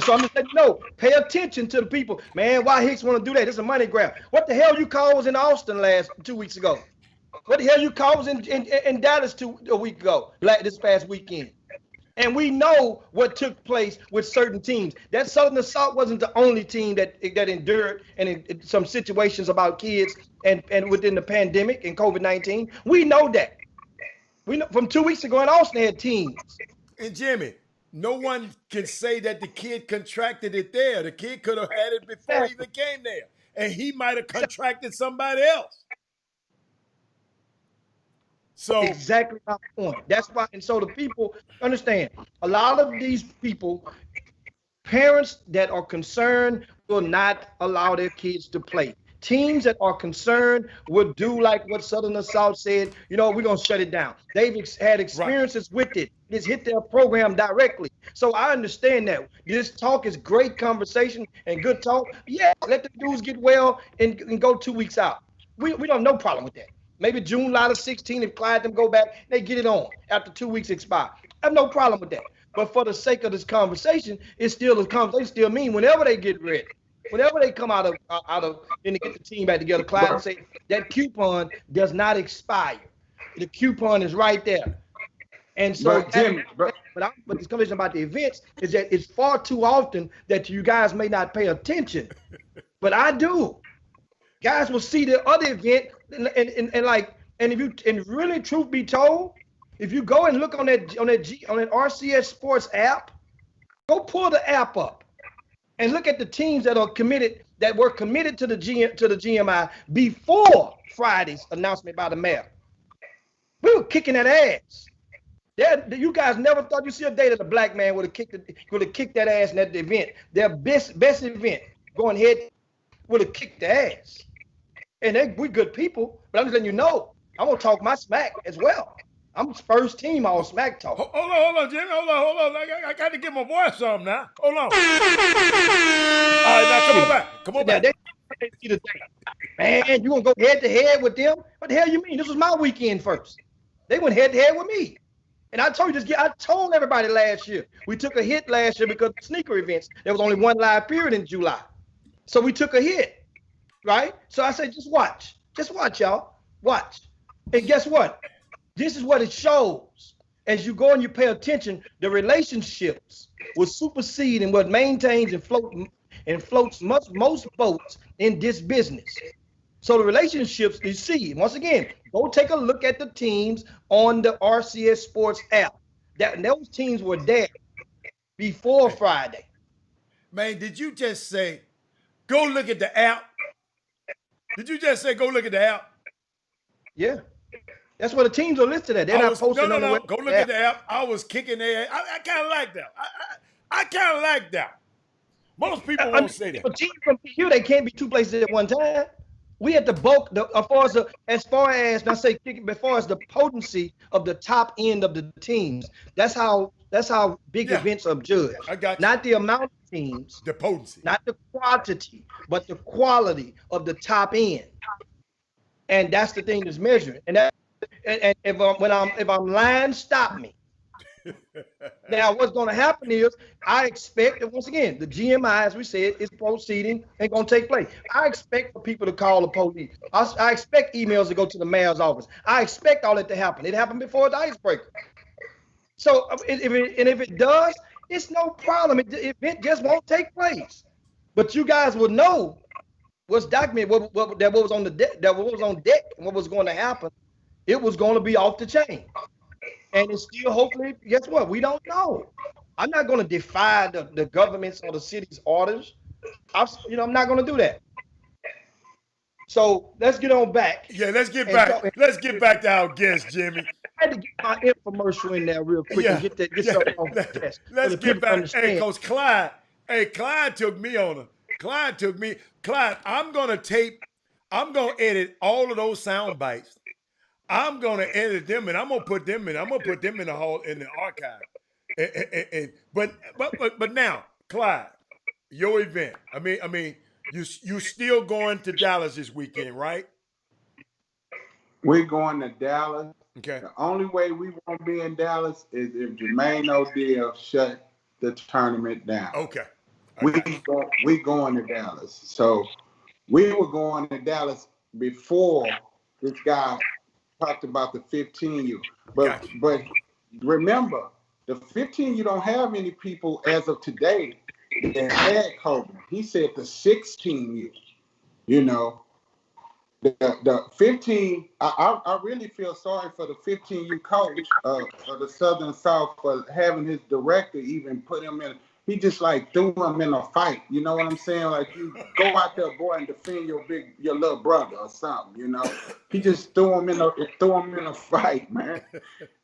So I'm just saying, no, pay attention to the people. Man, why Hicks want to do that? It's a money grab. What the hell you call was in Austin 2 weeks ago? What the hell you call was in Dallas a week ago, this past weekend? And we know what took place with certain teams. That Southern Assault wasn't the only team that endured and in some situations about kids and within the pandemic and COVID-19. We know that. We know from 2 weeks ago in Austin had teams. And Jimmy, no one can say that the kid contracted it there. The kid could have had it before he even came there. And he might have contracted somebody else. So exactly my point. That's why, and so the people understand. A lot of these people, parents that are concerned, will not allow their kids to play. Teams that are concerned will do like what Southern Assault said. We're gonna shut it down. They've had experiences with it. It's hit their program directly. So I understand that. This talk is great conversation and good talk. Yeah, let the dudes get well and go 2 weeks out. We don't have no problem with that. Maybe July the 16th, if Clyde them go back, they get it on after 2 weeks expire. I have no problem with that. But for the sake of this conversation, it's still a conversation. Still mean whenever they get ready, whenever they come out of and to get the team back together, Clyde will say that coupon does not expire. The coupon is right there. And so, but this conversation about the events is that it's far too often that you guys may not pay attention, but I do. Guys will see the other event and really truth be told, if you go and look on that RCS Sports app, go pull the app up and look at the teams that were committed to the GMI before Friday's announcement by the mayor. We were kicking that ass. You guys never thought you'd see a day that a black man would have kicked that ass in that event. Their best event, going ahead, would have kicked the ass. And we good people, but I'm just letting you know, I'm gonna talk my smack as well. I'm first team all smack talk. Hold on, Jimmy. Hold on. I got to get my voice some now. Hold on. All right, now come on back. They see the thing. Man, you gonna go head to head with them? What the hell you mean? This was my weekend first. They went head to head with me. And I told everybody last year, we took a hit last year because of sneaker events. There was only one live period in July. So we took a hit. Right? So I said, just watch, y'all, watch. And guess what? This is what it shows. As you go and you pay attention, the relationships will supersede and what maintains and floats most boats in this business. So the relationships you see, once again, go take a look at the teams on the RCS Sports app. Those teams were there before Friday. Man, did you just say, go look at the app? Did you just say go look at the app? Yeah. That's where the teams are listed at. They're not posted on the web. Go look at the app. I was kicking their ass. I kind of like that. I kind of like that. Most people won't say that. But teams from PQ, they can't be two places at one time. We at the bulk, as far as the potency of the top end of the teams. That's how big events are judged. I got you. Not the amount of teams, the potency, not the quantity, but the quality of the top end. And that's the thing that's measured. And if I'm lying, stop me. Now, what's going to happen is I expect that once again, the GMI, as we said, is proceeding and going to take place. I expect for people to call the police. I expect emails to go to the mayor's office. I expect all that to happen. It happened before the icebreaker. So if it does, it's no problem. It just won't take place. But you guys will know what's documented, what was on the deck, what was on deck, and what was going to happen. It was going to be off the chain. And it's still hopefully, guess what? We don't know. I'm not going to defy the government's or the city's orders. I'm not going to do that. So let's get on back. Yeah, let's get back. Let's get back to our guest, Jimmy. I had to get my infomercial in there real quick and get something off the test. Let's get back. Hey, Coach Clyde. Hey, Clyde took me on a. Clyde, I'm going to edit all of those sound bites. I'm going to edit them and I'm going to put them in the hall in the archive. But now, Clyde, your event. I mean, you still going to Dallas this weekend, right? We're going to Dallas. Okay. The only way we won't be in Dallas is if Jermaine O'Neal shut the tournament down. Okay. We going to Dallas. So we were going to Dallas before this guy talked about the 15U. But remember, the 15 you don't have any people as of today that had COVID. He said the 16U. You know, the 15. I really feel sorry for the 15U coach of the Southern South for having his director even put him in. He just like threw him in a fight. You know what I'm saying? Like, you go out there, boy, and defend your little brother or something. You know, he just threw him in a fight, man.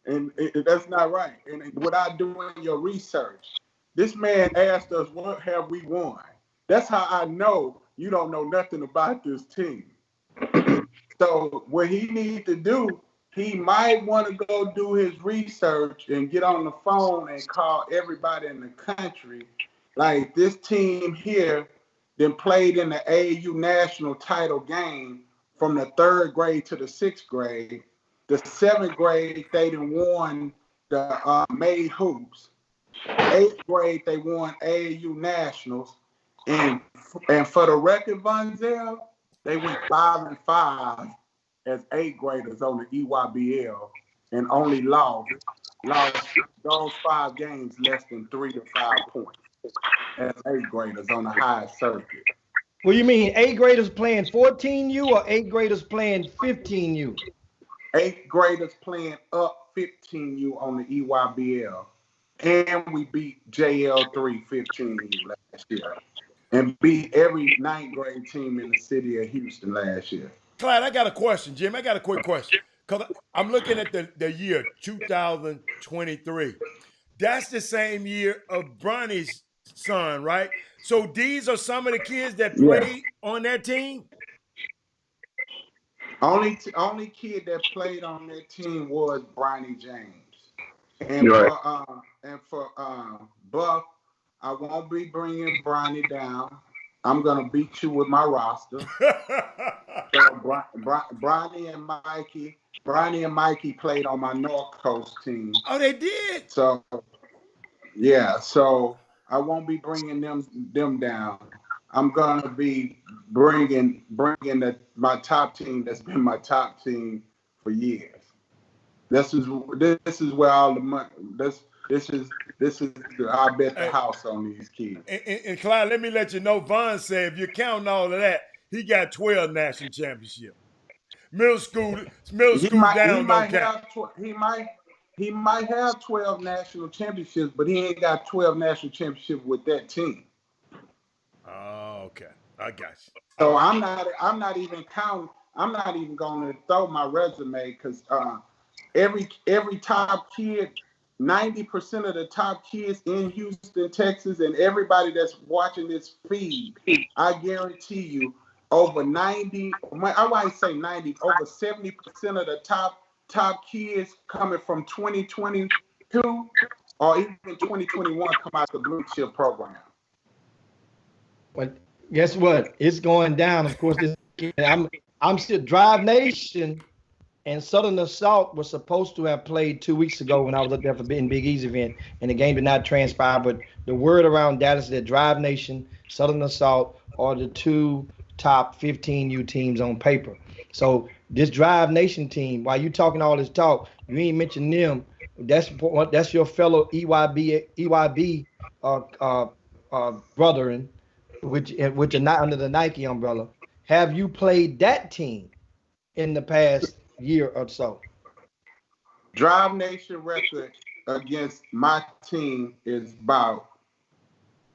And that's not right. And without doing your research, this man asked us, "What have we won?" That's how I know you don't know nothing about this team. So what he needs to do, he might want to go do his research and get on the phone and call everybody in the country. Like, this team here then played in the AAU national title game from the 3rd grade to the 6th grade. The 7th grade, they done won the May Hoops. 8th grade, they won AAU nationals. And for the record, Vonzel, they went 5-5 as 8th graders on the EYBL and only lost those 5 games less than 3 to 5 points as 8th graders on the highest circuit. Well, you mean 8th graders playing 14U or 8th graders playing 15U? 8th graders playing up 15U on the EYBL. And we beat JL3 15U last year. And beat every 9th grade team in the city of Houston last year. Clyde, I got a question, Jim. I got a quick question. Because I'm looking at the year 2023. That's the same year of Bronny's son, right? So these are some of the kids that played on that team? Only kid that played on that team was Bronny James. And for Buff, I won't be bringing Bronny down. I'm going to beat you with my roster. So Bronny and Mikey played on my North Coast team. Oh, they did? So, yeah. So I won't be bringing them down. I'm going to be bringing my top team that's been my top team for years. This is where all the money. This is I bet the house on these kids. And Clyde, let me let you know, Vaughn said if you're counting all of that, he got 12 national championships. Middle school down don't count. He might have 12 national championships, but he ain't got 12 national championships with that team. Oh, okay. I got you. So I'm not even counting. I'm not even going to throw my resume because every top kid, 90% of the top kids in Houston, Texas, and everybody that's watching this feed, I guarantee you, over 90, I might say 90, over 70% of the top kids coming from 2022 or even 2021 come out the Blue Chip program. But guess what? It's going down. Of course, I'm still Drive Nation. And Southern Assault was supposed to have played 2 weeks ago when I was up there for Big E's event, and the game did not transpire. But the word around Dallas is that Drive Nation, Southern Assault are the 2 top 15U teams on paper. So this Drive Nation team, while you talking all this talk, you ain't mentioned them. That's your fellow EYB brethren, which are not under the Nike umbrella. Have you played that team in the past year or so? Drive Nation record against my team is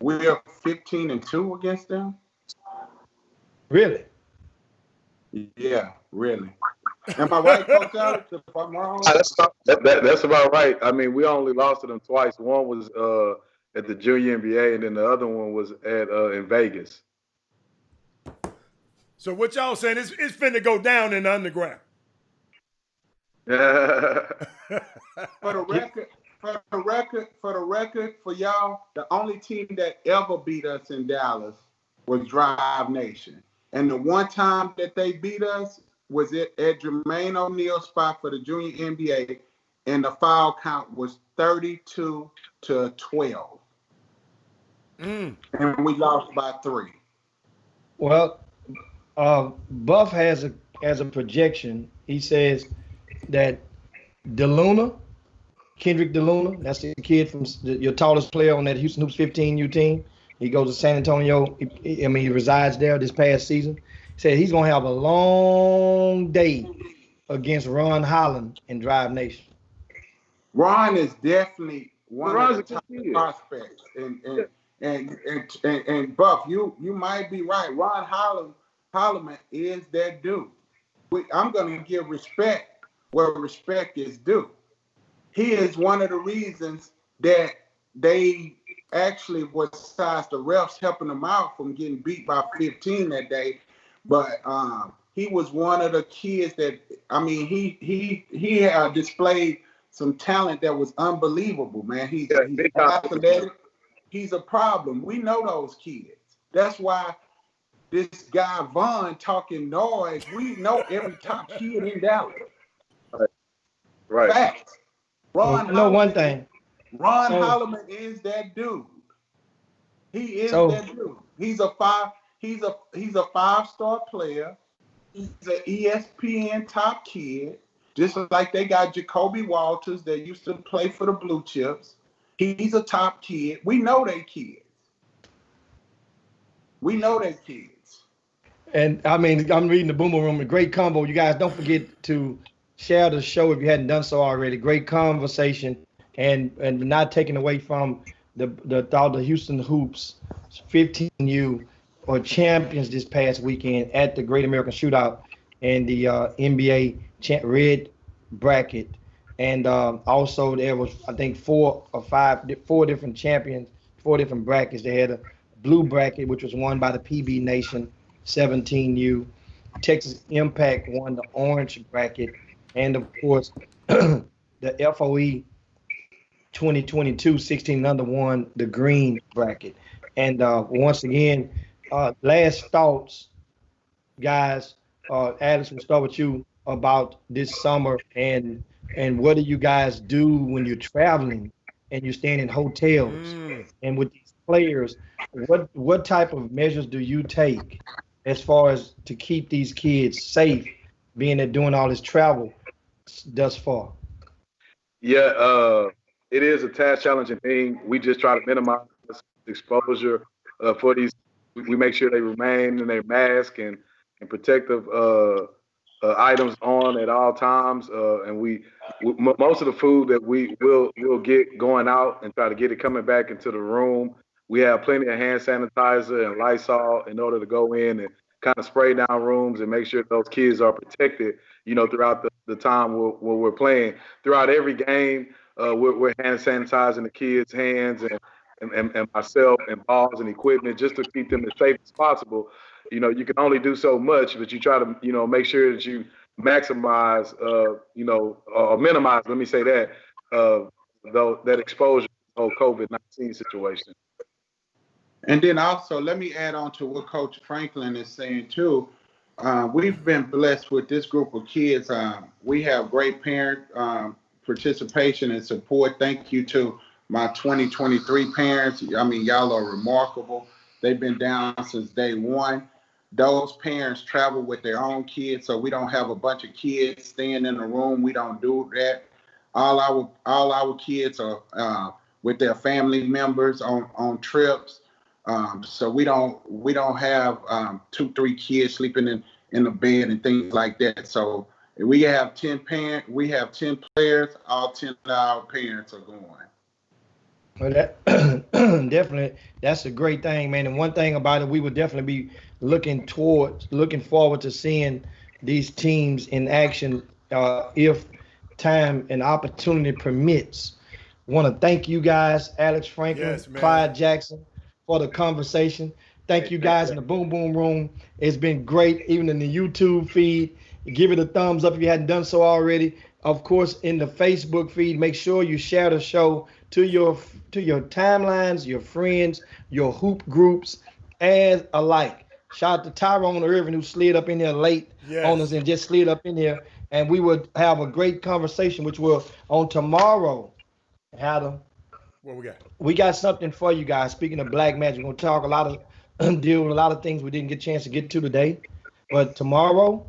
we're 15-2 against them. Really? Yeah, really. Am I right, Coach Alex? If I'm wrong? That's about right. I mean, we only lost to them twice. One was at the Junior NBA, and then the other one was at in Vegas. So what y'all saying is it's finna go down in the underground. For the record for y'all, the only team that ever beat us in Dallas was Drive Nation. And the one time that they beat us was at Jermaine O'Neal's spot for the Junior NBA, and the foul count was 32-12. And we lost by 3. Well, Buff has a projection. He says that Kendrick DeLuna, that's the kid from your tallest player on that Houston Hoops 15U team. He goes to San Antonio. He resides there this past season. He said he's going to have a long day against Ron Holland in Drive Nation. Ron is definitely one of the top prospects. And Buff, you might be right. Ron Holloman is that dude. I'm going to give respect where respect is due. He is one of the reasons that they actually was besides the refs helping them out from getting beat by 15 that day. But he was one of the kids that, I mean, he displayed some talent that was unbelievable, man. He's athletic. He's a problem. We know those kids. That's why this guy Vaughn talking noise. We know every top kid in Dallas. Right. Facts. I know one thing. Ron Holloman is that dude. He is that dude. He's a 5-star player. He's an ESPN top kid. Just like they got Jacoby Walters that used to play for the Blue Chips. He's a top kid. We know they kids. And I mean, I'm reading the Boomer Room, a great combo. You guys don't forget to share the show if you hadn't done so already. Great conversation, and not taking away from the Houston Hoops 15U or champions this past weekend at the Great American Shootout and the NBA red bracket. And also there was, I think, 4 different champions, 4 different brackets. They had a blue bracket, which was won by the PB Nation 17U. Texas Impact won the orange bracket. And of course, the FOE 2022 16 under won the green bracket. And once again, last thoughts, guys. Alex, we'll start with you about this summer and what do you guys do when you're traveling and you're staying in hotels and with these players? What type of measures do you take as far as to keep these kids safe, being that doing all this travel thus far? Yeah, it is a challenging thing. We just try to minimize exposure for these. We make sure they remain in their mask and protective items on at all times. And we most of the food that we'll get going out and try to get it coming back into the room. We have plenty of hand sanitizer and Lysol in order to go in and kind of spray down rooms and make sure those kids are protected, throughout the time where we're playing. Throughout every game, we're hand sanitizing the kids' hands and myself and balls and equipment just to keep them as safe as possible. You can only do so much, but you try to, make sure that you maximize, or minimize, let me say that, that exposure to the whole COVID-19 situation. And then also, let me add on to what Coach Franklin is saying too. We've been blessed with this group of kids. We have great parent participation and support. Thank you to my 2023 parents. I mean, y'all are remarkable. They've been down since day one. Those parents travel with their own kids, so we don't have a bunch of kids staying in a room. We don't do that. All our kids are with their family members on trips. So we don't have 2-3 kids sleeping in the bed and things like that. So we have 10 players, all 10 of our parents are going. Well, that definitely, that's a great thing, man. And one thing about it, we would definitely be looking forward to seeing these teams in action if time and opportunity permits. Want to thank you guys, Alex Franklin, Clyde Jackson, for the conversation. Thank you guys in the Boom Boom Room. It's been great, even in the YouTube feed. Give it a thumbs up if you hadn't done so already. of course, in the Facebook feed. Make sure you share the show to your timelines, your friends, your hoop groups, and alike. Shout out to Tyrone Irvin, who slid up in here late on us and just slid up in here. And we would have a great conversation, which will on tomorrow. Adam, what we got? We got something for you guys. Speaking of black magic, we're gonna talk deal with a lot of things we didn't get a chance to get to today. But tomorrow,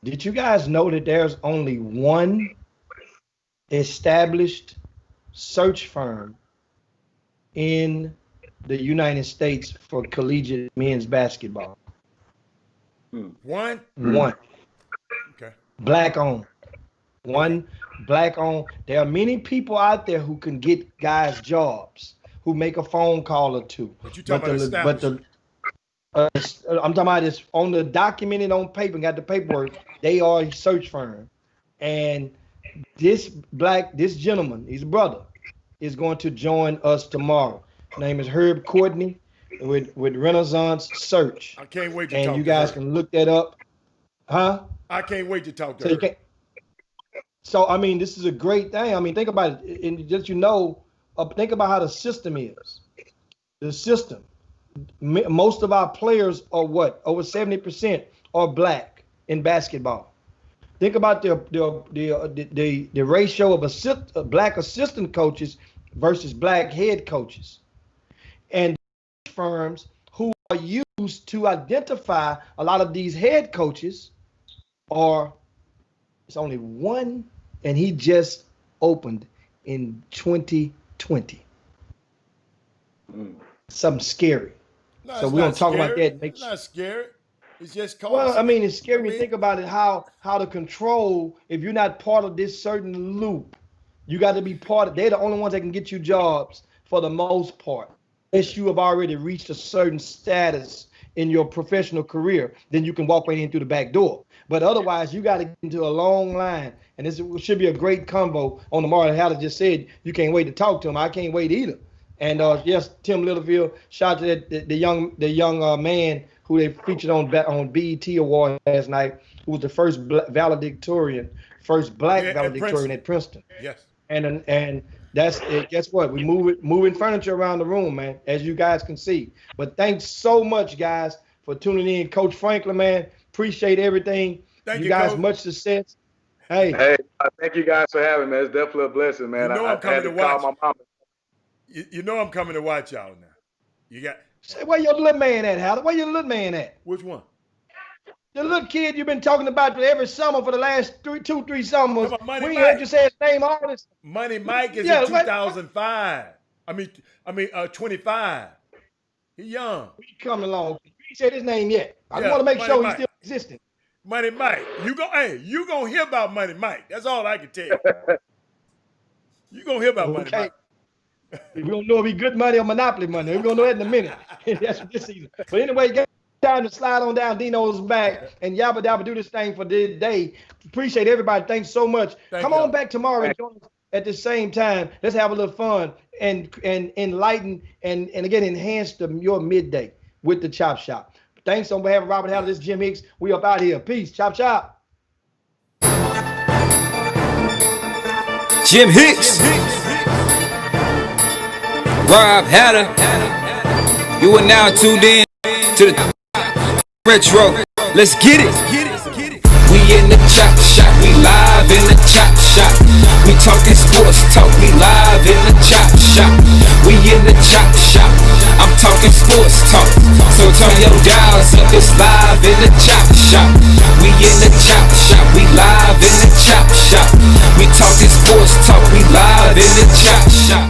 did you guys know that there's only one established search firm in the United States for collegiate men's basketball? One? One. Okay. Black owned. One black owned. There are many people out there who can get guys jobs, who make a phone call or two. But you talking about I'm talking about this on the documented on paper, got the paperwork. They are a search firm. And this gentleman, his brother, is going to join us tomorrow. His name is Herb Courtney with Renaissance Search. I can't wait to talk to him. And you guys can look that up. Huh? I can't wait to talk to her. So, I mean, this is a great thing. I mean, think about it. And just, think about how the system is. The system. Most of our players are what? Over 70% are black in basketball. Think about the ratio of black assistant coaches versus black head coaches. And firms who are used to identify a lot of these head coaches it's only one, and he just opened in 2020. Something scary. No, so we're gonna talk about that. It's not scary. It's just cost. Well, I mean, it's scary when you think about it. How to control if you're not part of this certain loop. You got to be part of. They're the only ones that can get you jobs for the most part. Unless you have already reached a certain status in your professional career, then you can walk right in through the back door. But otherwise, you got to get into a long line. And this should be a great convo on tomorrow. How just said you can't wait to talk to him. I can't wait either. And yes, Tim Littlefield, shout out to the young man who they featured on BET Award last night, who was the first black valedictorian at Princeton. Yes. And that's it. Guess what? We moving furniture around the room, man, as you guys can see. But thanks so much, guys, for tuning in. Coach Franklin, man, appreciate everything. Thank you guys. Coach. Much success. Hey, thank you guys for having me. It's definitely a blessing, man. I'm coming to watch. My mama. You know I'm coming to watch y'all now. You got. Say, where your little man at, Howard? Where your little man at? Which one? The little kid you've been talking about every summer for the last three summers. We ain't heard you say his name all this. Money Mike is in 2005. I mean, 25. He young. We coming along. He said his name yet. I want to make sure he's still existing. Money Mike. You gonna hear about Money Mike. That's all I can tell you. You gonna hear about Money Mike. We don't know if he good money or monopoly money. We're gonna know that in a minute. That's what this season. But anyway, get time to slide on down Dino's back and yabba dabba do this thing for the day. Appreciate everybody. Thanks so much. Come on back tomorrow and join us at the same time. Let's have a little fun and enlighten and again enhance your midday with the Chop Shop. Thanks on behalf of Robert Haller. This is Jim Hicks. We up out here. Peace. Chop Shop. Jim Hicks. Rob Hatter, you are now tuned in to the Retro. Let's get it. We in the Chop Shop, we live in the Chop Shop. We talking sports talk, we live in the Chop Shop. We in the Chop Shop, I'm talking sports talk. So turn your dials up, it's live in the Chop Shop. We in the Chop Shop, we live in the Chop Shop. We talking sports talk, we live in the Chop Shop.